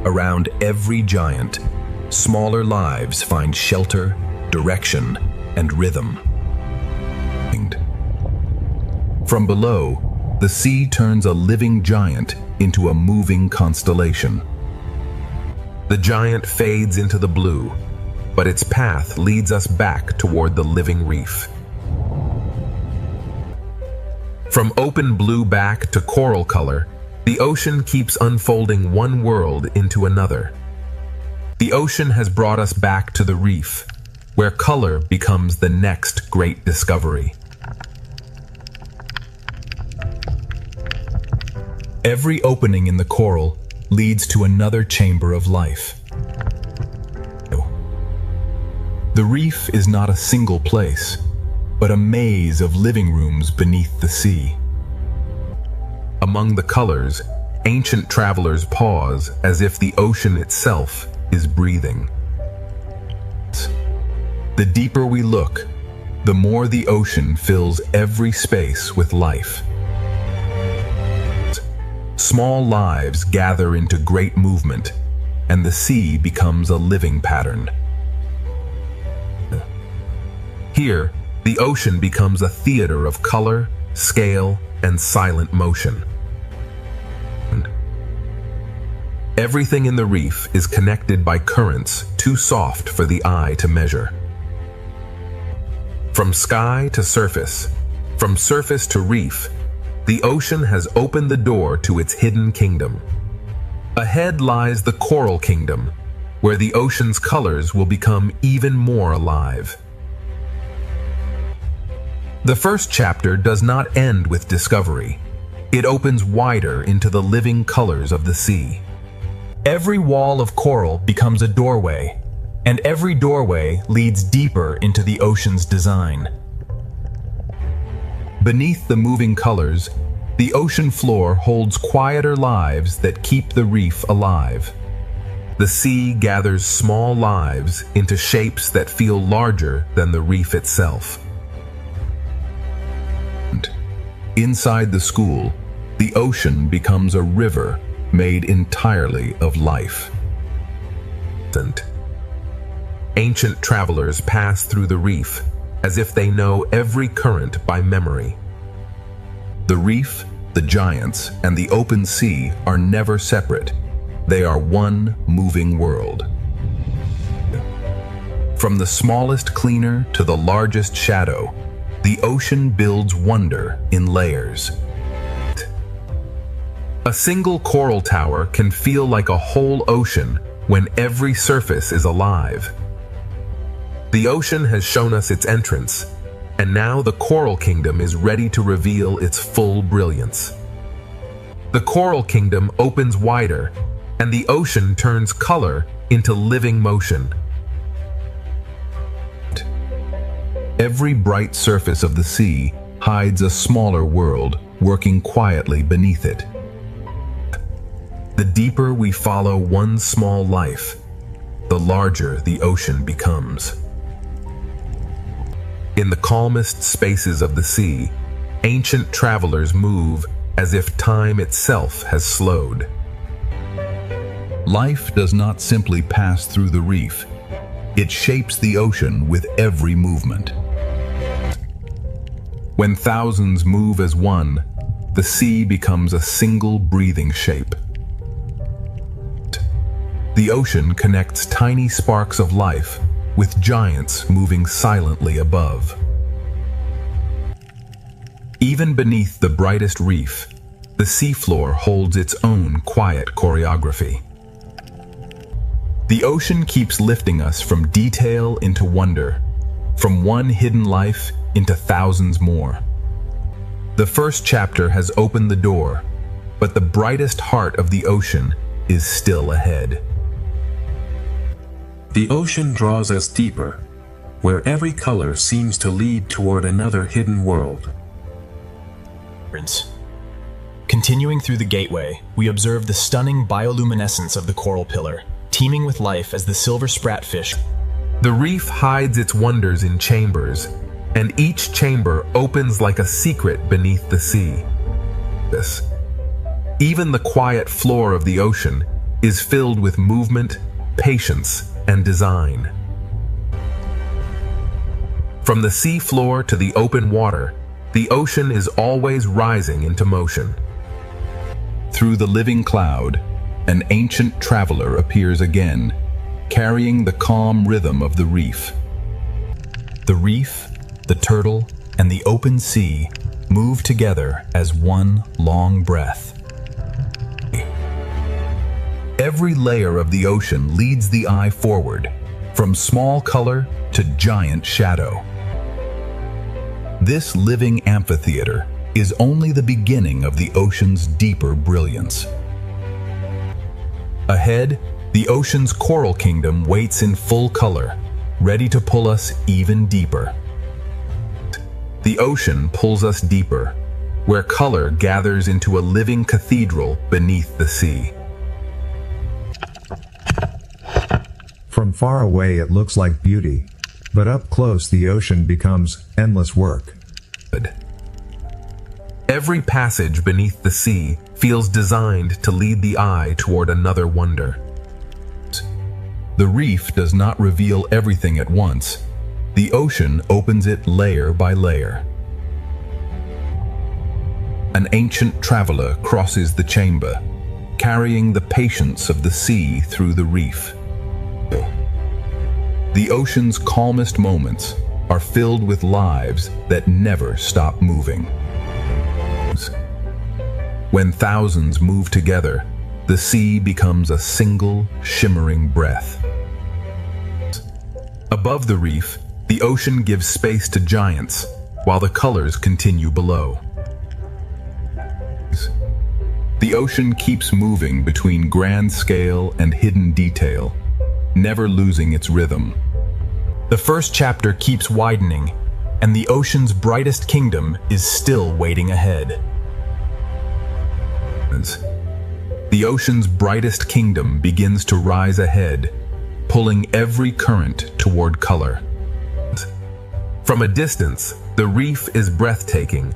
Around every giant, smaller lives find shelter, direction, and rhythm. From below, the sea turns a living giant into a moving constellation. The giant fades into the blue, but its path leads us back toward the living reef. From open blue back to coral color, the ocean keeps unfolding one world into another. The ocean has brought us back to the reef, where color becomes the next great discovery. Every opening in the coral leads to another chamber of life. The reef is not a single place, but a maze of living rooms beneath the sea. Among the colors, ancient travelers pause as if the ocean itself is breathing. The deeper we look, the more the ocean fills every space with life. Small lives gather into great movement, and the sea becomes a living pattern. Here, the ocean becomes a theater of color, scale, and silent motion. Everything in the reef is connected by currents too soft for the eye to measure. From sky to surface, from surface to reef, the ocean has opened the door to its hidden kingdom. Ahead lies the coral kingdom, where the ocean's colors will become even more alive. The first chapter does not end with discovery. It opens wider into the living colors of the sea. Every wall of coral becomes a doorway, and every doorway leads deeper into the ocean's design. Beneath the moving colors, the ocean floor holds quieter lives that keep the reef alive. The sea gathers small lives into shapes that feel larger than the reef itself. Inside the school, the ocean becomes a river made entirely of life. Ancient travelers pass through the reef as if they know every current by memory. The reef, the giants, and the open sea are never separate. They are one moving world. From the smallest cleaner to the largest shadow, the ocean builds wonder in layers. A single coral tower can feel like a whole ocean when every surface is alive. The ocean has shown us its entrance, and now the coral kingdom is ready to reveal its full brilliance. The coral kingdom opens wider, and the ocean turns color into living motion. Every bright surface of the sea hides a smaller world working quietly beneath it. The deeper we follow one small life, the larger the ocean becomes. In the calmest spaces of the sea, ancient travelers move as if time itself has slowed. Life does not simply pass through the reef. It shapes the ocean with every movement. When thousands move as one, the sea becomes a single breathing shape. The ocean connects tiny sparks of life with giants moving silently above. Even beneath the brightest reef, the seafloor holds its own quiet choreography. The ocean keeps lifting us from detail into wonder, from one hidden life into thousands more. The first chapter has opened the door, but the brightest heart of the ocean is still ahead. The ocean draws us deeper, where every color seems to lead toward another hidden world. Continuing through the gateway, we observe the stunning bioluminescence of the coral pillar, teeming with life as the silver spratfish. The reef hides its wonders in chambers, and each chamber opens like a secret beneath the sea. Even the quiet floor of the ocean is filled with movement, patience, and design. From the sea floor to the open water, the ocean is always rising into motion. Through the living cloud, an ancient traveler appears again, carrying the calm rhythm of the reef. The reef, the turtle, and the open sea move together as one long breath. Every layer of the ocean leads the eye forward, from small color to giant shadow. This living amphitheater is only the beginning of the ocean's deeper brilliance. Ahead, the ocean's coral kingdom waits in full color, ready to pull us even deeper. The ocean pulls us deeper, where color gathers into a living cathedral beneath the sea. From far away it looks like beauty, but up close the ocean becomes endless work. Every passage beneath the sea feels designed to lead the eye toward another wonder. The reef does not reveal everything at once. The ocean opens it layer by layer. An ancient traveler crosses the chamber, carrying the patience of the sea through the reef. The ocean's calmest moments are filled with lives that never stop moving. When thousands move together, the sea becomes a single, shimmering breath. Above the reef, the ocean gives space to giants, while the colors continue below. The ocean keeps moving between grand scale and hidden detail, never losing its rhythm. The first chapter keeps widening, and the ocean's brightest kingdom is still waiting ahead. The ocean's brightest kingdom begins to rise ahead, pulling every current toward color. From a distance, the reef is breathtaking.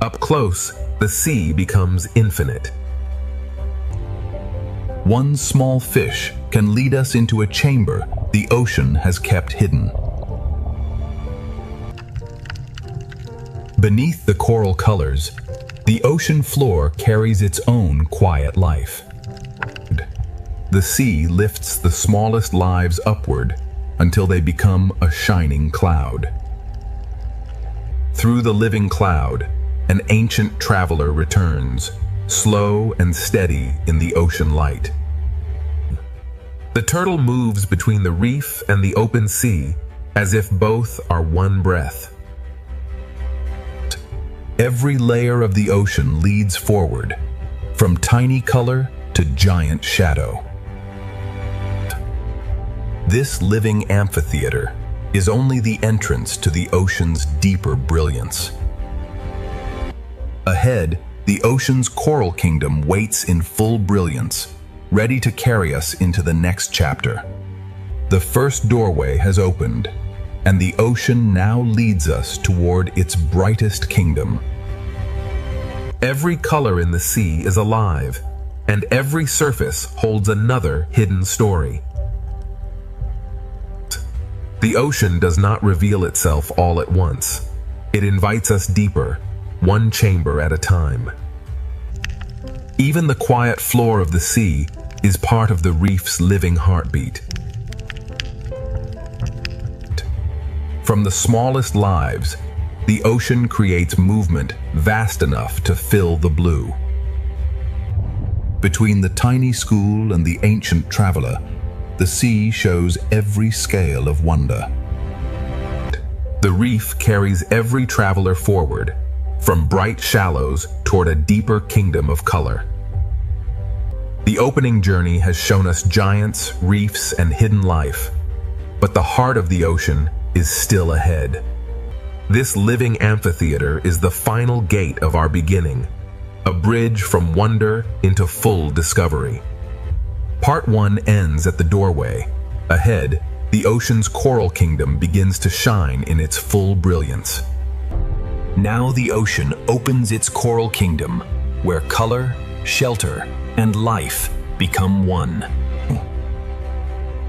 Up close, the sea becomes infinite. One small fish can lead us into a chamber the ocean has kept hidden. Beneath the coral colors, the ocean floor carries its own quiet life. The sea lifts the smallest lives upward, until they become a shining cloud. Through the living cloud, an ancient traveler returns, slow and steady in the ocean light. The turtle moves between the reef and the open sea as if both are one breath. Every layer of the ocean leads forward, from tiny color to giant shadow. This living amphitheater is only the entrance to the ocean's deeper brilliance. Ahead, the ocean's coral kingdom waits in full brilliance, ready to carry us into the next chapter. The first doorway has opened, and the ocean now leads us toward its brightest kingdom. Every color in the sea is alive, and every surface holds another hidden story. The ocean does not reveal itself all at once. It invites us deeper, one chamber at a time. Even the quiet floor of the sea is part of the reef's living heartbeat. From the smallest lives, the ocean creates movement vast enough to fill the blue. Between the tiny school and the ancient traveler, the sea shows every scale of wonder. The reef carries every traveler forward, from bright shallows toward a deeper kingdom of color. The opening journey has shown us giants, reefs, and hidden life, but the heart of the ocean is still ahead. This living amphitheater is the final gate of our beginning, a bridge from wonder into full discovery. Part 1 ends at the doorway. Ahead, the ocean's coral kingdom begins to shine in its full brilliance. Now the ocean opens its coral kingdom, where color, shelter, and life become one.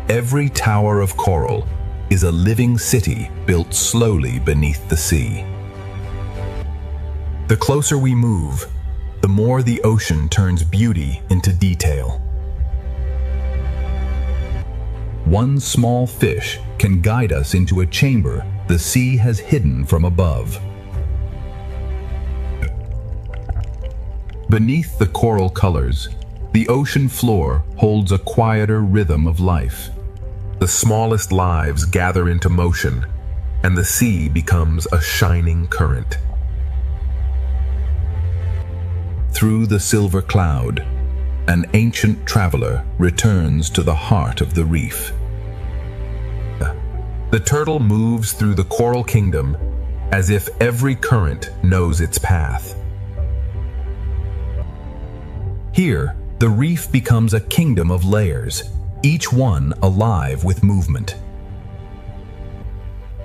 Every tower of coral is a living city built slowly beneath the sea. The closer we move, the more the ocean turns beauty into detail. One small fish can guide us into a chamber the sea has hidden from above. Beneath the coral colors, the ocean floor holds a quieter rhythm of life. The smallest lives gather into motion, and the sea becomes a shining current. Through the silver cloud, an ancient traveler returns to the heart of the reef. The turtle moves through the coral kingdom as if every current knows its path. Here, the reef becomes a kingdom of layers, each one alive with movement.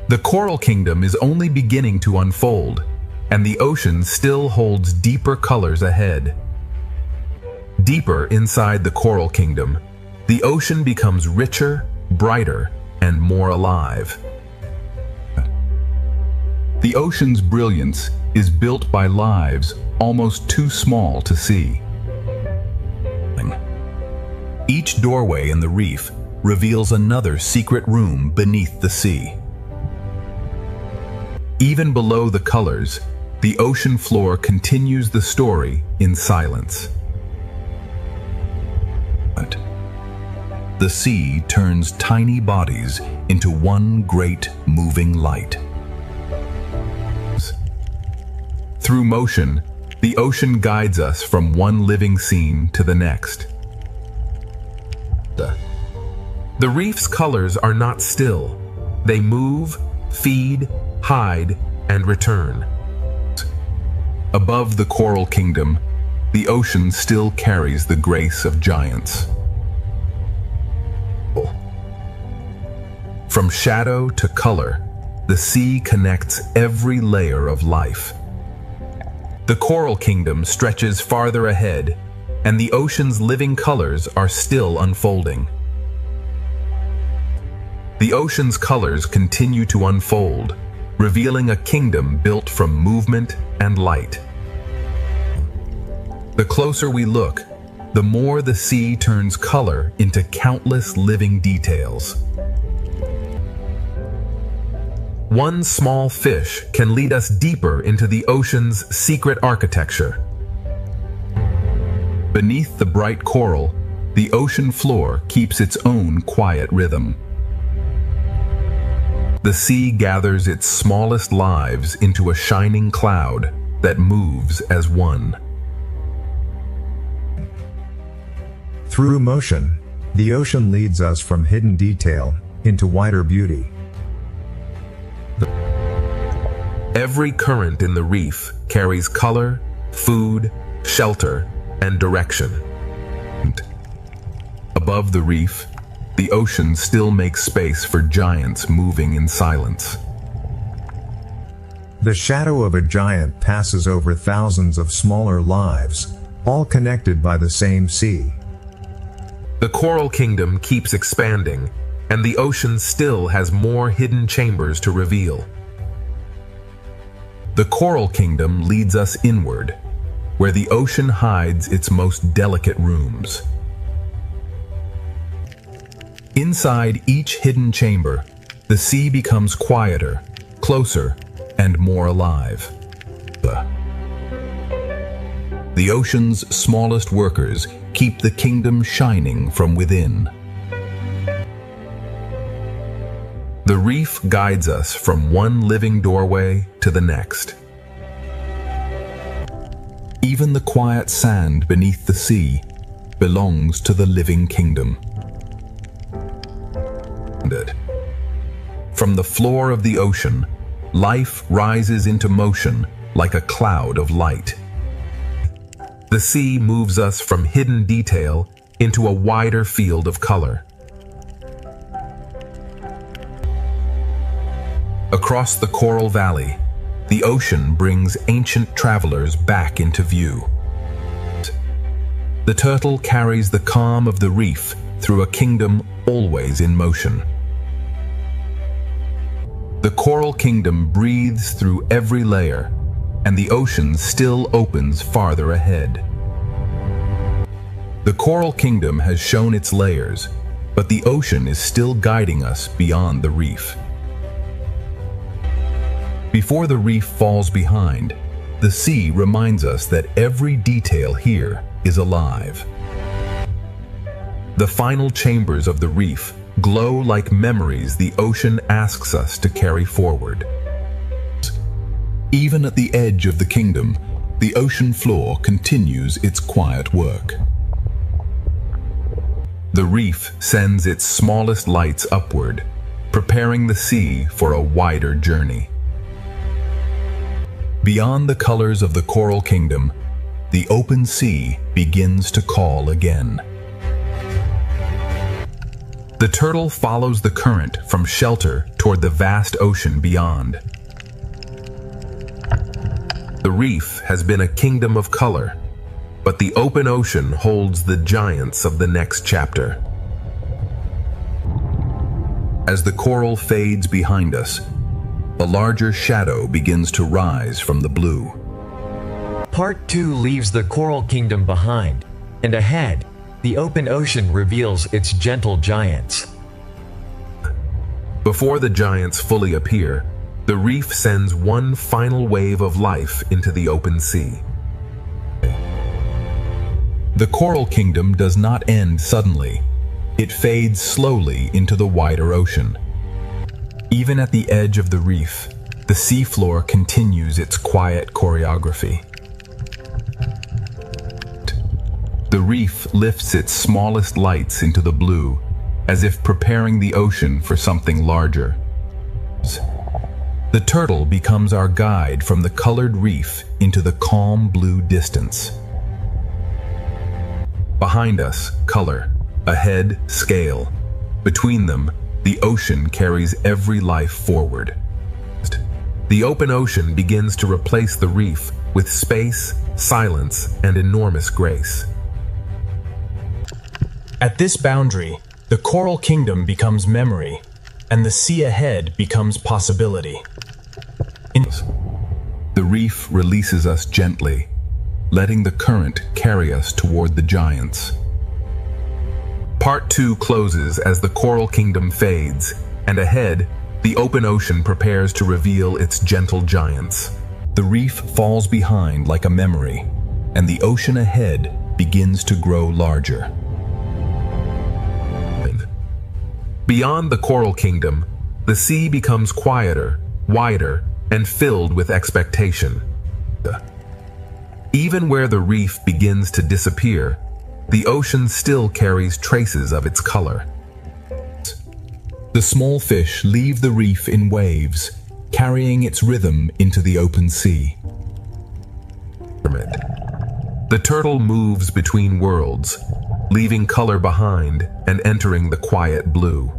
The coral kingdom is only beginning to unfold, and the ocean still holds deeper colors ahead. Deeper inside the coral kingdom, the ocean becomes richer, brighter, and more alive. The ocean's brilliance is built by lives almost too small to see. Each doorway in the reef reveals another secret room beneath the sea. Even below the colors, the ocean floor continues the story in silence. The sea turns tiny bodies into one great moving light. Through motion, the ocean guides us from one living scene to the next. The reef's colors are not still. They move, feed, hide, and return. Above the coral kingdom, the ocean still carries the grace of giants. From shadow to color, the sea connects every layer of life. The coral kingdom stretches farther ahead, and the ocean's living colors are still unfolding. The ocean's colors continue to unfold, revealing a kingdom built from movement and light. The closer we look, the more the sea turns color into countless living details. one small fish can lead us deeper into the ocean's secret architecture. Beneath the bright coral, the ocean floor keeps its own quiet rhythm. The sea gathers its smallest lives into a shining cloud that moves as one. Through motion, the ocean leads us from hidden detail into wider beauty. Every current in the reef carries color, food, shelter, and direction. Above the reef, the ocean still makes space for giants moving in silence. The shadow of a giant passes over thousands of smaller lives, all connected by the same sea. The coral kingdom keeps expanding, and the ocean still has more hidden chambers to reveal. The coral kingdom leads us inward, where the ocean hides its most delicate rooms. Inside each hidden chamber, the sea becomes quieter, closer, and more alive. The ocean's smallest workers keep the kingdom shining from within. The reef guides us from one living doorway to the next. Even the quiet sand beneath the sea belongs to the living kingdom. From the floor of the ocean, life rises into motion like a cloud of light. The sea moves us from hidden detail into a wider field of color. Across the coral valley, the ocean brings ancient travelers back into view. The turtle carries the calm of the reef through a kingdom always in motion. The coral kingdom breathes through every layer, and the ocean still opens farther ahead. The coral kingdom has shown its layers, but the ocean is still guiding us beyond the reef. Before the reef falls behind, the sea reminds us that every detail here is alive. The final chambers of the reef glow like memories the ocean asks us to carry forward. Even at the edge of the kingdom, the ocean floor continues its quiet work. The reef sends its smallest lights upward, preparing the sea for a wider journey. Beyond the colors of the coral kingdom, the open sea begins to call again. The turtle follows the current from shelter toward the vast ocean beyond. The reef has been a kingdom of color, but the open ocean holds the giants of the next chapter. As the coral fades behind us, a larger shadow begins to rise from the blue. Part 2 leaves the coral kingdom behind, and ahead, the open ocean reveals its gentle giants. Before the giants fully appear, the reef sends one final wave of life into the open sea. The coral kingdom does not end suddenly. It fades slowly into the wider ocean. Even at the edge of the reef, the seafloor continues its quiet choreography. The reef lifts its smallest lights into the blue, as if preparing the ocean for something larger. The turtle becomes our guide from the colored reef into the calm blue distance. Behind us, color. Ahead, scale. Between them, the ocean carries every life forward. The open ocean begins to replace the reef with space, silence, and enormous grace. At this boundary, the coral kingdom becomes memory, and the sea ahead becomes possibility. The reef releases us gently, letting the current carry us toward the giants. Part 2 closes as the coral kingdom fades, and ahead, The open ocean prepares to reveal its gentle giants. The reef falls behind like a memory, and the ocean ahead begins to grow larger. Beyond the coral kingdom, the sea becomes quieter, wider, and filled with expectation. Even where the reef begins to disappear, the ocean still carries traces of its color. The small fish leave the reef in waves, carrying its rhythm into the open sea. The turtle moves between worlds, leaving color behind and entering the quiet blue.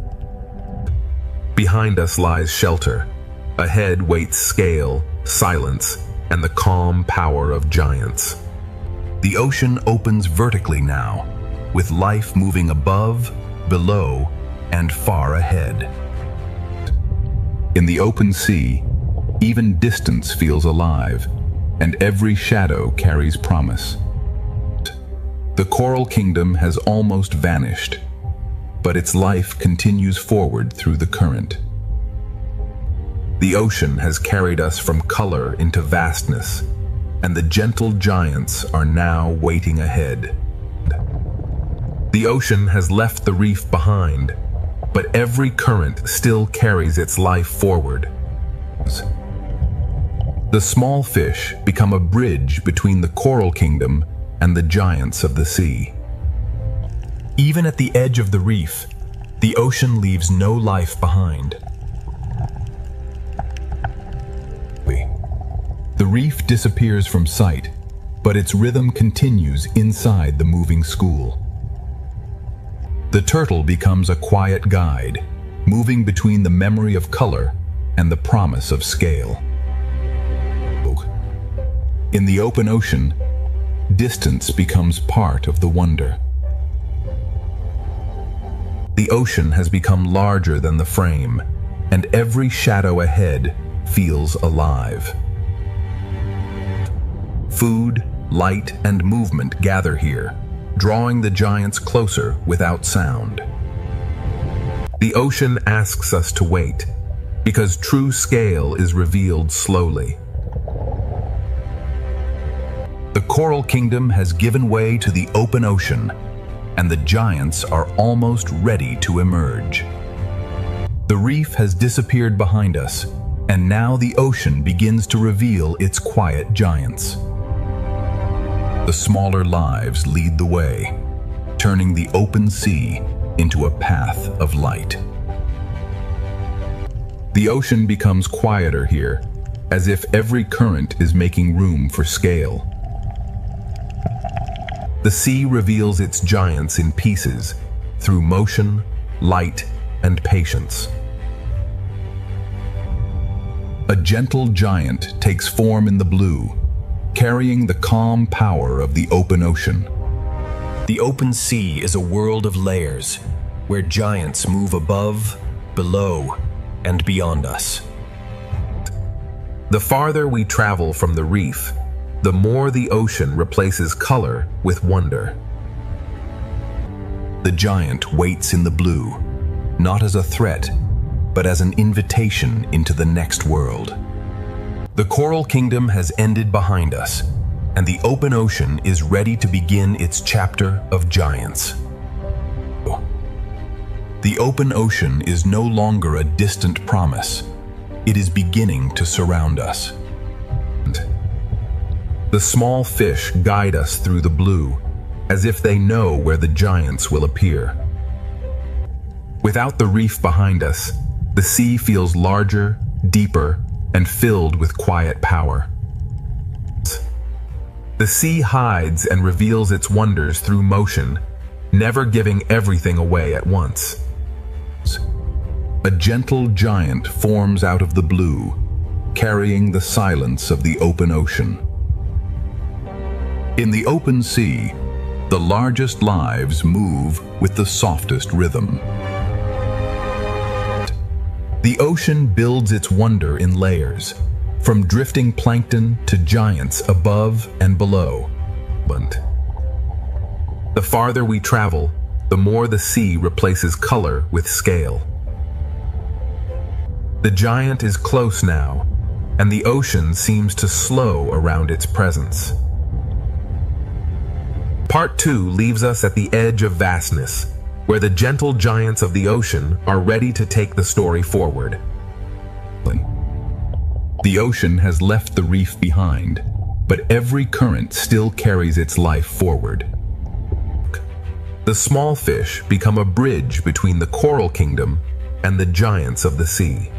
Behind us lies shelter. Ahead waits scale, silence, and the calm power of giants. The ocean opens vertically now, with life moving above, below, and far ahead. In the open sea, even distance feels alive, and every shadow carries promise. The coral kingdom has almost vanished, but its life continues forward through the current. The ocean has carried us from color into vastness, and the gentle giants are now waiting ahead. The ocean has left the reef behind, but every current still carries its life forward. The small fish become a bridge between the coral kingdom and the giants of the sea. Even at the edge of the reef, the ocean leaves no life behind. The reef disappears from sight, but its rhythm continues inside the moving school. The turtle becomes a quiet guide, moving between the memory of color and the promise of scale. In the open ocean, distance becomes part of the wonder. The ocean has become larger than the frame, and every shadow ahead feels alive. Food, light, and movement gather here, drawing the giants closer without sound. The ocean asks us to wait, because true scale is revealed slowly. The coral kingdom has given way to the open ocean, and the giants are almost ready to emerge. The reef has disappeared behind us, and now the ocean begins to reveal its quiet giants. The smaller lives lead the way, turning the open sea into a path of light. The ocean becomes quieter here, as if every current is making room for scale. The sea reveals its giants in pieces through motion, light, and patience. A gentle giant takes form in the blue, carrying the calm power of the open ocean. The open sea is a world of layers, where giants move above, below, and beyond us. The farther we travel from the reef, the more the ocean replaces color with wonder. The giant waits in the blue, not as a threat, but as an invitation into the next world. The coral kingdom has ended behind us, and the open ocean is ready to begin its chapter of giants. The open ocean is no longer a distant promise. It is beginning to surround us. The small fish guide us through the blue, as if they know where the giants will appear. Without the reef behind us, the sea feels larger, deeper, and filled with quiet power. The sea hides and reveals its wonders through motion, never giving everything away at once. A gentle giant forms out of the blue, carrying the silence of the open ocean. In the open sea, the largest lives move with the softest rhythm. The ocean builds its wonder in layers, from drifting plankton to giants above and below. The farther we travel, the more the sea replaces color with scale. The giant is close now, and the ocean seems to slow around its presence. Part 2 leaves us at the edge of vastness, where the gentle giants of the ocean are ready to take the story forward. The ocean has left the reef behind, but every current still carries its life forward. The small fish become a bridge between the coral kingdom and the giants of the sea.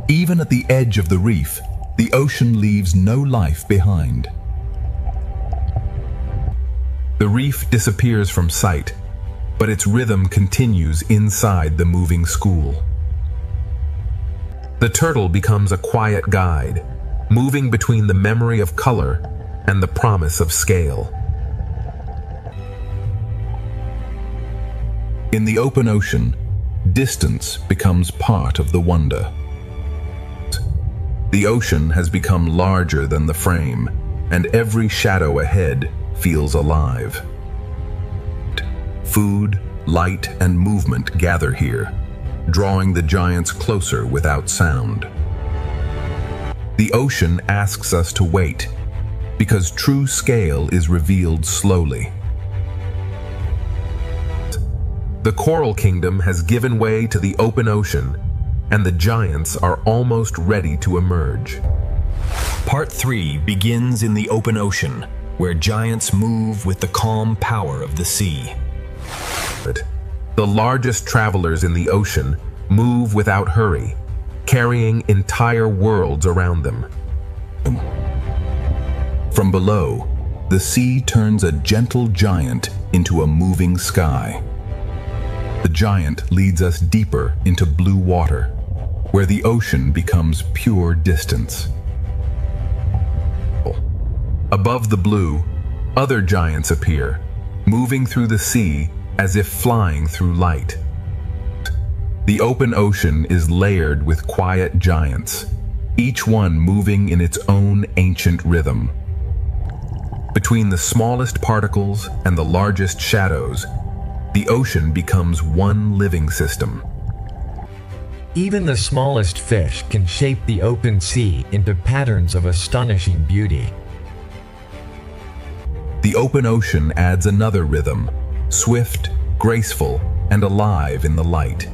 Even at the edge of the reef, the ocean leaves no life behind. The reef disappears from sight, but its rhythm continues inside the moving school. The turtle becomes a quiet guide, moving between the memory of color and the promise of scale. In the open ocean, distance becomes part of the wonder. The ocean has become larger than the frame, and every shadow ahead feels alive. Food, light, and movement gather here, drawing the giants closer without sound. The ocean asks us to wait, because true scale is revealed slowly. The coral kingdom has given way to the open ocean, and the giants are almost ready to emerge. Part 3 begins in the open ocean, where giants move with the calm power of the sea. The largest travelers in the ocean move without hurry, carrying entire worlds around them. From below, the sea turns a gentle giant into a moving sky. The giant leads us deeper into blue water, where the ocean becomes pure distance. Above the blue, other giants appear, moving through the sea as if flying through light. The open ocean is layered with quiet giants, each one moving in its own ancient rhythm. Between the smallest particles and the largest shadows, the ocean becomes one living system. Even the smallest fish can shape the open sea into patterns of astonishing beauty. The open ocean adds another rhythm, swift, graceful, and alive in the light.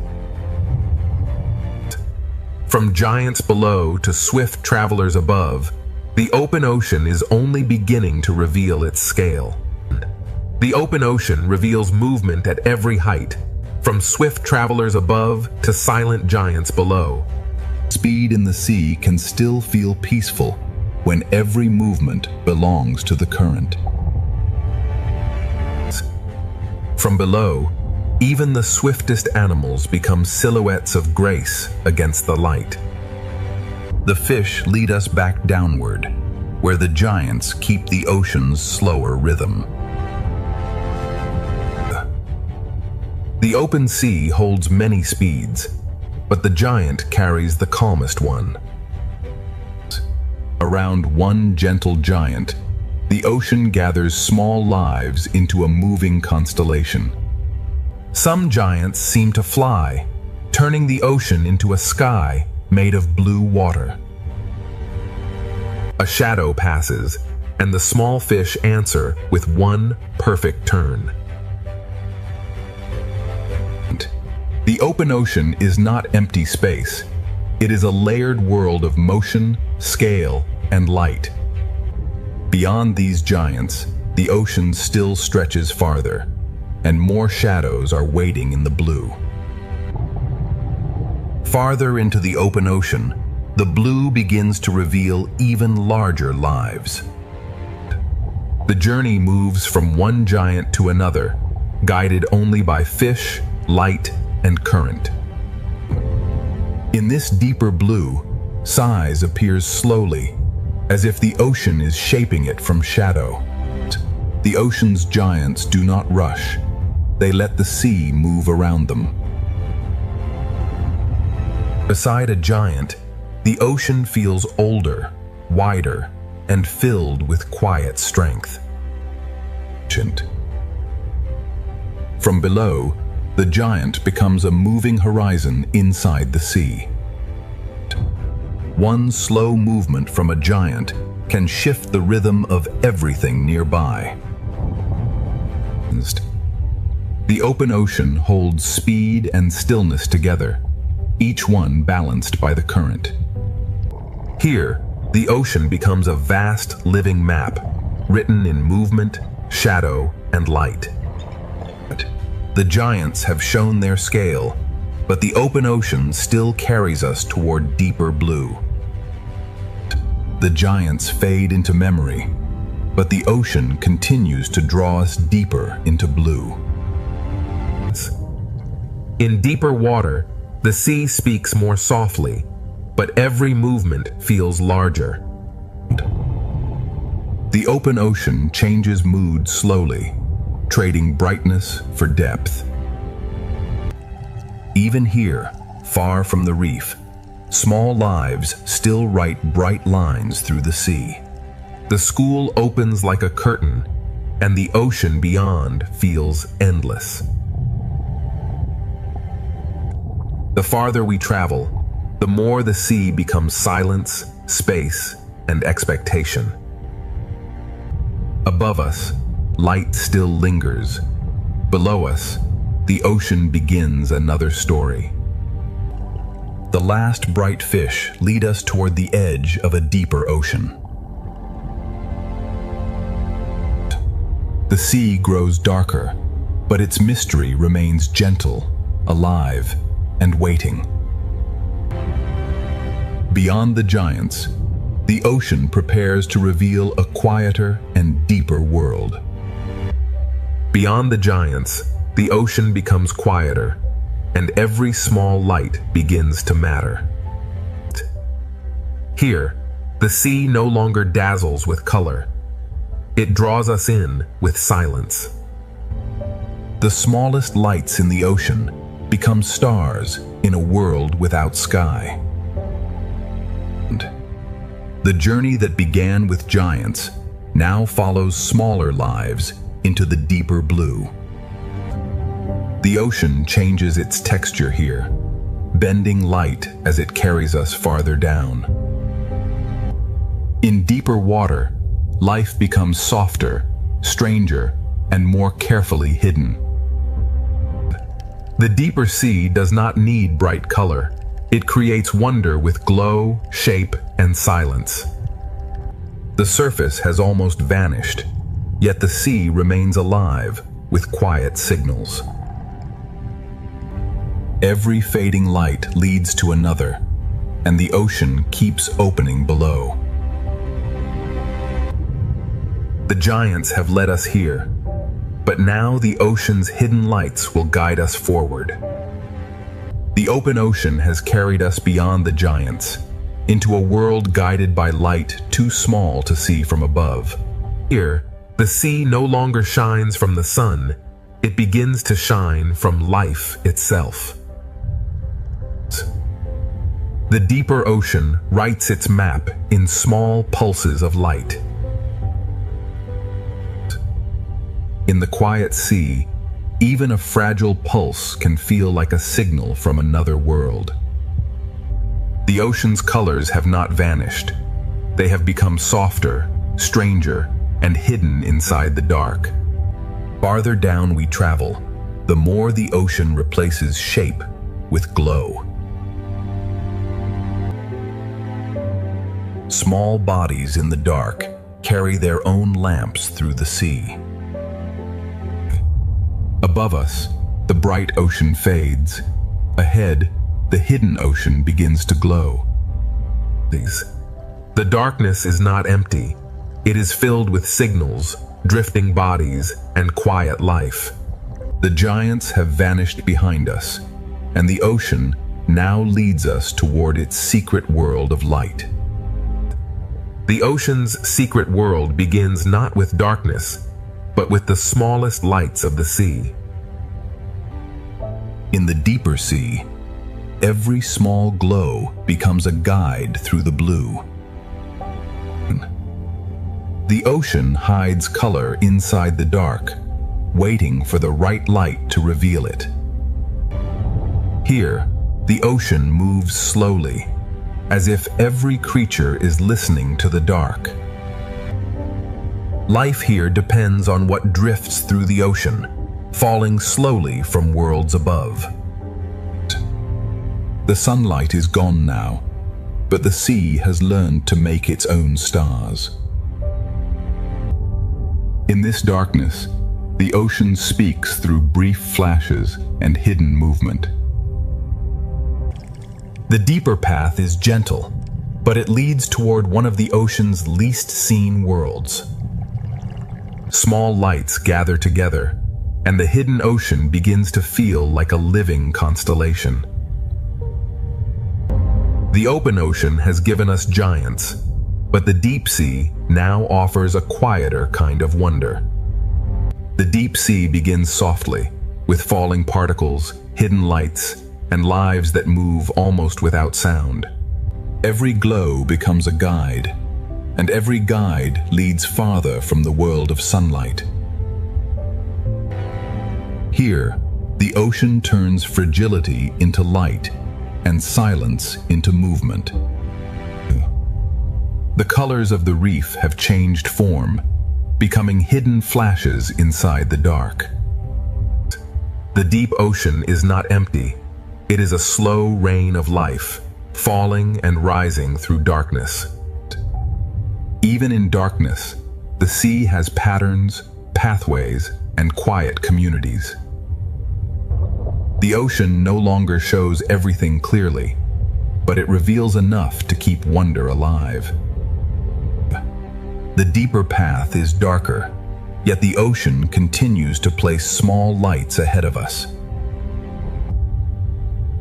From giants below to swift travelers above, the open ocean is only beginning to reveal its scale. The open ocean reveals movement at every height, from swift travelers above to silent giants below. Speed in the sea can still feel peaceful when every movement belongs to the current. From below, even the swiftest animals become silhouettes of grace against the light. The fish lead us back downward, where the giants keep the ocean's slower rhythm. The open sea holds many speeds, but the giant carries the calmest one. Around one gentle giant, the ocean gathers small lives into a moving constellation. Some giants seem to fly, turning the ocean into a sky made of blue water. A shadow passes, and the small fish answer with one perfect turn. The open ocean is not empty space. It is a layered world of motion, scale, and light. Beyond these giants, the ocean still stretches farther, and more shadows are waiting in the blue. Farther into the open ocean, the blue begins to reveal even larger lives. The journey moves from one giant to another, guided only by fish, light, and current. In this deeper blue, size appears slowly, as if the ocean is shaping it from shadow. The ocean's giants do not rush. They let the sea move around them. Beside a giant, the ocean feels older, wider, and filled with quiet strength. From below, the giant becomes a moving horizon inside the sea. One slow movement from a giant can shift the rhythm of everything nearby. The open ocean holds speed and stillness together, each one balanced by the current. Here, the ocean becomes a vast living map, written in movement, shadow, and light. The giants have shown their scale, but the open ocean still carries us toward deeper blue. The giants fade into memory, but the ocean continues to draw us deeper into blue. In deeper water, the sea speaks more softly, but every movement feels larger. The open ocean changes mood slowly, trading brightness for depth. Even here, far from the reef, small lives still write bright lines through the sea. The school opens like a curtain, and the ocean beyond feels endless. The farther we travel, the more the sea becomes silence, space, and expectation. Above us, light still lingers. Below us, the ocean begins another story. The last bright fish lead us toward the edge of a deeper ocean. The sea grows darker, but its mystery remains gentle, alive, and waiting. Beyond the giants, the ocean prepares to reveal a quieter and deeper world. Beyond the giants, the ocean becomes quieter, and every small light begins to matter. Here, the sea no longer dazzles with color. It draws us in with silence. The smallest lights in the ocean become stars in a world without sky. The journey that began with giants now follows smaller lives into the deeper blue. The ocean changes its texture here, bending light as it carries us farther down. In deeper water, life becomes softer, stranger, and more carefully hidden. The deeper sea does not need bright color. It creates wonder with glow, shape, and silence. The surface has almost vanished, yet the sea remains alive with quiet signals. Every fading light leads to another, and the ocean keeps opening below. The giants have led us here, but now the ocean's hidden lights will guide us forward. The open ocean has carried us beyond the giants, into a world guided by light too small to see from above. Here, the sea no longer shines from the sun, it begins to shine from life itself. The deeper ocean writes its map in small pulses of light. In the quiet sea, even a fragile pulse can feel like a signal from another world. The ocean's colors have not vanished. They have become softer, stranger, and hidden inside the dark. Farther down we travel, the more the ocean replaces shape with glow. Small bodies in the dark carry their own lamps through the sea. Above us, the bright ocean fades. Ahead, the hidden ocean begins to glow. The darkness is not empty. It is filled with signals, drifting bodies, and quiet life. The giants have vanished behind us, and the ocean now leads us toward its secret world of light. The ocean's secret world begins not with darkness, but with the smallest lights of the sea. In the deeper sea, every small glow becomes a guide through the blue. The ocean hides color inside the dark, waiting for the right light to reveal it. Here, the ocean moves slowly, as if every creature is listening to the dark. Life here depends on what drifts through the ocean, falling slowly from worlds above. The sunlight is gone now, but the sea has learned to make its own stars. In this darkness, the ocean speaks through brief flashes and hidden movement. The deeper path is gentle, but it leads toward one of the ocean's least seen worlds. Small lights gather together, and the hidden ocean begins to feel like a living constellation. The open ocean has given us giants, but the deep sea now offers a quieter kind of wonder. The deep sea begins softly, with falling particles, hidden lights, and lives that move almost without sound. Every glow becomes a guide, and every guide leads farther from the world of sunlight. Here, the ocean turns fragility into light, and silence into movement. The colors of the reef have changed form, becoming hidden flashes inside the dark. The deep ocean is not empty. It is a slow rain of life, falling and rising through darkness. Even in darkness, the sea has patterns, pathways, and quiet communities. The ocean no longer shows everything clearly, but it reveals enough to keep wonder alive. The deeper path is darker, yet the ocean continues to place small lights ahead of us.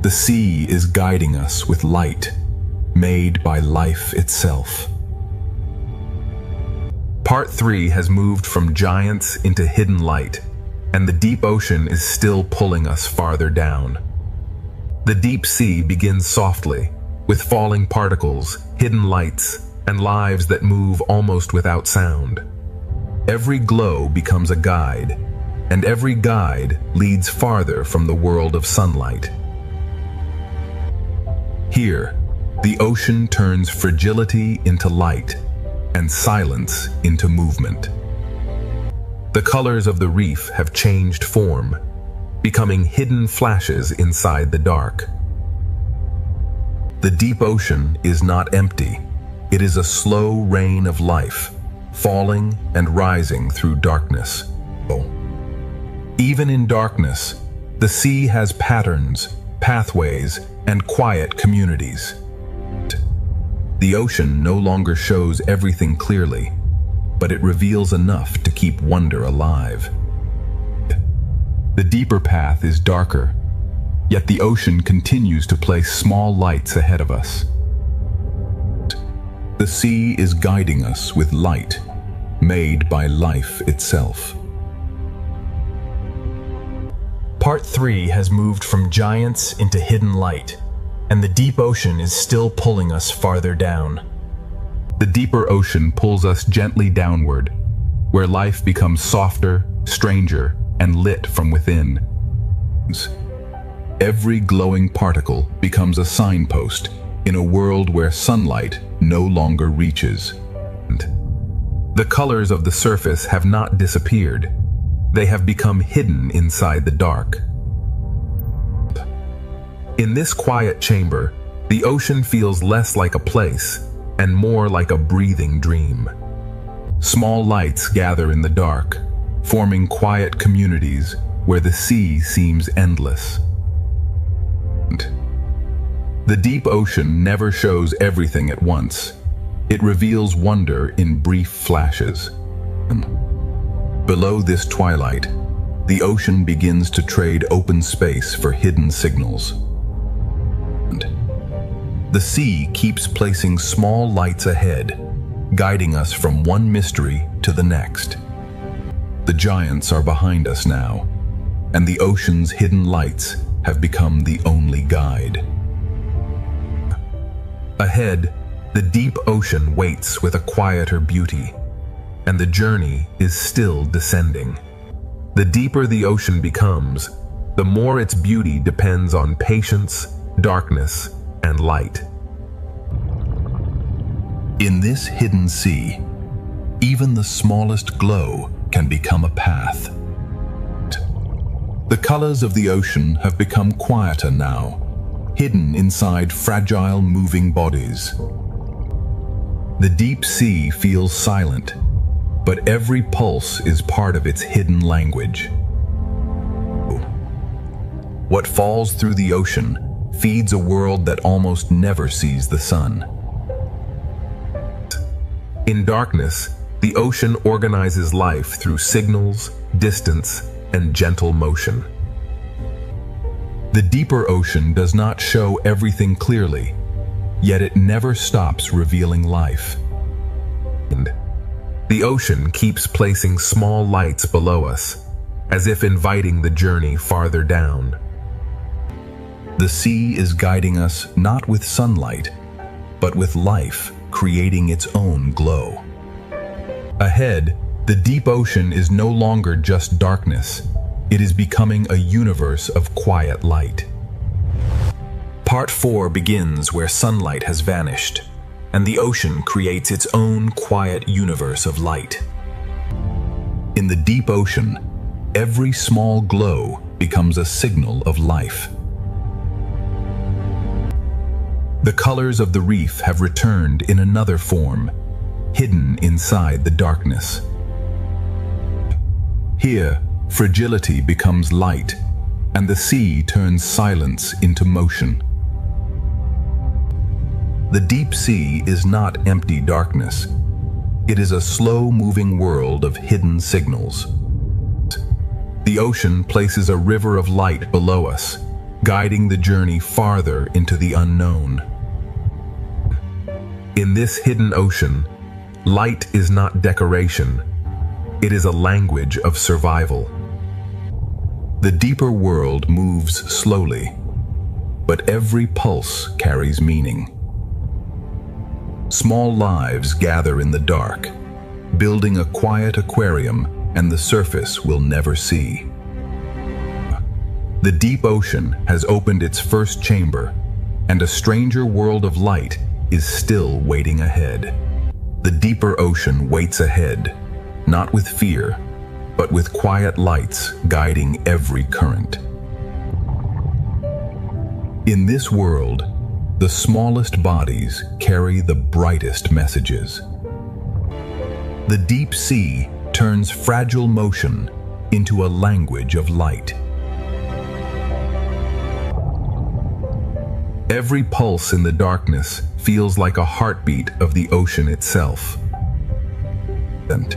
The sea is guiding us with light, made by life itself. Part 3 has moved from giants into hidden light, and the deep ocean is still pulling us farther down. The deep sea begins softly, with falling particles, hidden lights, and lives that move almost without sound. Every glow becomes a guide, and every guide leads farther from the world of sunlight. Here, the ocean turns fragility into light, and silence into movement. The colors of the reef have changed form, becoming hidden flashes inside the dark. The deep ocean is not empty. It is a slow rain of life, falling and rising through darkness. Even in darkness, the sea has patterns, pathways, and quiet communities. The ocean no longer shows everything clearly, but it reveals enough to keep wonder alive. The deeper path is darker, yet the ocean continues to place small lights ahead of us. The sea is guiding us with light, made by life itself. Part 3 has moved from giants into hidden light, and the deep ocean is still pulling us farther down. The deeper ocean pulls us gently downward, where life becomes softer, stranger, and lit from within. Every glowing particle becomes a signpost in a world where sunlight no longer reaches. The colors of the surface have not disappeared. They have become hidden inside the dark. In this quiet chamber, the ocean feels less like a place and more like a breathing dream. Small lights gather in the dark, forming quiet communities where the sea seems endless. The deep ocean never shows everything at once. It reveals wonder in brief flashes. Below this twilight, the ocean begins to trade open space for hidden signals. The sea keeps placing small lights ahead, guiding us from one mystery to the next. The giants are behind us now, and the ocean's hidden lights have become the only guide. Ahead, the deep ocean waits with a quieter beauty, and the journey is still descending. The deeper the ocean becomes, The more its beauty depends on patience, darkness, and light. In this hidden sea, even the smallest glow can become a path. The colors of the ocean have become quieter now, hidden inside fragile moving bodies. The deep sea feels silent, but every pulse is part of its hidden language. What falls through the ocean feeds a world that almost never sees the sun. In darkness, the ocean organizes life through signals, distance, and gentle motion. The deeper ocean does not show everything clearly, yet it never stops revealing life. And the ocean keeps placing small lights below us, as if inviting the journey farther down. The sea is guiding us not with sunlight, but with life creating its own glow. Ahead, the deep ocean is no longer just darkness. It is becoming a universe of quiet light. Part 4 begins where sunlight has vanished, and the ocean creates its own quiet universe of light. In the deep ocean, every small glow becomes a signal of life. The colors of the reef have returned in another form, hidden inside the darkness. Here, fragility becomes light, and the sea turns silence into motion. The deep sea is not empty darkness. It is a slow-moving world of hidden signals. The ocean places a river of light below us, guiding the journey farther into the unknown. In this hidden ocean, light is not decoration. It is a language of survival. The deeper world moves slowly, but every pulse carries meaning. Small lives gather in the dark, building a quiet aquarium and the surface we'll never see. The deep ocean has opened its first chamber, and a stranger world of light is still waiting ahead. The deeper ocean waits ahead, not with fear, but with quiet lights guiding every current. In this world, the smallest bodies carry the brightest messages. The deep sea turns fragile motion into a language of light. Every pulse in the darkness feels like a heartbeat of the ocean itself. And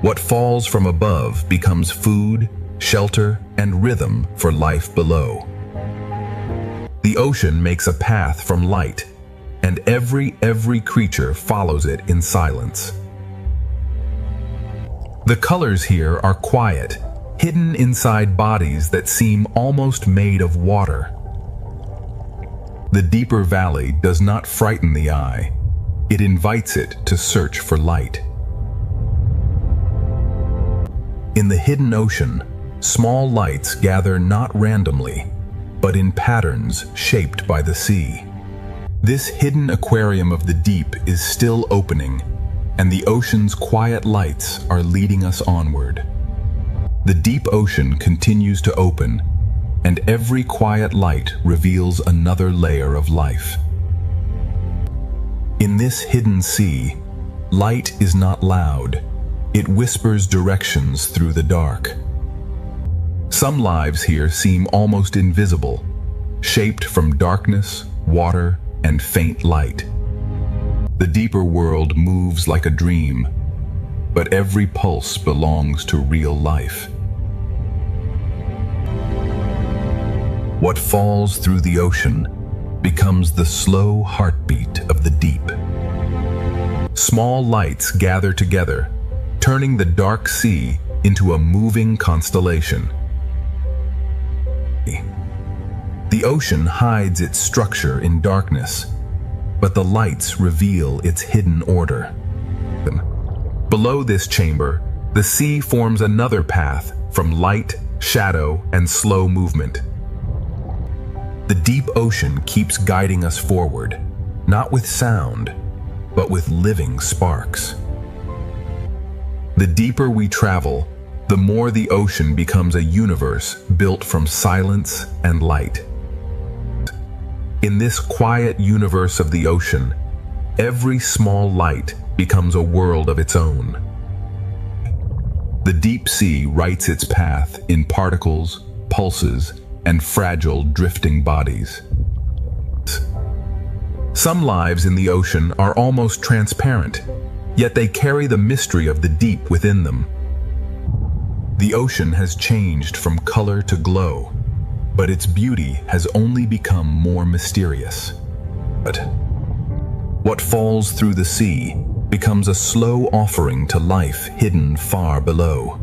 what falls from above becomes food, shelter, and rhythm for life below. The ocean makes a path from light, and every creature follows it in silence. The colors here are quiet, hidden inside bodies that seem almost made of water. The deeper valley does not frighten the eye. It invites it to search for light. In the hidden ocean, small lights gather not randomly, but in patterns shaped by the sea. This hidden aquarium of the deep is still opening, and the ocean's quiet lights are leading us onward. The deep ocean continues to open, and every quiet light reveals another layer of life. In this hidden sea, light is not loud. It whispers directions through the dark. Some lives here seem almost invisible, shaped from darkness, water, and faint light. The deeper world moves like a dream, but every pulse belongs to real life. What falls through the ocean becomes the slow heartbeat of the deep. Small lights gather together, turning the dark sea into a moving constellation. The ocean hides its structure in darkness, but the lights reveal its hidden order. Below this chamber, the sea forms another path from light shadow, and slow movement. The deep ocean keeps guiding us forward, not with sound, but with living sparks. The deeper we travel, the more the ocean becomes a universe built from silence and light. In this quiet universe of the ocean, every small light becomes a world of its own. The deep sea writes its path in particles, pulses, and fragile drifting bodies. Some lives in the ocean are almost transparent, yet they carry the mystery of the deep within them. The ocean has changed from color to glow, but its beauty has only become more mysterious. But what falls through the sea becomes a slow offering to life hidden far below.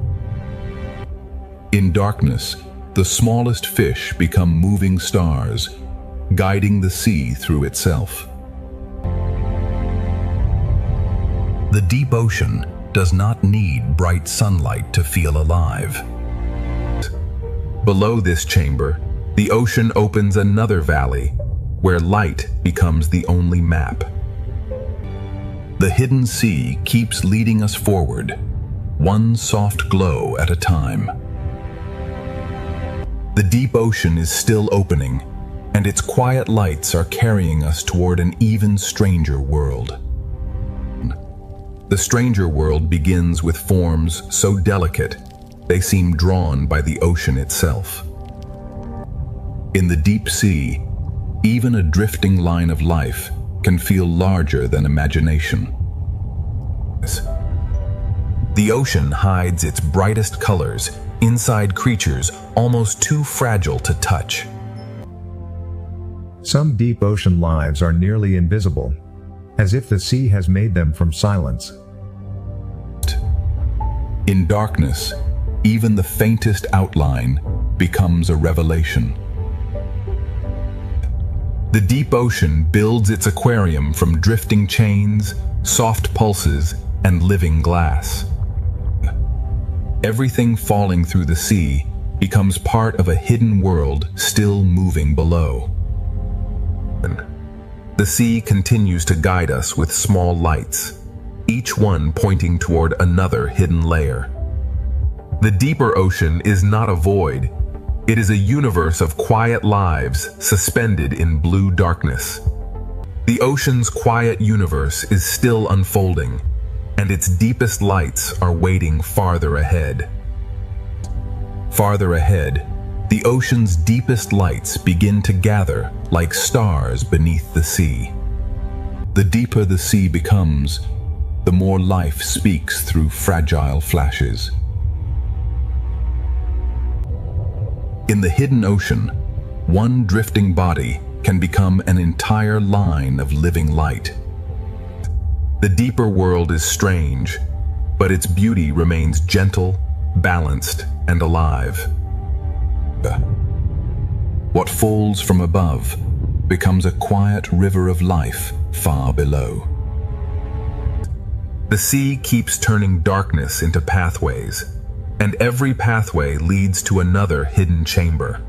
In darkness, the smallest fish become moving stars, guiding the sea through itself. The deep ocean does not need bright sunlight to feel alive. Below this chamber, the ocean opens another valley, where light becomes the only map. The hidden sea keeps leading us forward, one soft glow at a time. The deep ocean is still opening, and its quiet lights are carrying us toward an even stranger world. The stranger world begins with forms so delicate, they seem drawn by the ocean itself. In the deep sea, even a drifting line of life can feel larger than imagination. The ocean hides its brightest colors inside creatures almost too fragile to touch. Some deep ocean lives are nearly invisible, as if the sea has made them from silence. In darkness, even the faintest outline becomes a revelation. The deep ocean builds its aquarium from drifting chains, soft pulses, and living glass. Everything falling through the sea becomes part of a hidden world still moving below. The sea continues to guide us with small lights, each one pointing toward another hidden layer. The deeper ocean is not a void. It is a universe of quiet lives suspended in blue darkness. The ocean's quiet universe is still unfolding, and its deepest lights are waiting farther ahead. Farther ahead, the ocean's deepest lights begin to gather like stars beneath the sea. The deeper the sea becomes, the more life speaks through fragile flashes. In the hidden ocean, one drifting body can become an entire line of living light. The deeper world is strange, but its beauty remains gentle, balanced, and alive. What falls from above becomes a quiet river of life far below. The sea keeps turning darkness into pathways, and every pathway leads to another hidden chamber.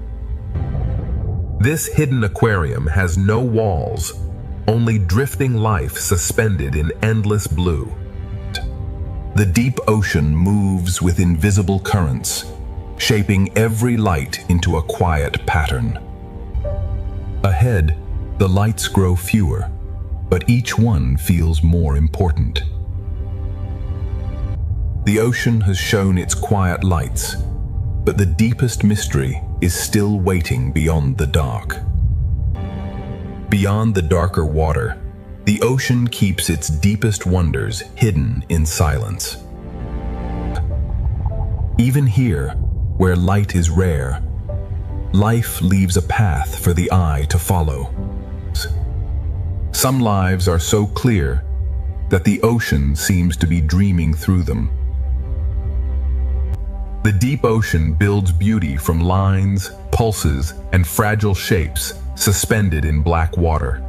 This hidden aquarium has no walls, only drifting life suspended in endless blue. The deep ocean moves with invisible currents, shaping every light into a quiet pattern. Ahead, the lights grow fewer, but each one feels more important. The ocean has shown its quiet lights, but the deepest mystery is still waiting beyond the dark. Beyond the darker water, the ocean keeps its deepest wonders hidden in silence. Even here, where light is rare, life leaves a path for the eye to follow. Some lives are so clear that the ocean seems to be dreaming through them. The deep ocean builds beauty from lines, pulses, and fragile shapes suspended in black water.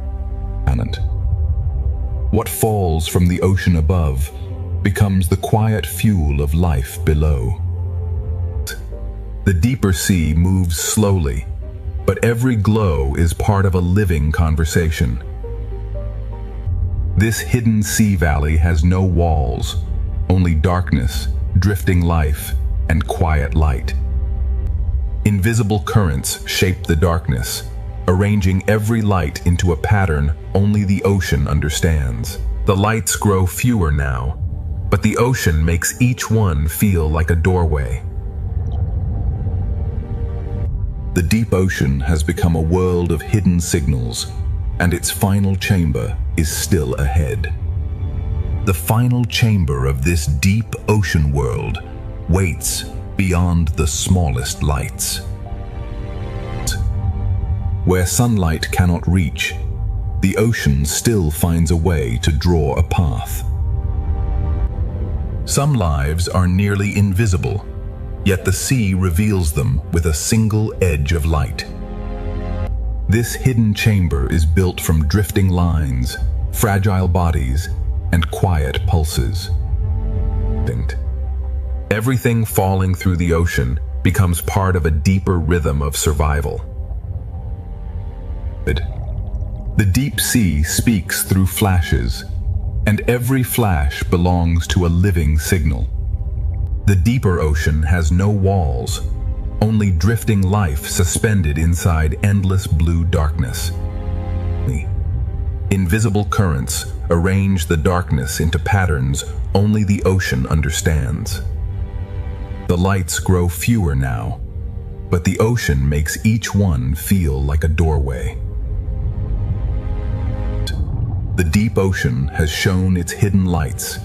What falls from the ocean above becomes the quiet fuel of life below. The deeper sea moves slowly, but every glow is part of a living conversation. This hidden sea valley has no walls, only darkness, drifting life, and quiet light. Invisible currents shape the darkness, arranging every light into a pattern only the ocean understands. The lights grow fewer now, but the ocean makes each one feel like a doorway. The deep ocean has become a world of hidden signals, and its final chamber is still ahead. The final chamber of this deep ocean world waits beyond the smallest lights. Where sunlight cannot reach, the ocean still finds a way to draw a path. Some lives are nearly invisible, yet the sea reveals them with a single edge of light. This hidden chamber is built from drifting lines, fragile bodies, and quiet pulses. Everything falling through the ocean becomes part of a deeper rhythm of survival. The deep sea speaks through flashes, and every flash belongs to a living signal. The deeper ocean has no walls, only drifting life suspended inside endless blue darkness. Invisible currents arrange the darkness into patterns only the ocean understands. The lights grow fewer now, but the ocean makes each one feel like a doorway. The deep ocean has shown its hidden lights,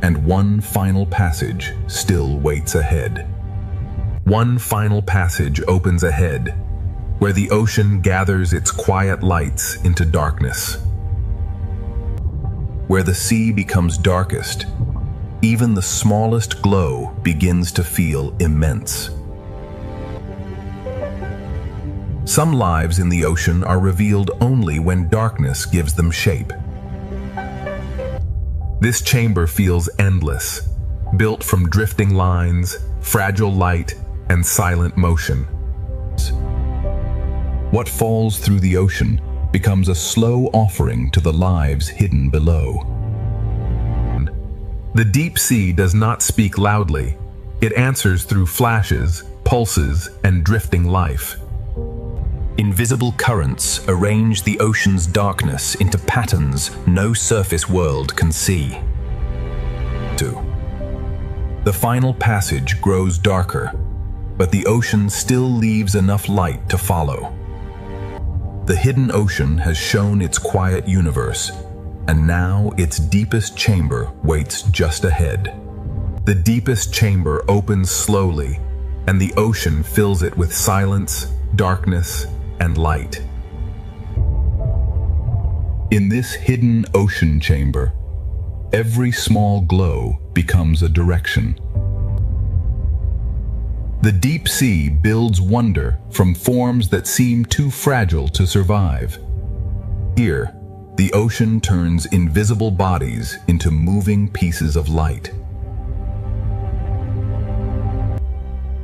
and one final passage still waits ahead. One final passage opens ahead, where the ocean gathers its quiet lights into darkness. Where the sea becomes darkest, even the smallest glow begins to feel immense. Some lives in the ocean are revealed only when darkness gives them shape. This chamber feels endless, built from drifting lines, fragile light, and silent motion. What falls through the ocean becomes a slow offering to the lives hidden below. The deep sea does not speak loudly. It answers through flashes, pulses, and drifting life. Invisible currents arrange the ocean's darkness into patterns no surface world can see. 2. The final passage grows darker, but the ocean still leaves enough light to follow. The hidden ocean has shown its quiet universe, and now its deepest chamber waits just ahead. The deepest chamber opens slowly, and the ocean fills it with silence, darkness, and light. In this hidden ocean chamber, every small glow becomes a direction. The deep sea builds wonder from forms that seem too fragile to survive. Here, the ocean turns invisible bodies into moving pieces of light.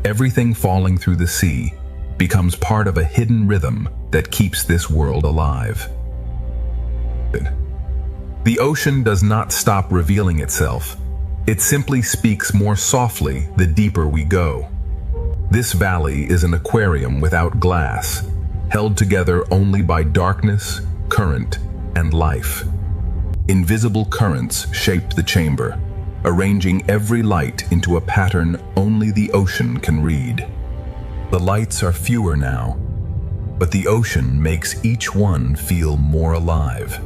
Everything falling through the sea becomes part of a hidden rhythm that keeps this world alive. The ocean does not stop revealing itself. It simply speaks more softly the deeper we go. This valley is an aquarium without glass, held together only by darkness, current, and life. Invisible currents shape the chamber, arranging every light into a pattern only the ocean can read. The lights are fewer now, but the ocean makes each one feel more alive.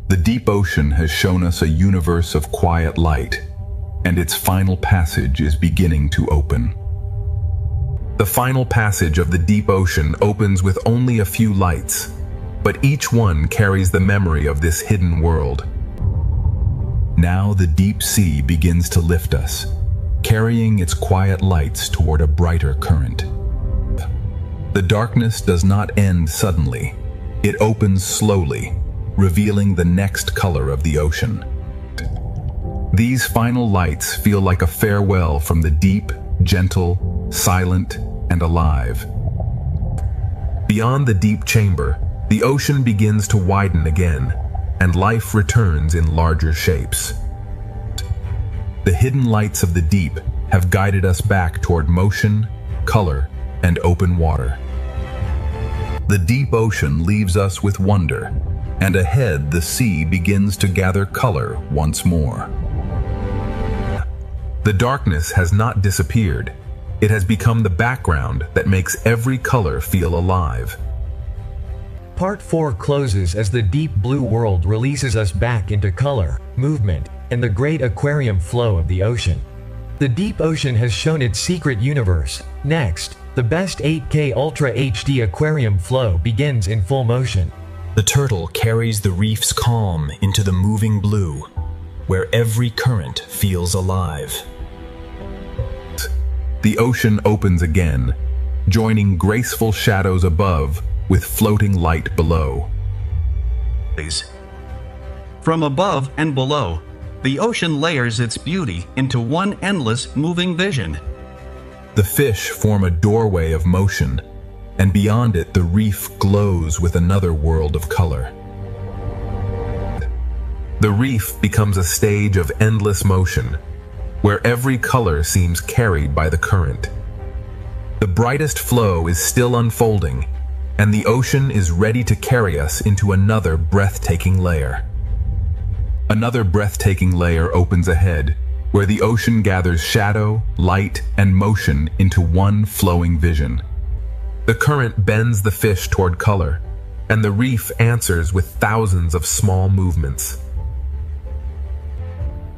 The deep ocean has shown us a universe of quiet light, and its final passage is beginning to open. The final passage of the deep ocean opens with only a few lights, but each one carries the memory of this hidden world. Now the deep sea begins to lift us, carrying its quiet lights toward a brighter current. The darkness does not end suddenly. It opens slowly, revealing the next color of the ocean. These final lights feel like a farewell from the deep, gentle, silent, and alive. Beyond the deep chamber, the ocean begins to widen again, and life returns in larger shapes. The hidden lights of the deep have guided us back toward motion, color, and open water. The deep ocean leaves us with wonder, and ahead the sea begins to gather color once more. The darkness has not disappeared. It has become the background that makes every color feel alive. Part 4 closes as the deep blue world releases us back into color, movement, and the great aquarium flow of the ocean. The deep ocean has shown its secret universe. Next, the best 8K Ultra HD aquarium flow begins in full motion. The turtle carries the reef's calm into the moving blue, where every current feels alive. The ocean opens again, joining graceful shadows above with floating light below. From above and below, the ocean layers its beauty into one endless moving vision. The fish form a doorway of motion, and beyond it the reef glows with another world of color. The reef becomes a stage of endless motion, where every color seems carried by the current. The brightest flow is still unfolding, and the ocean is ready to carry us into another breathtaking layer. Another breathtaking layer opens ahead, where the ocean gathers shadow, light, and motion into one flowing vision. The current bends the fish toward color, and the reef answers with thousands of small movements.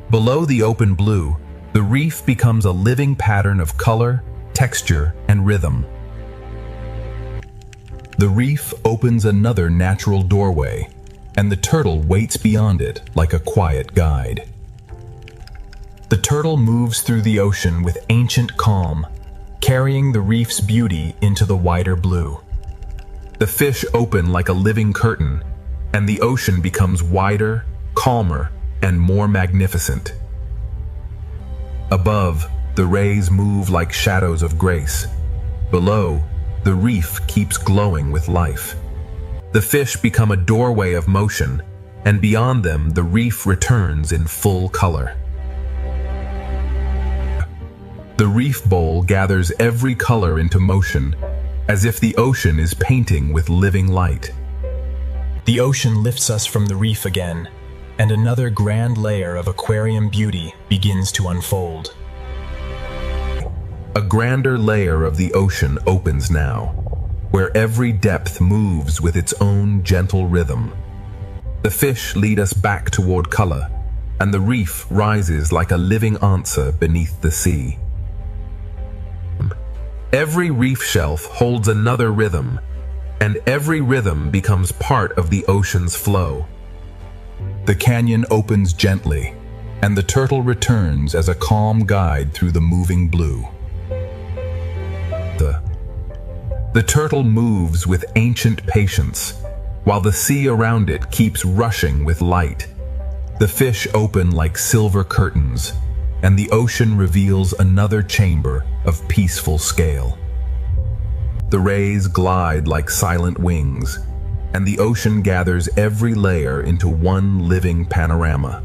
Below the open blue, the reef becomes a living pattern of color, texture, and rhythm. The reef opens another natural doorway, and the turtle waits beyond it like a quiet guide. The turtle moves through the ocean with ancient calm, carrying the reef's beauty into the wider blue. The fish open like a living curtain, and the ocean becomes wider, calmer, and more magnificent. Above, the rays move like shadows of grace. Below, the reef keeps glowing with life. The fish become a doorway of motion, and beyond them the reef returns in full color. The reef bowl gathers every color into motion, as if the ocean is painting with living light. The ocean lifts us from the reef again, and another grand layer of aquarium beauty begins to unfold. A grander layer of the ocean opens now, where every depth moves with its own gentle rhythm. The fish lead us back toward color, and the reef rises like a living answer beneath the sea. Every reef shelf holds another rhythm, and every rhythm becomes part of the ocean's flow. The canyon opens gently, and the turtle returns as a calm guide through the moving blue. The turtle moves with ancient patience, while the sea around it keeps rushing with light. The fish open like silver curtains, and the ocean reveals another chamber of peaceful scale. The rays glide like silent wings, and the ocean gathers every layer into one living panorama.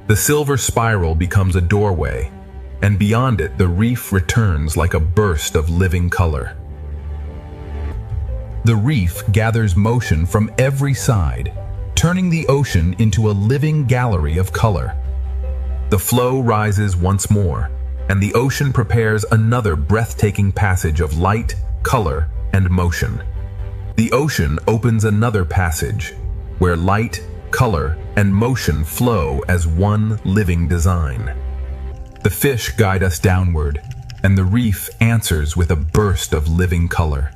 The silver spiral becomes a doorway, and beyond it the reef returns like a burst of living color. The reef gathers motion from every side, turning the ocean into a living gallery of color. The flow rises once more, and the ocean prepares another breathtaking passage of light, color, and motion. The ocean opens another passage, where light, color, and motion flow as one living design. The fish guide us downward, and the reef answers with a burst of living color.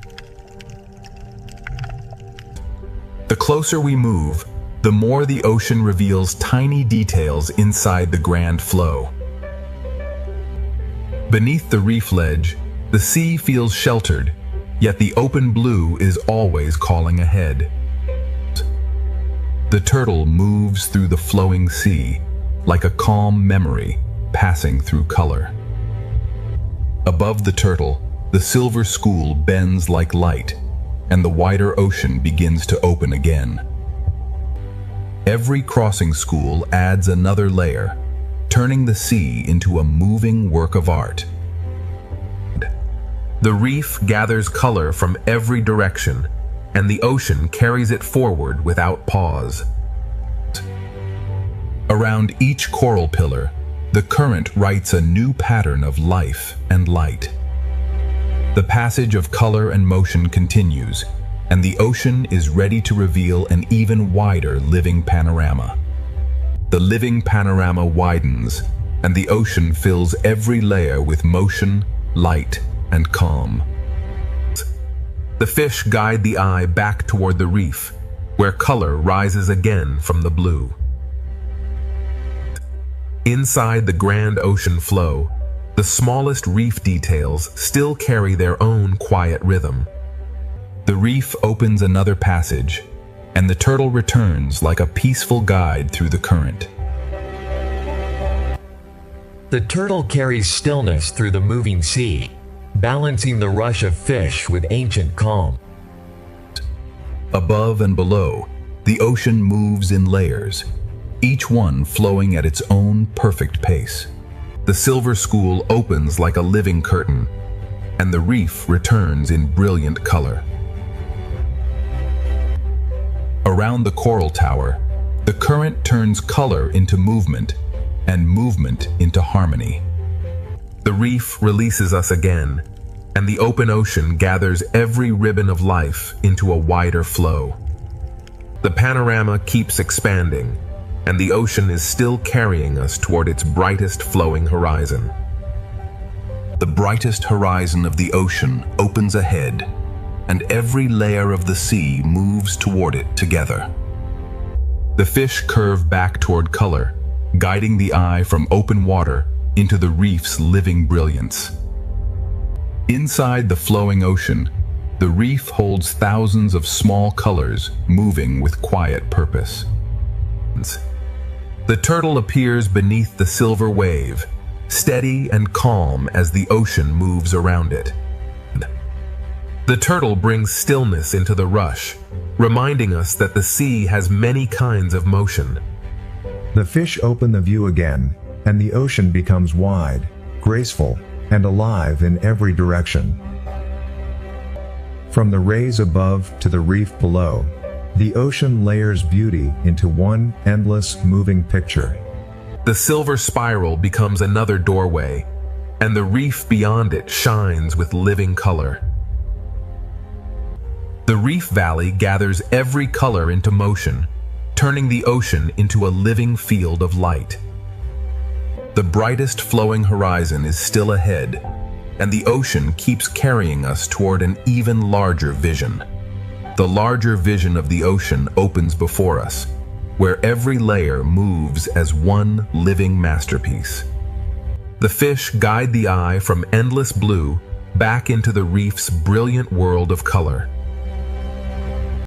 The closer we move, the more the ocean reveals tiny details inside the grand flow. Beneath the reef ledge, the sea feels sheltered, yet the open blue is always calling ahead. The turtle moves through the flowing sea, like a calm memory passing through color. Above the turtle, the silver school bends like light, and the wider ocean begins to open again. Every crossing school adds another layer, turning the sea into a moving work of art. The reef gathers color from every direction, and the ocean carries it forward without pause. Around each coral pillar, the current writes a new pattern of life and light. The passage of color and motion continues, and the ocean is ready to reveal an even wider living panorama. The living panorama widens, and the ocean fills every layer with motion, light, and calm. The fish guide the eye back toward the reef, where color rises again from the blue. Inside the grand ocean flow, the smallest reef details still carry their own quiet rhythm. The reef opens another passage, and the turtle returns like a peaceful guide through the current. The turtle carries stillness through the moving sea, balancing the rush of fish with ancient calm. Above and below, the ocean moves in layers, each one flowing at its own perfect pace. The silver school opens like a living curtain, and the reef returns in brilliant color. Around the coral tower, the current turns color into movement, and movement into harmony. The reef releases us again, and the open ocean gathers every ribbon of life into a wider flow. The panorama keeps expanding, and the ocean is still carrying us toward its brightest flowing horizon. The brightest horizon of the ocean opens ahead, and every layer of the sea moves toward it together. The fish curve back toward color, guiding the eye from open water into the reef's living brilliance. Inside the flowing ocean, the reef holds thousands of small colors moving with quiet purpose. The turtle appears beneath the silver wave, steady and calm as the ocean moves around it. The turtle brings stillness into the rush, reminding us that the sea has many kinds of motion. The fish open the view again, and the ocean becomes wide, graceful, and alive in every direction. From the rays above to the reef below, the ocean layers beauty into one endless moving picture. The silver spiral becomes another doorway, and the reef beyond it shines with living color. The reef valley gathers every color into motion, turning the ocean into a living field of light. The brightest flowing horizon is still ahead, and the ocean keeps carrying us toward an even larger vision. The larger vision of the ocean opens before us, where every layer moves as one living masterpiece. The fish guide the eye from endless blue back into the reef's brilliant world of color.